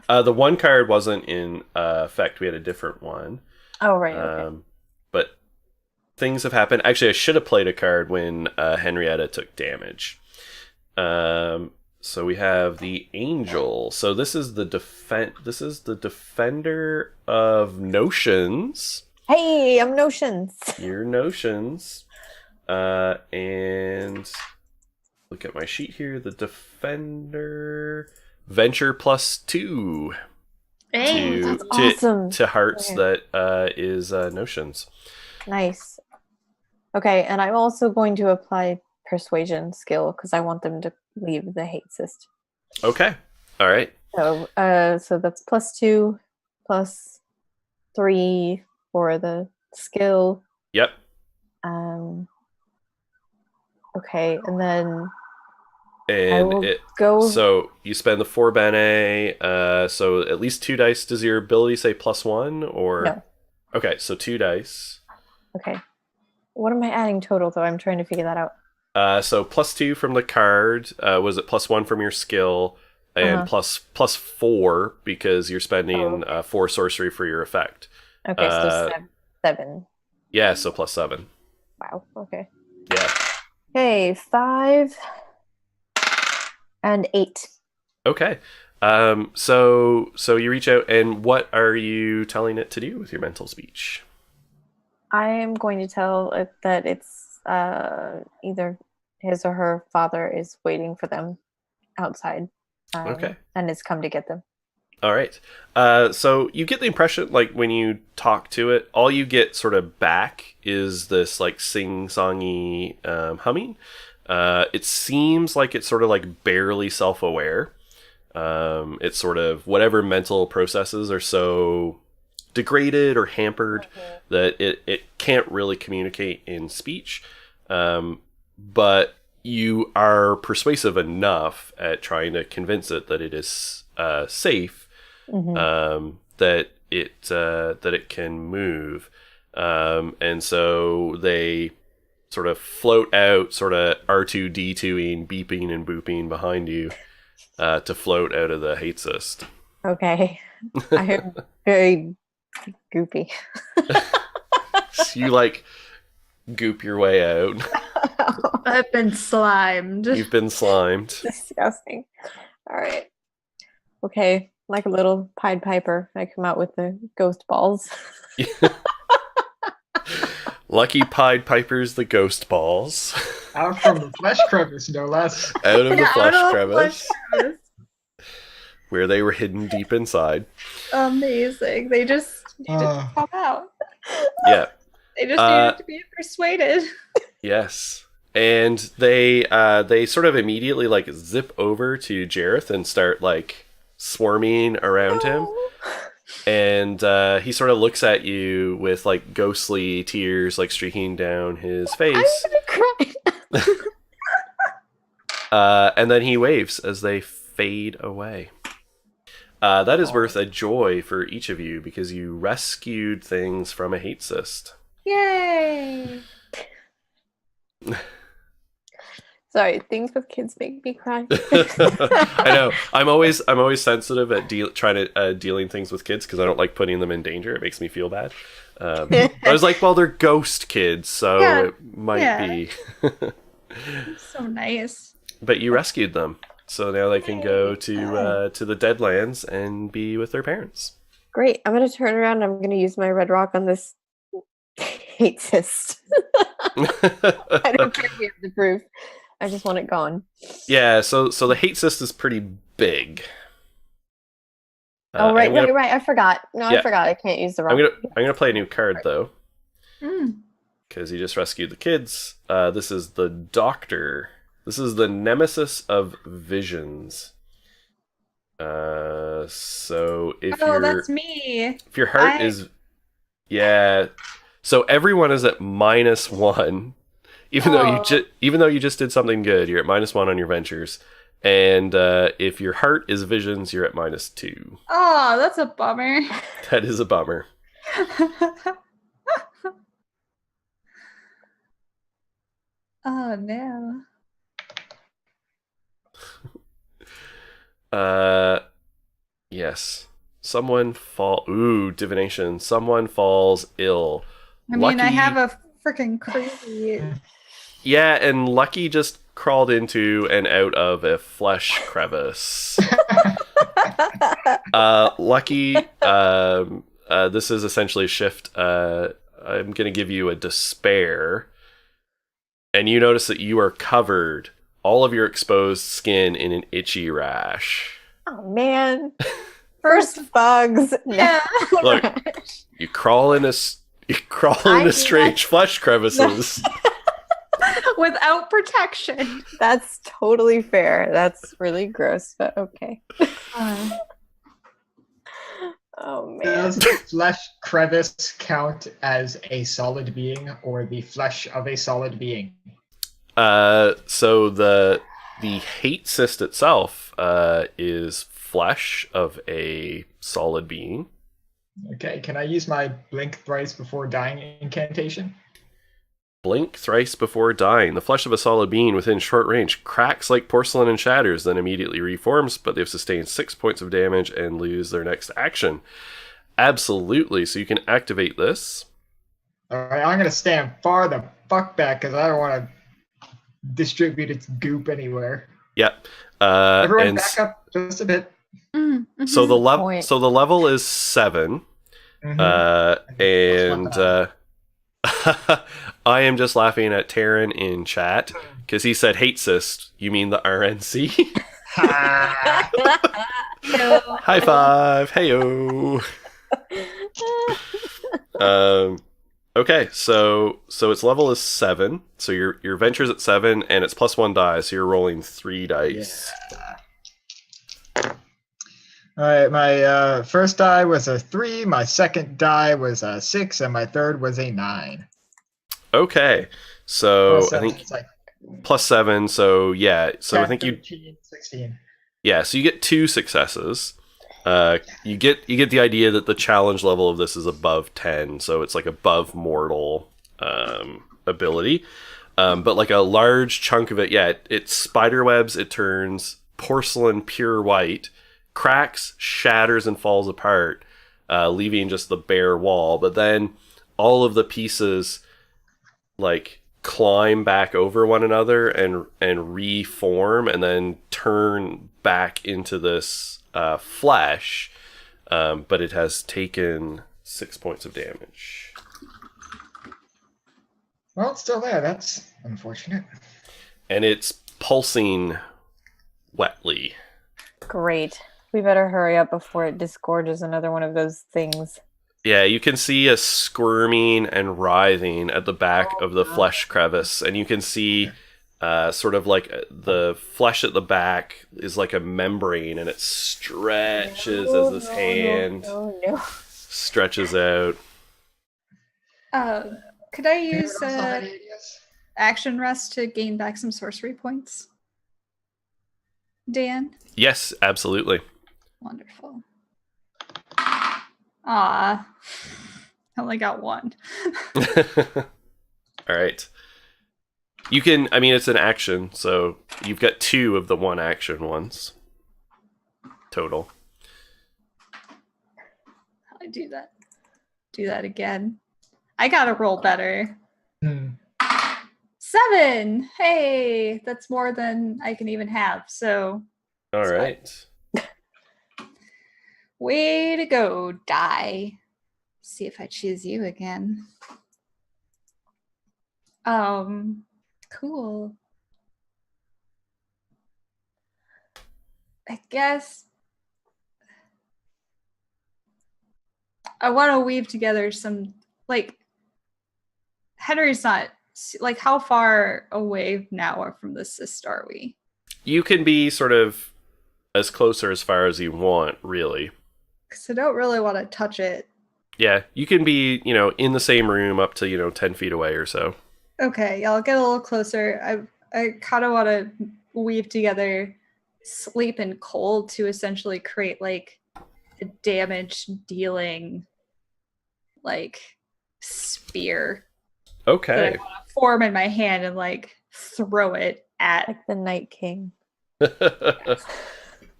The one card wasn't in effect. We had a different one. Oh, right. Okay. But things have happened. Actually, I should have played a card when Henrietta took damage. So we have the Angel. So this is the defender of notions. Hey, I'm notions. Your notions. And look at my sheet here. The defender venture +2. Hey, that's awesome. To hearts that is notions. Nice. Okay, and I'm also going to apply persuasion skill because I want them to leave the hate cyst. Okay. All right. So that's +2, +3 for the skill. Yep. Okay, and then And so you spend the 4 bene. So at least 2 dice. Does your ability say +1 or? No. Okay, so 2 dice. Okay. What am I adding total though? I'm trying to figure that out. So +2 from the card. Was it +1 from your skill? and plus 4 because you're spending 4 sorcery for your effect. Okay, so 7. Yeah, so plus 7. Wow. Okay. Yeah. Okay, 5 and 8. Okay. So you reach out, and what are you telling it to do with your mental speech? I am going to tell it that it's either his or her father is waiting for them outside. Okay. And has come to get them. All right. So you get the impression, like, when you talk to it, all you get sort of back is this, like, sing-songy humming. It seems like it's sort of, like, barely self-aware. It's sort of whatever mental processes are so degraded or hampered that it can't really communicate in speech. But you are persuasive enough at trying to convince it that it is safe, that it can move, and so they sort of float out, sort of R2D2ing, beeping and booping behind you, to float out of the hate cyst. Okay, I am very goopy. So you like goop your way out. I've been slimed. You've been slimed. Disgusting. All right. Okay, like a little Pied Piper, I come out with the ghost balls. Lucky Pied Piper's the ghost balls. Out from the flesh crevice, no less. Out of the flesh Out of crevice. flesh crevice. Where they were hidden deep inside. Amazing. They just needed to come out. Yeah. They just needed to be persuaded. Yes. And they sort of immediately, like, zip over to Jareth and start, like, swarming around him. And he sort of looks at you with, like, ghostly tears, like, streaking down his face. I'm gonna cry. And then he waves as they fade away. That is worth a joy for each of you because you rescued things from a hate cyst. Yay! Sorry, things with kids make me cry. I know. I'm always sensitive at trying to dealing things with kids because I don't like putting them in danger. It makes me feel bad. I was like, well, they're ghost kids, so it might be. So nice. But you rescued them, so now they can go to the Deadlands and be with their parents. Great. I'm gonna turn around. And I'm gonna use my red rock on this hate cyst. I don't care if we have the proof. I just want it gone. Yeah. So the hate cyst is pretty big. Right. I forgot. No, I forgot. I can't use the rock. I'm gonna play a new card though, because you just rescued the kids. This is the Doctor. This is the Nemesis of Visions. So if that's me. If your heart is, so everyone is at -1, even though you just did something good. You're at -1 on your ventures, and if your heart is Visions, you're at -2. Oh, that's a bummer. That is a bummer. Oh no. Yes. Someone divination. Someone falls ill. I mean, I have a freaking crazy. Yeah, and Lucky just crawled into and out of a flesh crevice. Lucky, this is essentially a shift. I'm going to give you a despair. And you notice that you are covered, all of your exposed skin, in an itchy rash. Oh, man. First bugs. No. Look, you crawl into strange flesh crevices. Without protection. That's totally fair. That's really gross, but okay. Oh, man. Does the flesh crevice count as a solid being or the flesh of a solid being? So the hate cyst itself is flesh of a solid being. Okay, can I use my blink thrice before dying incantation? Blink thrice before dying. The flesh of a solid being within short range cracks like porcelain and shatters, then immediately reforms, but they've sustained 6 points of damage and lose their next action. Absolutely. So you can activate this. All right, I'm gonna stand far the fuck back because I don't want to distribute its goop anywhere. Yep. Everyone, back up just a bit. Mm-hmm. So the Point. so the level is 7. Mhm. I am just laughing at Taryn in chat because he said hate cyst. You mean the RNC? High five. Heyo. Okay, so its level is 7. So your venture's at 7, and it's +1 die. So you're rolling 3 dice. Yeah. All right, my first die was a 3, my second die was a 6, and my third was a 9. Okay, so Plus I seven, think it's like +7. So yeah, so 10, I think 13, 16. yeah, so you get 2 successes. You get the idea that the challenge level of this is above 10, so it's like above mortal ability. But like a large chunk of it, yeah, it spiderwebs, it turns porcelain pure white, cracks, shatters, and falls apart, leaving just the bare wall. But then all of the pieces like climb back over one another and reform, and then turn back into this flesh. But it has taken 6 points of damage. Well, it's still there. That's unfortunate. And it's pulsing wetly. Great. We better hurry up before it disgorges another one of those things. Yeah, you can see a squirming and writhing at the back of the flesh crevice, and you can see sort of like the flesh at the back is like a membrane, and it stretches as this hand stretches out. Could I Anyone use else have any ideas? action rest to gain back some sorcery points? Dan? Yes, absolutely. Wonderful. I only got 1. All right. You can, I mean, it's an action, so you've got 2 of the 1 action ones total. I do that. Do that again. I gotta roll better. 7! Hey, that's more than I can even have, so. All right. Way to go, die. See if I choose you again. Cool. I guess I want to weave together some, like, Henry's not, like, how far away now from the cyst are we? You can be sort of as close or as far as you want, really. Because I don't really want to touch it. Yeah, you can be, in the same room up to, 10 feet away or so. Okay, I'll get a little closer. I kind of want to weave together sleep and cold to essentially create, like, a damage dealing, like, spear. Okay. That I want to form in my hand and, like, throw it at. Like the Night King.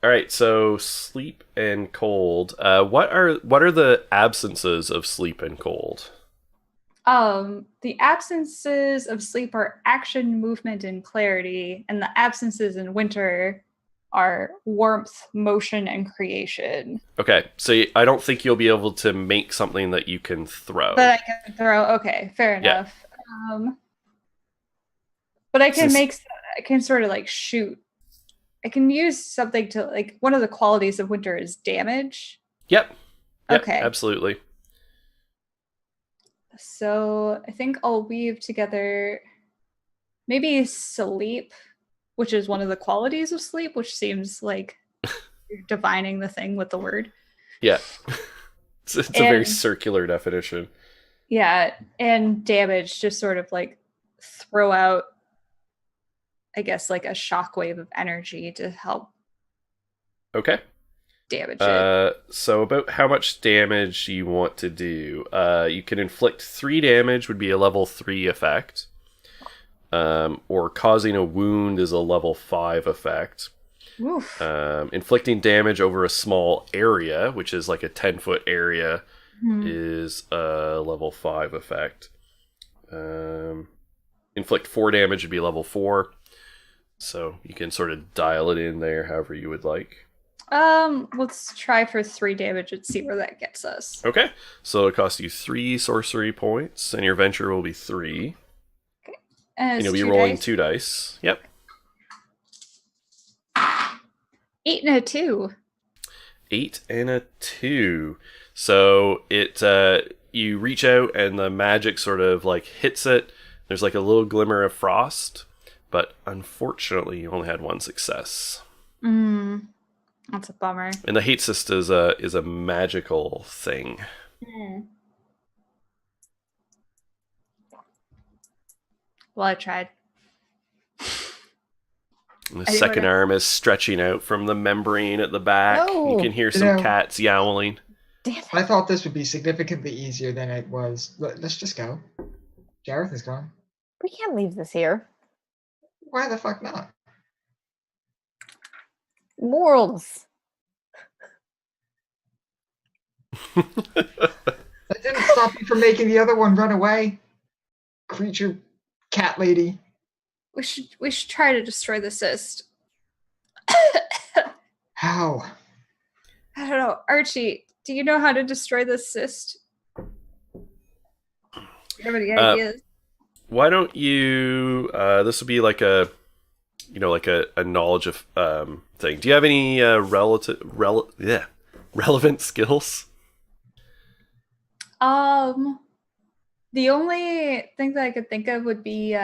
All right, so sleep and cold. What are the absences of sleep and cold? The absences of sleep are action, movement, and clarity, and the absences in winter are warmth, motion, and creation. Okay, so I don't think you'll be able to make something that you can throw. That I can throw. Okay, fair enough. But I can sort of like shoot. I can use something to, like, one of the qualities of winter is damage. Yep. Okay. Absolutely. So I think I'll weave together maybe sleep, which is one of the qualities of sleep, which seems like you're divining the thing with the word. Yeah. It's a very circular definition. Yeah, and damage, just sort of like throw out, I guess, like a shockwave of energy to help Okay. damage it. So about how much damage you want to do. You can inflict 3 damage, would be a level 3 effect. or causing a wound is a level 5 effect. Oof. Inflicting damage over a small area, which is like a 10-foot area, is a level 5 effect. Inflict 4 damage would be level 4. So you can sort of dial it in there however you would like. Let's try for 3 damage and see where that gets us. Okay, so it costs you 3 sorcery points, and your venture will be 3. And you'll be rolling 2 dice. Yep. 8 and a 2. 8 and a 2. So it you reach out and the magic sort of like hits it. There's like a little glimmer of frost, but unfortunately you only had 1 success. That's a bummer. And the hate cyst is a magical thing. Well, I tried. And the second arm is stretching out from the membrane at the back. No. You can hear some cats yowling. Damn it. I thought this would be significantly easier than it was. Let's just go. Jareth is gone. We can't leave this here. Why the fuck not? Morals. That didn't stop you from making the other one run away. Creature, cat lady. We should try to destroy the cyst. How? I don't know. Archie, do you know how to destroy the cyst? Do you have any ideas? Why don't you? This would be like a knowledge of thing. Do you have any relevant skills? The only thing that I could think of would be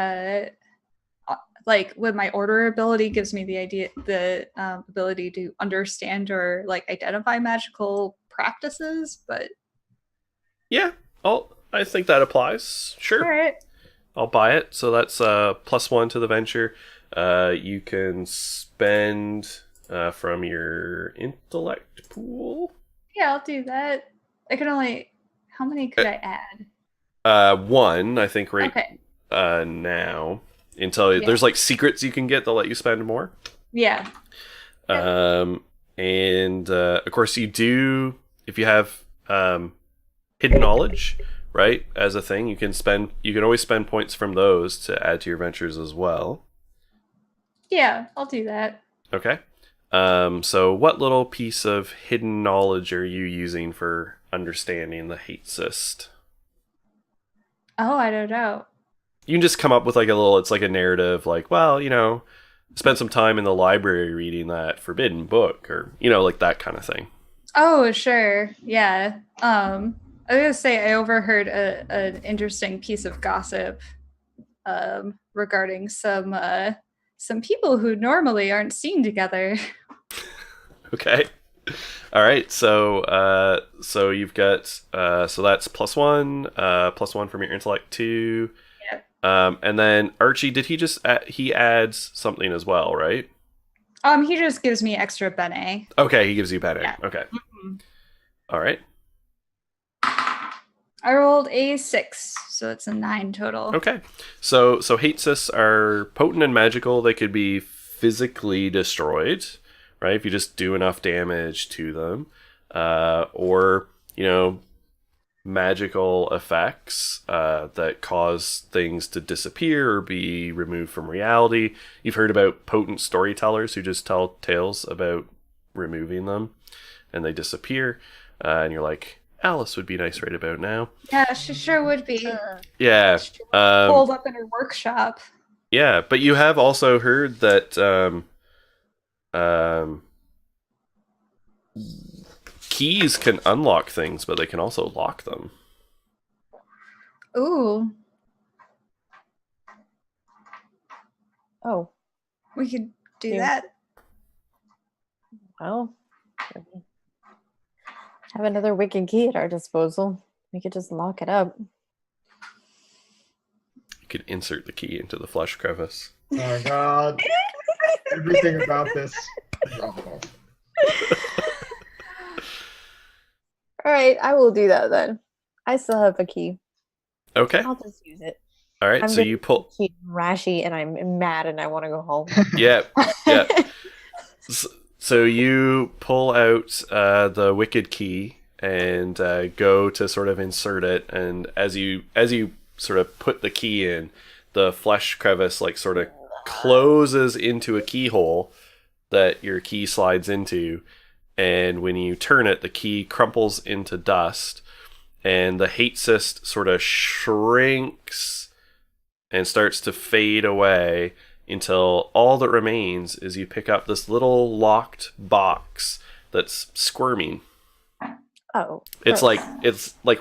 like with my order ability gives me the ability to understand or like identify magical practices, but yeah, I think that applies. Sure. all right. I'll buy it. So that's +1 to the venture. You can spend from your intellect pool. Yeah, I'll do that. I can only. How many could I add? 1, I think, right Okay. now. Until there's like secrets you can get that let you spend more. Yeah. And of course you do, if you have hidden knowledge, right, as a thing, you can always spend points from those to add to your ventures as well. Yeah, I'll do that. Okay. So what little piece of hidden knowledge are you using for understanding the hate cyst? Oh, I don't know. You can just come up with like it's like a narrative, like, well, spend some time in the library reading that forbidden book, or, like that kind of thing. Oh, sure. Yeah. I was gonna say I overheard an interesting piece of gossip regarding some people who normally aren't seen together. Okay. All right. So you've got so that's +1 from your intellect 2. Yep. And then Archie, did he just he adds something as well, right? He just gives me extra bene. Okay, he gives you bene. Yeah. Okay. Mm-hmm. All right. I rolled a 6, so it's a 9 total. Okay. So hate cysts are potent and magical. They could be physically destroyed, right? If you just do enough damage to them, or magical effects that cause things to disappear or be removed from reality. You've heard about potent storytellers who just tell tales about removing them, and they disappear, and you're like, Alice would be nice right about now. Yeah, she sure would be. Yeah. Pulled up in her workshop. Yeah, but you have also heard that keys can unlock things, but they can also lock them. Ooh. Oh, We could do Yeah. that. well. Have another wicked key at our disposal. We could just lock it up. You could insert the key into the flesh crevice. Oh god. Everything about this is awful. All right, I will do that then. I still have a key. Okay. I'll just use it. All right, I'm so you pull. cute and rashy, and I'm mad, and I want to go home. Yeah, yeah. So you pull out the wicked key and go to sort of insert it, and as you sort of put the key in, the flesh crevice like sort of closes into a keyhole that your key slides into, and when you turn it, the key crumples into dust, and the hate cyst sort of shrinks and starts to fade away until all that remains is you pick up this little locked box that's squirming. Oh, It's like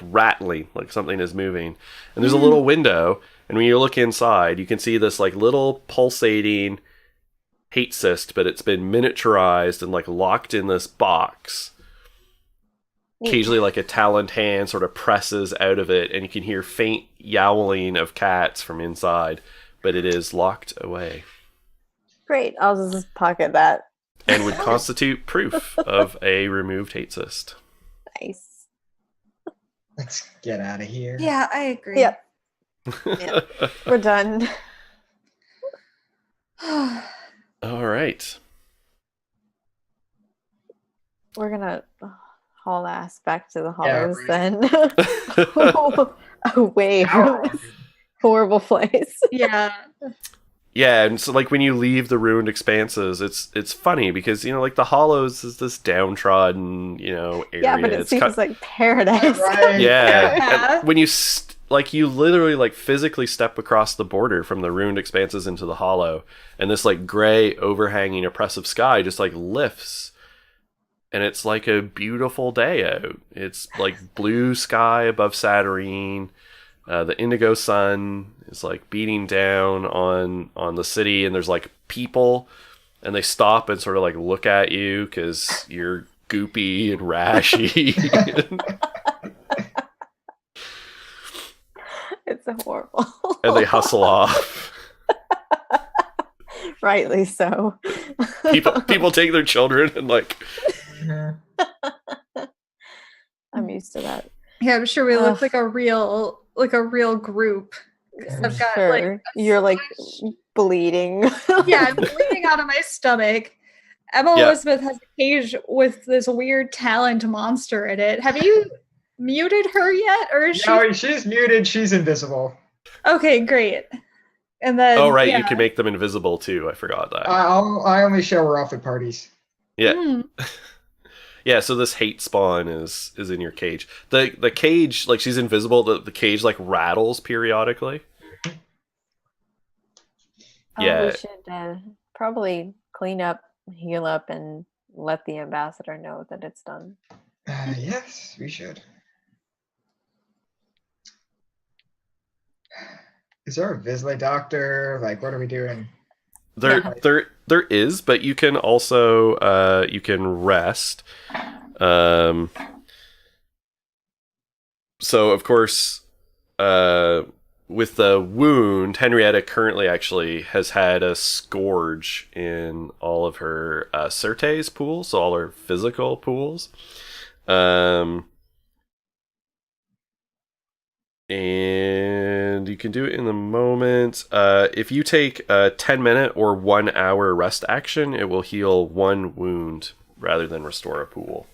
rattling, like something is moving. And there's a little window, and when you look inside, you can see this like little pulsating hate cyst, but it's been miniaturized and like locked in this box. neat. Occasionally, like a taloned hand sort of presses out of it, and you can hear faint yowling of cats from inside, but it is locked away Great. I'll just pocket that. and would constitute proof of a removed hate cyst. Nice. Let's get out of here. Yeah, I agree. Yep. We're done. All right. We're gonna haul ass back to the Yeah, hollows right. then. Away from this horrible place. Yeah. Yeah, and so like when you leave the ruined expanses, it's funny because like the Hollows is this downtrodden area. Yeah, but it It's seems like paradise. Right. yeah. Yeah. And when you you literally like physically step across the border from the ruined expanses into the Hollow, and this like gray overhanging oppressive sky just like lifts, and it's like a beautiful day out. It's like blue sky above Saturnine. The indigo sun is like beating down on the city, and there's like people, and they stop and sort of like look at you because you're goopy and rashy. It's horrible. And they hustle off. Rightly so. People take their children and like I'm used to that. Yeah, I'm sure we look Ugh. like a real group. 'Cause I've got Sure. You're like bleeding. yeah, I'm bleeding out of my stomach. Emma Yeah. Elizabeth has a cage with this weird talent monster in it. Have you muted her yet, or is she? No, she's muted. She's invisible. Okay, great. And then oh right, yeah. you can make them invisible too. I forgot that. I only show her off at parties. Yeah. Hmm. Yeah, so this hate spawn is in your cage. The cage, like she's invisible, the cage like rattles periodically. Yeah. We should probably clean up, heal up, and let the ambassador know that it's done. Yes, we should. Is there a Visley doctor? Like, what are we doing? There is, but you can also you can rest. So of course, with the wound, Henrietta currently actually has had a scourge in all of her certes pools, so all her physical pools. And you can do it in the moment. If you take a 10-minute or 1 hour rest action, it will heal 1 wound rather than restore a pool.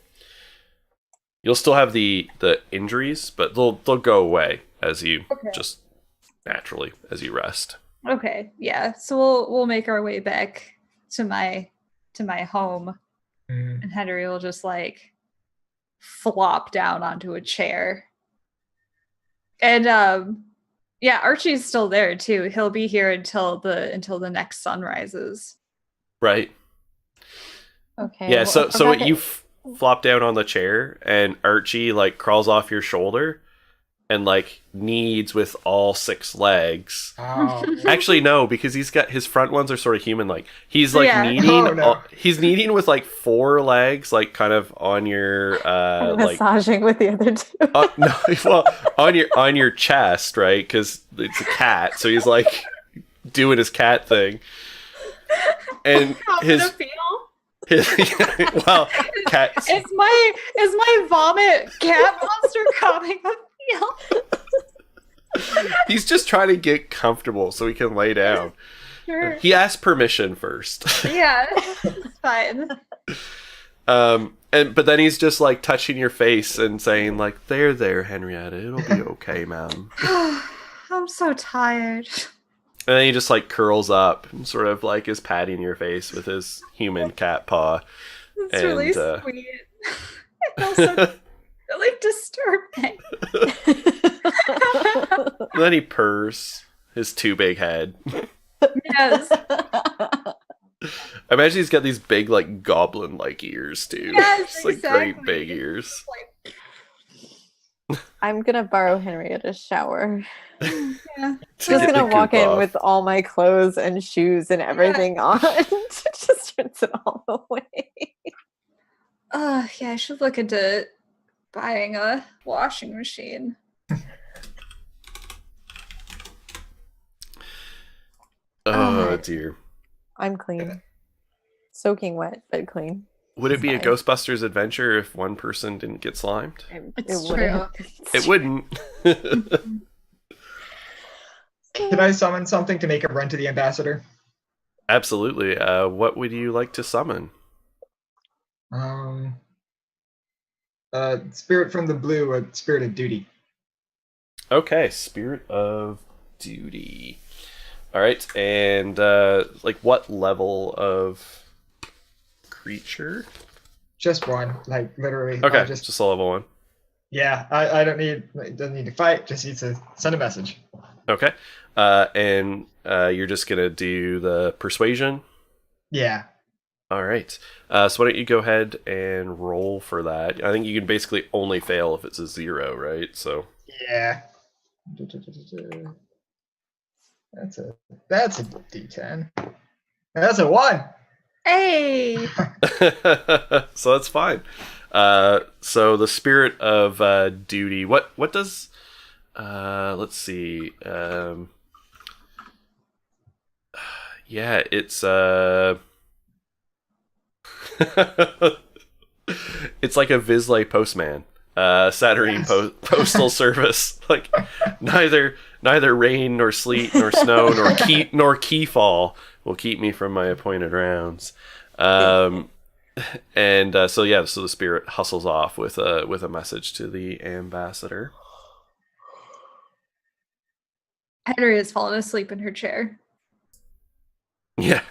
You'll still have the injuries, but they'll go away as you just naturally as you rest. Okay, yeah. So we'll make our way back to my home, and Henry will just like flop down onto a chair. And yeah, Archie's still there too. He'll be here until the next sun rises. Right. Okay. Yeah, well, so you flop down on the chair, and Archie like crawls off your shoulder and like kneads with all 6 legs. Oh. Actually, no, because he's got his front ones are sort of human like. He's like Yeah. kneading. Oh, no. He's kneading with like 4 legs, like kind of on your like massaging with the other 2. no, well on your chest, right? Because it's a cat, so he's like doing his cat thing, and How's it feel? well, cats. Is my vomit cat monster coming to feel? He's just trying to get comfortable so he can lay down. Sure. He asked permission first. Yeah, it's fine. But then he's just like touching your face and saying like, there, Henrietta, it'll be okay, ma'am. I'm so tired. And then he just like curls up and sort of like is patting your face with his human cat paw. It's really sweet. And also really disturbing. And then he purrs his too big head. Yes. I imagine he's got these big like goblin like ears too. Yes, Just, like exactly. great big ears. I'm gonna borrow Henrietta's shower. Yeah. Just gonna walk in with all my clothes and shoes and everything on to just rinse it all away. Yeah, I should look into buying a washing machine. Oh dear. I'm clean. Soaking wet, but clean. Would it be a Fine. Ghostbusters adventure if one person didn't get slimed? It's wouldn't. It wouldn't. Can I summon something to make a run to the ambassador? Absolutely. What would you like to summon? Spirit from the blue, a spirit of duty. Okay, Spirit of Duty. All right, and like what level of creature? Just one, like literally. Okay, just a level 1. Yeah, I don't need. It doesn't need to fight. Just needs to send a message. Okay, and you're just gonna do the persuasion. Yeah. All right. So why don't you go ahead and roll for that? I think you can basically only fail if it's a 0, right? So. Yeah. That's a D10. That's a 1. Hey! So that's fine. So the Spirit of Duty. What does? Let's see. Yeah, it's it's like a Vizsla postman. Saturnine postal service. Like neither rain nor sleet nor snow nor key fall will keep me from my appointed rounds. So the spirit hustles off with a message to the ambassador. Henry has fallen asleep in her chair. Yeah.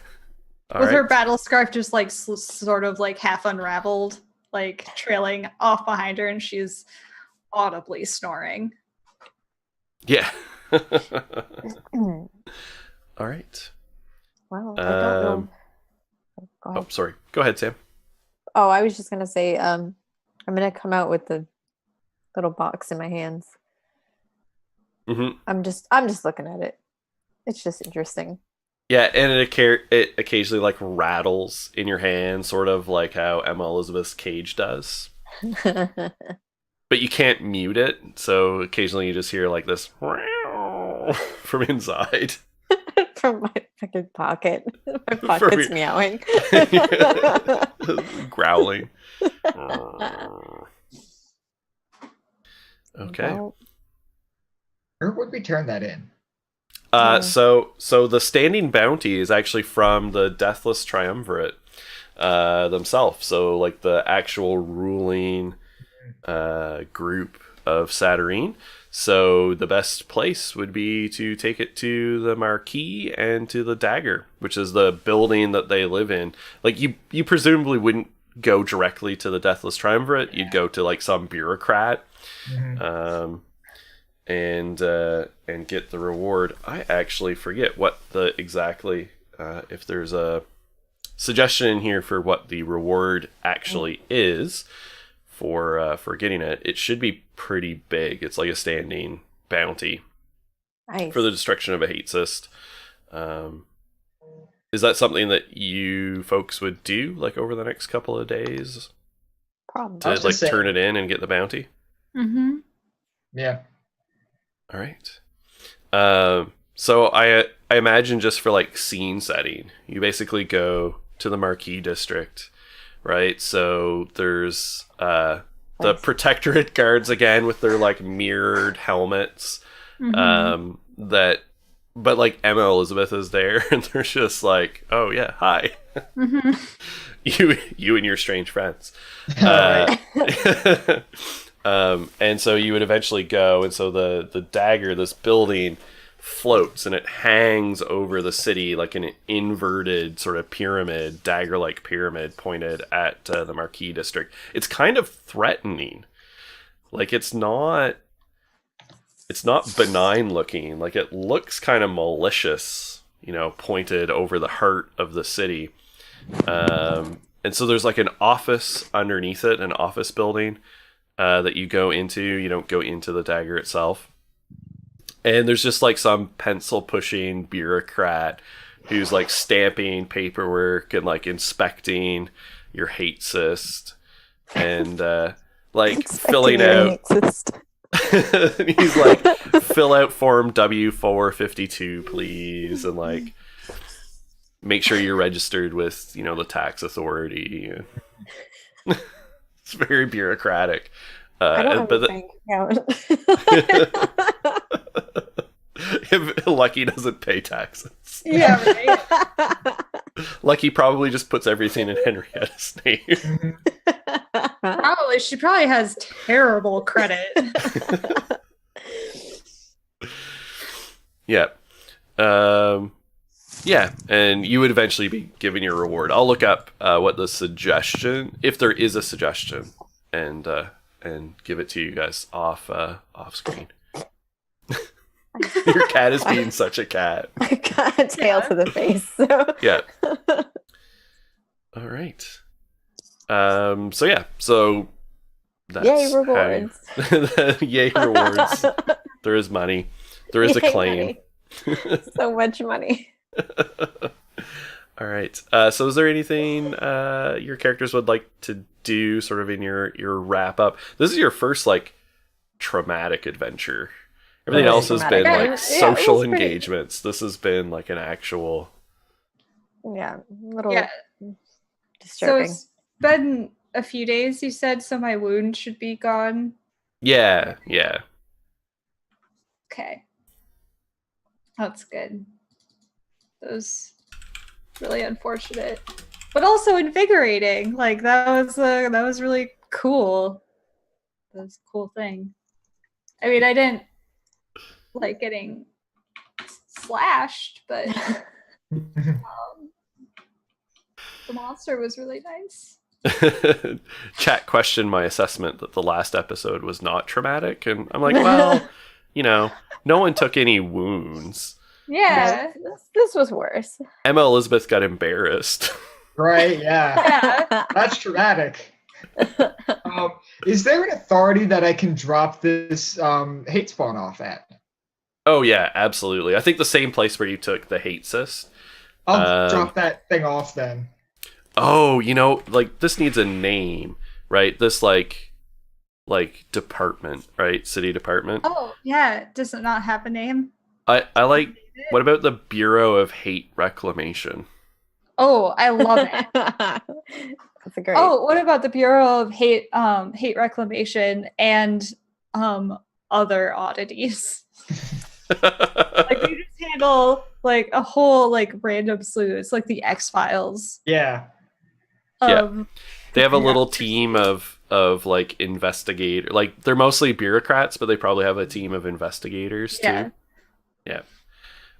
With her battle scarf just like sort of like half unraveled, like trailing off behind her, and she's audibly snoring. Yeah. All right. Well, I don't know. Go ahead. Oh, sorry. Go ahead, Sam. Oh, I was just gonna say, I'm gonna come out with the little box in my hands. Mm-hmm. I'm just looking at it. It's just interesting. Yeah, and it occasionally like rattles in your hand, sort of like how Emma Elizabeth's cage does. But you can't mute it, so occasionally you just hear like this from inside. From my fucking pocket. My pocket's meowing. Growling. Okay. Well, Where would we turn that in? So the standing bounty is actually from the Deathless Triumvirate themselves. So like the actual ruling group of Saturnine. So the best place would be to take it to the Marquee and to the Dagger, which is the building that they live in. Like you presumably wouldn't go directly to the Deathless Triumvirate. You'd go to like some bureaucrat. Mm-hmm. And get the reward. I actually forget what the exactly if there's a suggestion in here for what the reward actually is for getting it. It should be pretty big. It's like a standing bounty nice. For the destruction of a hate cyst. Is that something that you folks would do like over the next couple of days Probably. to like turn it in and get the bounty? Mm-hmm. Yeah. All right. So I imagine just for like scene setting, you basically go to the Marquee district, right? So there's the Protectorate guards again with their like mirrored helmets. That, but like Emma Elizabeth is there, and they're just like, oh yeah, hi, you and your strange friends. And so you would eventually go, and so the dagger, this building, floats and it hangs over the city like an inverted sort of pyramid, dagger-like pyramid pointed at the Marquis district. It's kind of threatening. Like it's not benign looking. Like it looks kind of malicious, pointed over the heart of the city. And so there's like an office underneath it, an office building that you go into. You don't go into the dagger itself. And there's just like some pencil pushing bureaucrat who's like stamping paperwork and like inspecting your hate cyst and like filling out. He's like, fill out form W452, please, and like make sure you're registered with the tax authority. It's very bureaucratic. I don't have a bank account. If Lucky doesn't pay taxes. Yeah, right. Lucky probably just puts everything in Henrietta's name. Probably. She probably has terrible credit. Yeah. Yeah, and you would eventually be given your reward. I'll look up what the suggestion, if there is a suggestion, and give it to you guys off screen. Your cat is being such a cat. I got a tail to the face. So. Yeah. All right. So that's yay rewards. Yay rewards. There is money. There is a claim. So much money. All right. So is there anything your characters would like to do sort of in your wrap up? This is your first like traumatic adventure. Everything else has been like social engagements. This has been like an actual little So disturbing. it's been a few days, you said, so my wound should be gone. Yeah. Okay. That's good. That was really unfortunate. But also invigorating. Like that was really cool. That was a cool thing. I mean, I didn't like getting slashed, but the monster was really nice. Chat questioned my assessment that the last episode was not traumatic, and I'm like, well, no one took any wounds. Yeah. This was worse. Emma Elizabeth got embarrassed. Right, yeah. That's traumatic. Is there an authority that I can drop this hate spawn off at? Oh yeah, absolutely. I think the same place where you took the hate cyst. I'll drop that thing off then. Oh, like this needs a name, right? This like department, right? City department. Oh, yeah. Does it not have a name? I like. What about the Bureau of Hate Reclamation? Oh, I love it. That's a great. Oh, what about the Bureau of Hate Reclamation and other oddities? Like they just handle like a whole like random slew. It's like the X-Files. Yeah. They have a little team of like investigator. Like they're mostly bureaucrats, but they probably have a team of investigators too. Yeah.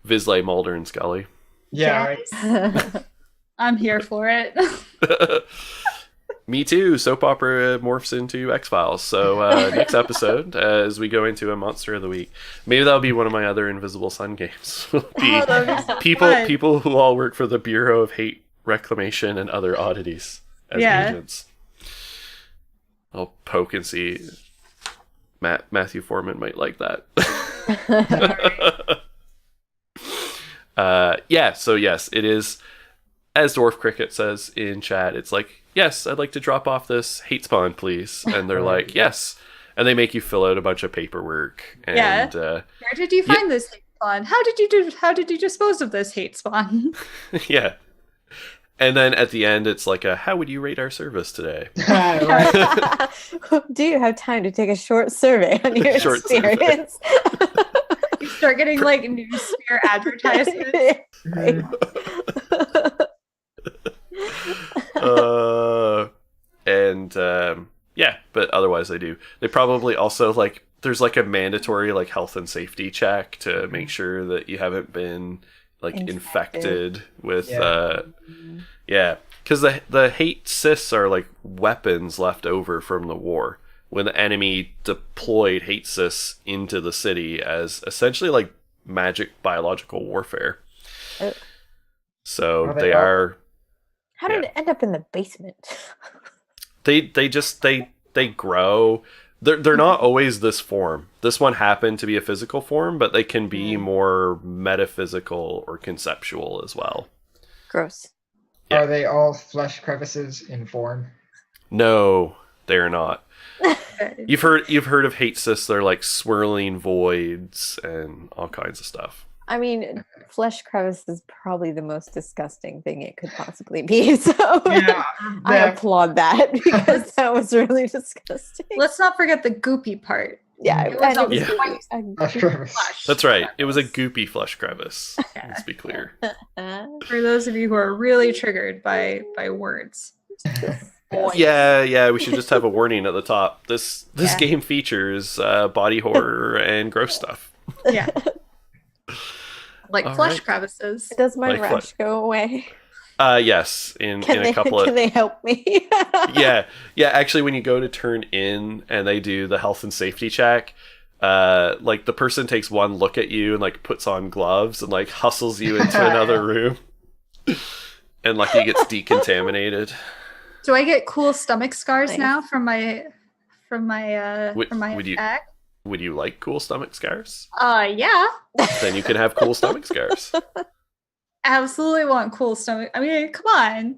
Visley, Mulder, and Scully. Yeah. Yes. Right. I'm here for it. Me too. Soap opera morphs into X-Files. So next episode, as we go into a Monster of the Week, maybe that'll be one of my other Invisible Sun games. People who all work for the Bureau of Hate Reclamation and other oddities as agents. I'll poke and see. Matthew Foreman might like that. So yes, it is, as Dwarf Cricket says in chat, it's like, yes, I'd like to drop off this hate spawn, please. And they're like, yes. And they make you fill out a bunch of paperwork. And, where did you find this hate spawn? How did you dispose of this hate spawn? Yeah. And then at the end, it's like, how would you rate our service today? Do you have time to take a short survey on your experience? start getting like news sphere advertisements. Right. Yeah, but otherwise they do. They probably also like there's like a mandatory like health and safety check to make sure that you haven't been like infected with yeah, because the hate cysts are like weapons left over from the war when the enemy deployed hate cysts into the city as essentially like magic biological warfare. So they are. How did it end up in the basement? They grow. They're not always this form. This one happened to be a physical form, but they can be more metaphysical or conceptual as well. Gross. Are they all flesh crevices in form? No, they're not. You've heard of hate cysts. They're like swirling voids and all kinds of stuff. I mean, flesh crevice is probably the most disgusting thing it could possibly be. So I applaud that because that was really disgusting. Let's not forget the goopy part. Yeah, it was Flesh crevice. That's right. It was a goopy flesh crevice. Let's be clear. For those of you who are really triggered by words. Yeah, we should just have a warning at the top. This game features body horror and gross stuff. Yeah. Like All flesh right. crevices. Does my Like rash go away? Yes, in a couple of... Can they help me? yeah, actually when you go to turn in and they do the health and safety check, like the person takes one look at you and like puts on gloves and like hustles you into another room. And Lucky gets decontaminated. Do I get cool stomach scars Nice. now from my Would you- attack? Would you like cool stomach scars? Yeah. Then you can have cool stomach scars. Absolutely want cool stomach. I mean, come on.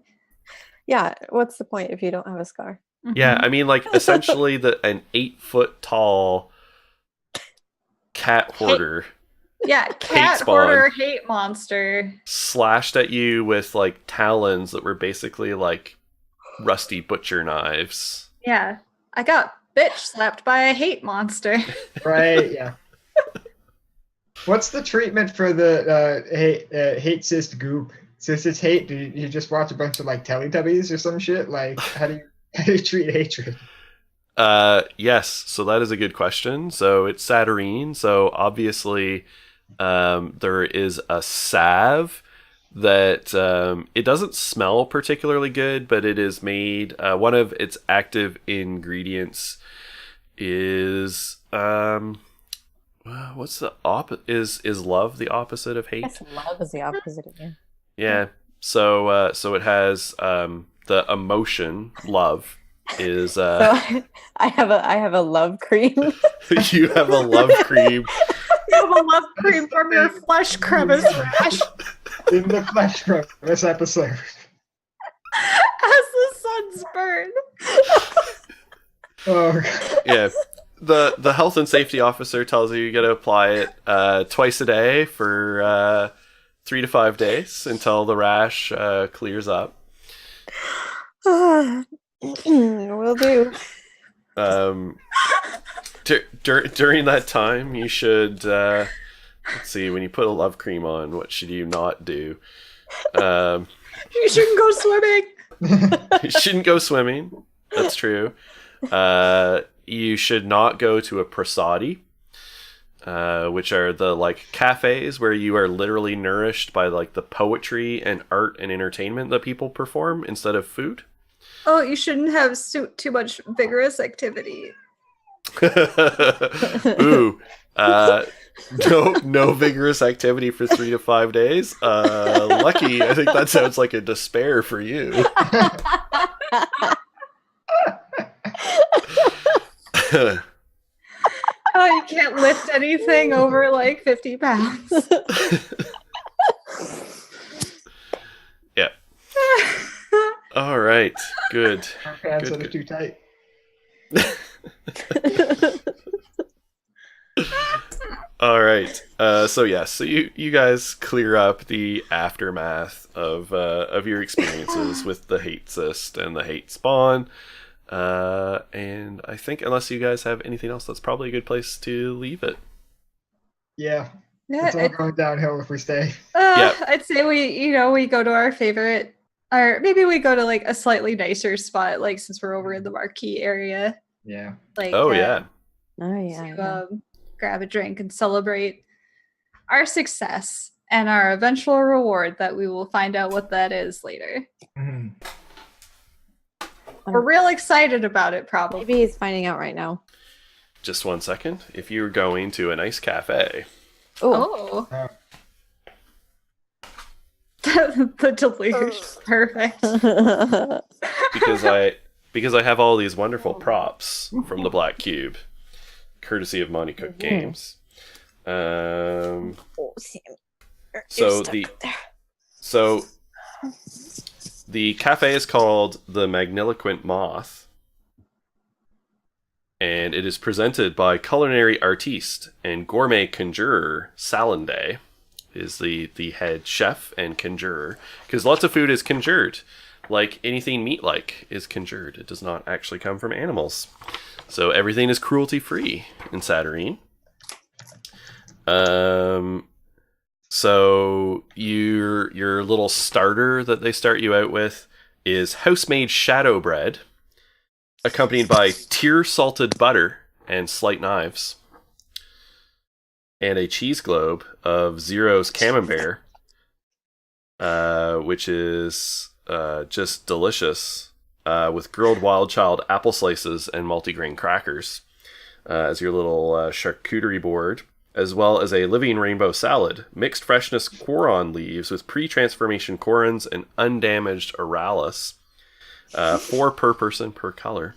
Yeah, what's the point if you don't have a scar? Yeah, I mean, like, essentially an 8-foot tall cat hoarder Yeah, cat spawn. hoarder hate monster. slashed at you with, like, talons that were basically, like, rusty butcher knives. Yeah. I got bitch slapped by a hate monster. Right, yeah. What's the treatment for the hate cyst goop? Since it's hate, do you just watch a bunch of like Teletubbies or some shit? Like, how do you treat hatred? Yes, so that is a good question. So it's Saturnine, so obviously there is a salve that it doesn't smell particularly good, but it is made, one of its active ingredients is what's the is love the opposite of hate? Yes, love is the opposite of you. Yeah. So it has the emotion love is So I have a love cream. you have a love cream. You have a love cream from your flesh crevice rash. In the flesh crevice episode. As the suns burn. Oh, God. Yeah. The health and safety officer tells you gotta apply it twice a day for 3 to 5 days until the rash clears up. Will do. During that time, you should let's see. When you put a love cream on, what should you not do? You shouldn't go swimming. You shouldn't go swimming. That's true. You should not go to a prasadi, which are the like cafes where you are literally nourished by like the poetry and art and entertainment that people perform instead of food. Oh, you shouldn't have too much vigorous activity. Ooh, no vigorous activity for 3 to 5 days. Lucky, I think that sounds like a despair for you. Oh, you can't lift anything over like 50 pounds. Yeah. All right. Good. Our pants Good, are too tight. All right. So you guys clear up the aftermath of your experiences with the hate cyst and the hate spawn. And I think unless you guys have anything else, that's probably a good place to leave it. Yeah, Yeah, it's all going downhill if we stay. Yep. I'd say we go to our favorite, or maybe we go to like a slightly nicer spot, like since we're over in the Marquee area, Yeah. like Oh yeah. Oh yeah. to grab a drink and celebrate our success and our eventual reward that we will find out what that is later. Mhm. We're real excited about it, probably. Maybe he's finding out right now. Just 1 second. If you're going to a nice cafe, Oh. Oh. The deluge. Perfect. because I have all these wonderful props from the Black Cube, courtesy of Monty Cook Games. Oh, Sam. So the cafe is called the Magniloquent Moth, and it is presented by culinary artiste and gourmet conjurer Salande, is the head chef and conjurer, because lots of food is conjured, like anything meat-like is conjured. It does not actually come from animals, so everything is cruelty-free in Saturnine. So your little starter that they start you out with is house-made shadow bread, accompanied by tear-salted butter and slight knives, and a cheese globe of Zero's Camembert, which is just delicious, with grilled wild child apple slices and multigrain crackers as your little charcuterie board, as well as a living rainbow salad, mixed freshness coron leaves with pre-transformation corons and undamaged Aralis, 4 per person per color.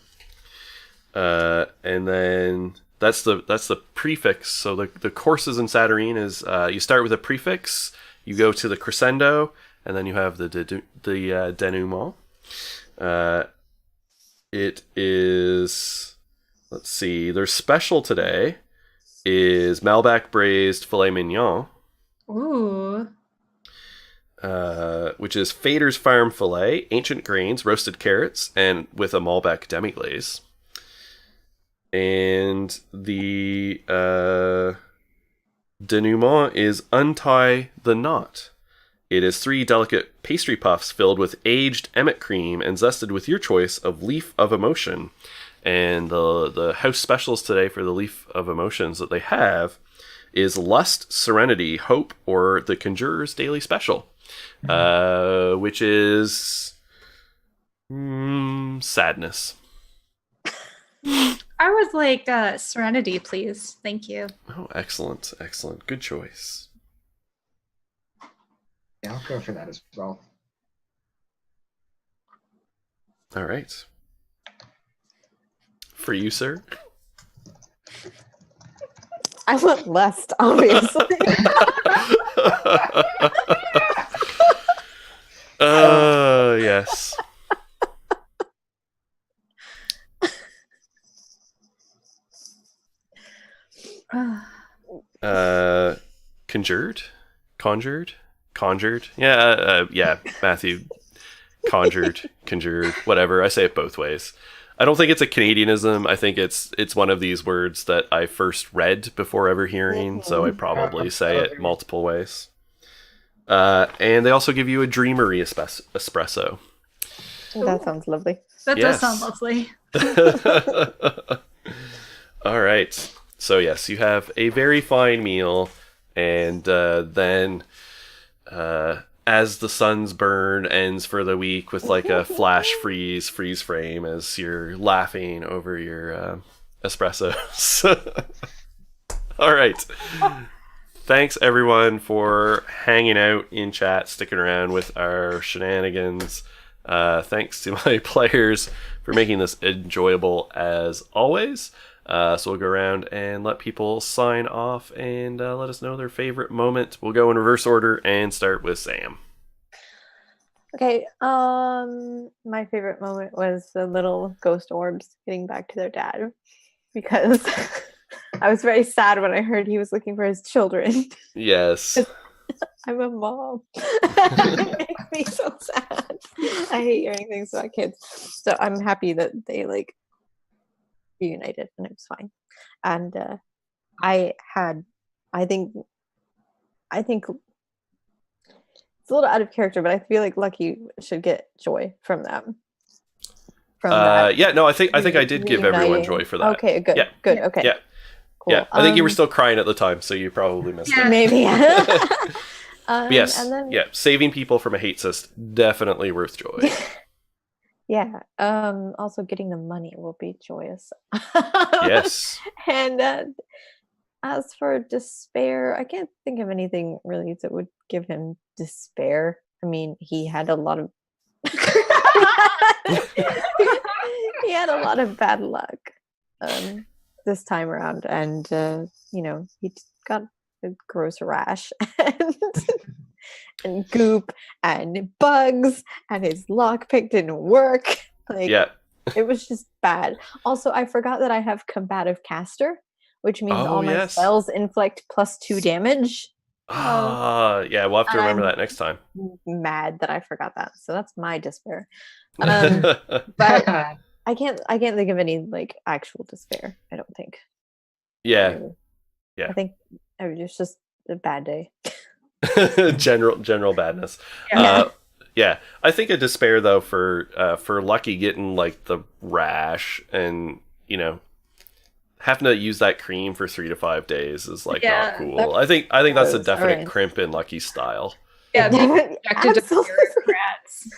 And then that's the prefix. So the courses in Saturnine is you start with a prefix, you go to the crescendo, and then you have the denouement. It is, let's see, their special today is Malbec braised filet mignon. Ooh. Which is Fader's Farm filet, ancient grains, roasted carrots, and with a Malbec demi-glaze. And the denouement is Untie the Knot. It is 3 delicate pastry puffs filled with aged emmet cream and zested with your choice of Leaf of Emotion. And the house specials today for the Leaf of Emotions that they have is Lust, Serenity, Hope, or the Conjurer's Daily Special, which is sadness. I was like, Serenity, please. Thank you. Oh, excellent. Good choice. Yeah, I'll go for that as well. All right. For you, sir? I want lust, obviously. Yes. Conjured. Yeah, Matthew. Conjured, whatever. I say it both ways. I don't think it's a Canadianism. I think it's one of these words that I first read before ever hearing, so I probably say it multiple ways. And they also give you a Dreamery espresso. That sounds lovely. That Yes. does sound lovely. All right. So yes, you have a very fine meal, and then as the suns burn ends for the week with like a flash freeze frame as you're laughing over your espressos. All right. Thanks everyone for hanging out in chat, sticking around with our shenanigans. Thanks to my players for making this enjoyable as always. So we'll go around and let people sign off and let us know their favorite moment. We'll go in reverse order and start with Sam. Okay, my favorite moment was the little ghost orbs getting back to their dad, because I was very sad when I heard he was looking for his children. Yes. I'm a mom. It makes me so sad. I hate hearing things about kids. So I'm happy that they like reunited and it was fine. And I I think it's a little out of character, but I feel like Lucky should get joy from that. From that. Yeah, no, I think I did give everyone reuniting. joy for that. Okay, good. Yeah. Good. Okay. Yeah. Cool. Yeah. I think you were still crying at the time, so you probably missed it. Maybe. Yes. And then, yeah. Saving people from a hate cyst, definitely worth joy. yeah. Also, getting the money will be joyous. Yes. And as for despair, I can't think of anything really that would give him despair. I mean, he had a lot of he had a lot of bad luck this time around, and he got a gross rash and goop and bugs, and his lockpick didn't work. Like, Yeah. it was just bad. Also, I forgot that I have combative caster, which means all my spells inflict +2 damage. Yeah, we'll have to remember that next time. Mad that I forgot that. So that's my despair. But I can't think of any like actual despair, I don't think. Yeah. Yeah. I think it was just a bad day. general badness. Yeah. I think a despair though for Lucky getting like the rash and having to use that cream for 3 to 5 days is like not cool. I think that's a definite crimp in Lucky's style. Yeah, injected to bureaucrats.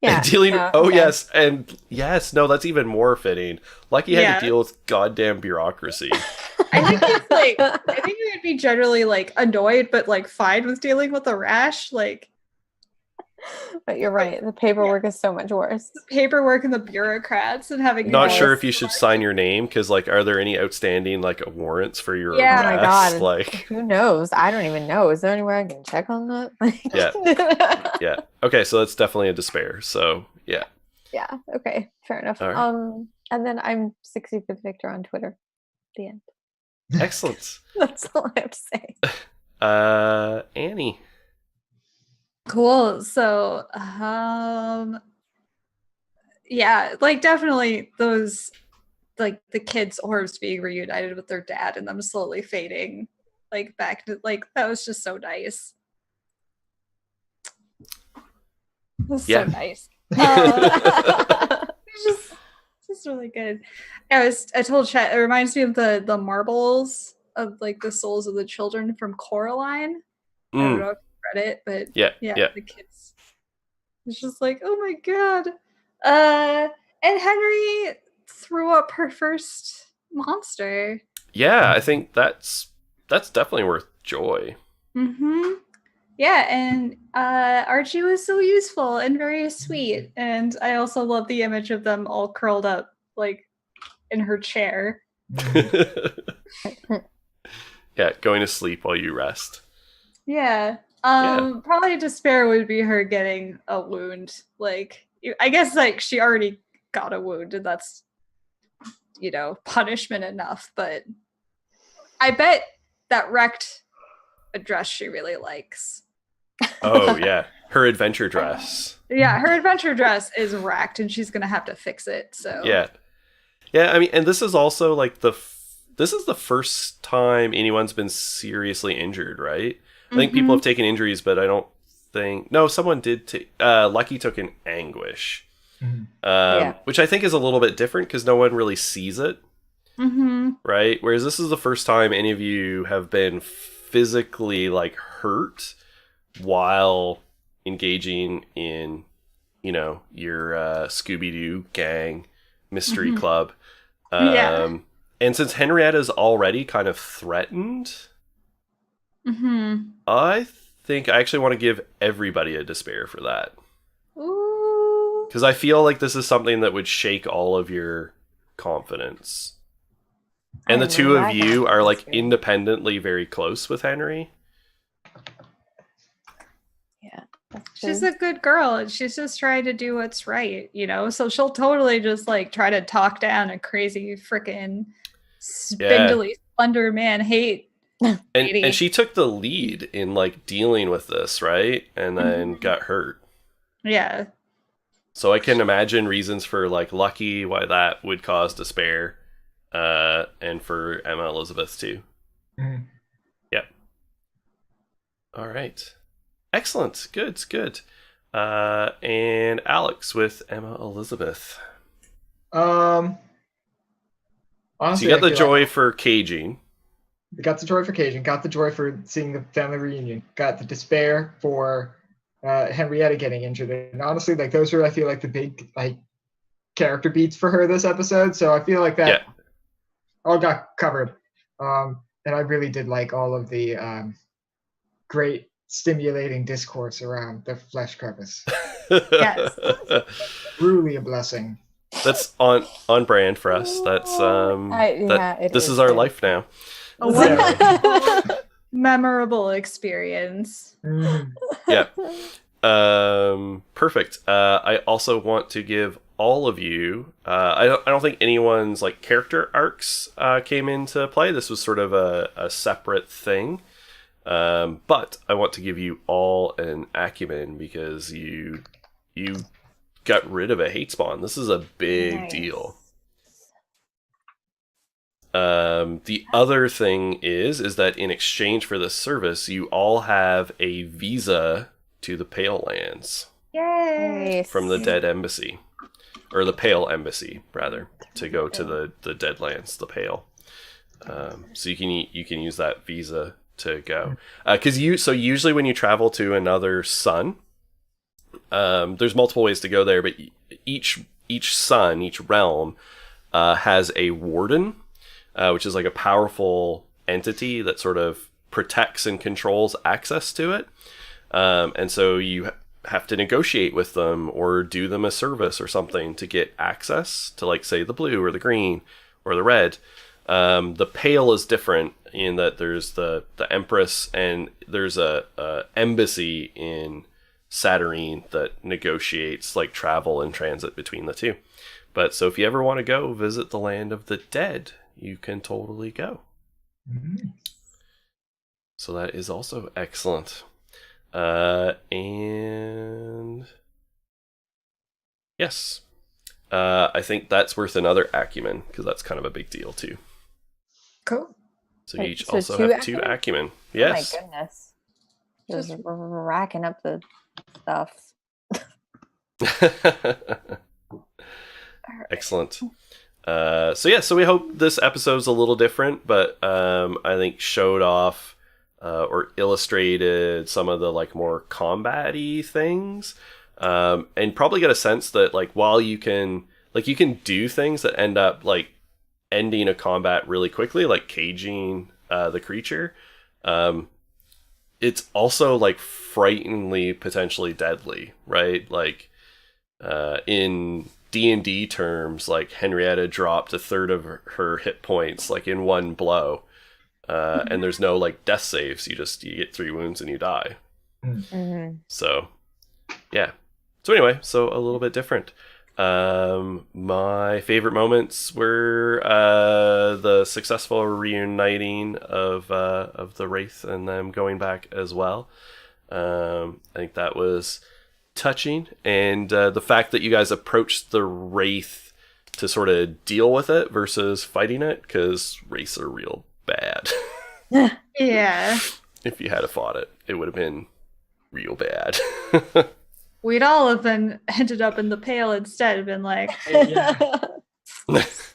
Yeah. And dealing yes, and yes, no, that's even more fitting. Lucky had to deal with goddamn bureaucracy. I think he would be generally like annoyed, but like fine with dealing with a rash. Like, but you're right. The paperwork is so much worse. The paperwork and the bureaucrats and having. Not sure if you should sign your name because, like, are there any outstanding like warrants for your? Yeah, arrest? oh my god. Like, who knows? I don't even know. Is there anywhere I can check on that? Yeah. Okay, so that's definitely a despair. So yeah. Yeah. Okay. Fair enough. Right. And then I'm 65th Victor on Twitter. The end. Excellent. That's all I have to say. Annie. Cool. So, yeah, like definitely those, like the kids' orbs being reunited with their dad and them slowly fading, like back to that was just so nice. It was so nice. It's just really good. I told Chet, it reminds me of the marbles of like the souls of the children from Coraline. I don't know if you read it, but yeah, the kids. It's just like, oh my god. And Henry threw up her first monster. Yeah, I think that's definitely worth joy. Mm-hmm. Yeah, and Archie was so useful and very sweet. And I also love the image of them all curled up, like, in her chair. Yeah, going to sleep while you rest. Yeah. Probably despair would be her getting a wound. Like, I guess, like, she already got a wound, and that's, punishment enough. But I bet that wrecked a dress she really likes. Oh, yeah. Her adventure dress. Yeah, her adventure dress is wrecked, and she's going to have to fix it, so... Yeah. Yeah, I mean, and this is also, like, this is the first time anyone's been seriously injured, right? I think people have taken injuries, but I don't think... No, someone did Lucky took an anguish. Which I think is a little bit different, because no one really sees it. Right? Whereas this is the first time any of you have been physically, like, hurt while engaging in, your Scooby-Doo gang mystery club. And since Henrietta's already kind of threatened, I think I actually want to give everybody a despair for that. Ooh. Because I feel like this is something that would shake all of your confidence. And the two of you are, like, independently very close with Henry. Yeah. She's a good girl, and she's just trying to do what's right, So she'll totally just, like, try to talk down a crazy freaking spindly Slender Man hate. And she took the lead in, like, dealing with this, right? And then got hurt. Yeah. So I can imagine reasons for, like, Lucky, why that would cause despair. And for Emma Elizabeth, too. All right. Excellent. Good. And Alex with Emma Elizabeth. Honestly, So you got I the feel joy like for caging. got the joy for Cajun, got the joy for seeing the family reunion, got the despair for Henrietta getting injured, and honestly, like those are I feel like the big like character beats for her this episode. So I feel like that Yeah. all got covered. And I really did like all of the great stimulating discourse around the flesh crevice. Yes. Truly a blessing. That's on brand for us. That's this is our good. life now. A wonderful, memorable experience. Mhm. Yeah. Perfect. I also want to give all of you. I don't think anyone's like character arcs came into play. This was sort of a separate thing. But I want to give you all an acumen because you got rid of a hate spawn. This is a big deal. The other thing is that in exchange for this service, you all have a visa to the Pale Lands Yay! from the Dead Embassy, or the Pale Embassy rather, to go to the Dead Lands, the Pale. So you can use that visa to go. Because usually when you travel to another sun, there's multiple ways to go there, but each sun, each realm, has a warden, which is like a powerful entity that sort of protects and controls access to it. And so you have to negotiate with them or do them a service or something to get access to, like, say, the blue or the green or the red. The Pale is different in that there's the Empress, and there's a embassy in Saturnine that negotiates like travel and transit between the two. But so if you ever want to go visit the land of the dead, you can totally go. Mm-hmm. So that is also excellent. And yes, I think that's worth another acumen because that's kind of a big deal too. Cool. So you each So also two have 2 acumen. Yes. Oh my goodness. Just racking up the stuff. Excellent. So we hope this episode's a little different, but I think showed off or illustrated some of the like more combat-y things, and probably get a sense that like while you can do things that end up like ending a combat really quickly, like caging the creature, it's also like frighteningly potentially deadly, right? Like in D&D terms, like Henrietta dropped a third of her hit points like in one blow, and there's no like death saves. You get 3 wounds and you die. Mm-hmm. So yeah. So anyway, so a little bit different. My favorite moments were the successful reuniting of the Wraith and them going back as well. I think that was touching, and the fact that you guys approached the Wraith to sort of deal with it versus fighting it, because Wraiths are real bad. Yeah. If you had fought it, it would have been real bad. We'd all have been ended up in the Pale instead of been like, Yeah. whoops.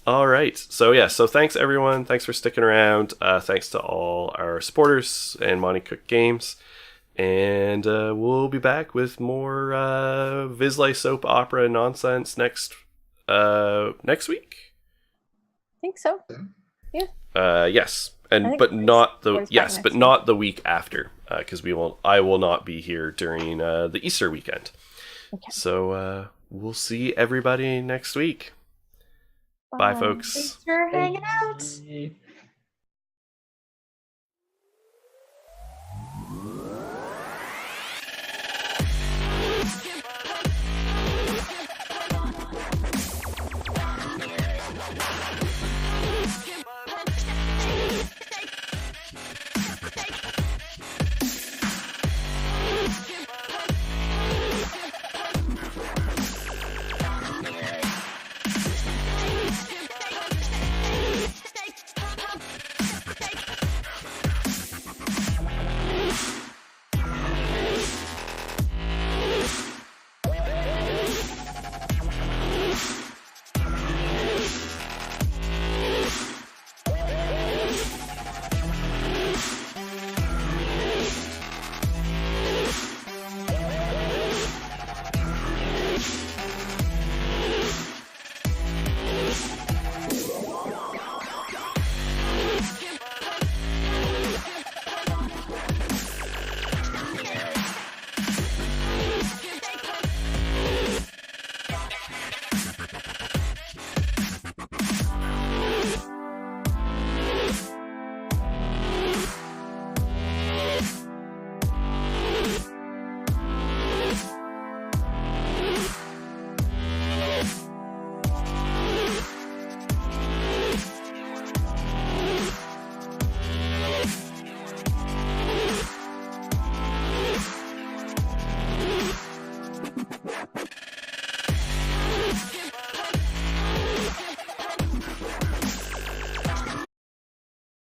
All right. So thanks everyone. Thanks for sticking around. Thanks to all our supporters and Monty Cook Games. And we'll be back with more Vizsla soap opera nonsense next week. I think so. Yes. But not the week after, because I will not be here during the Easter weekend. Okay. So we'll see everybody next week. Bye folks. Thanks for hanging out. Bye.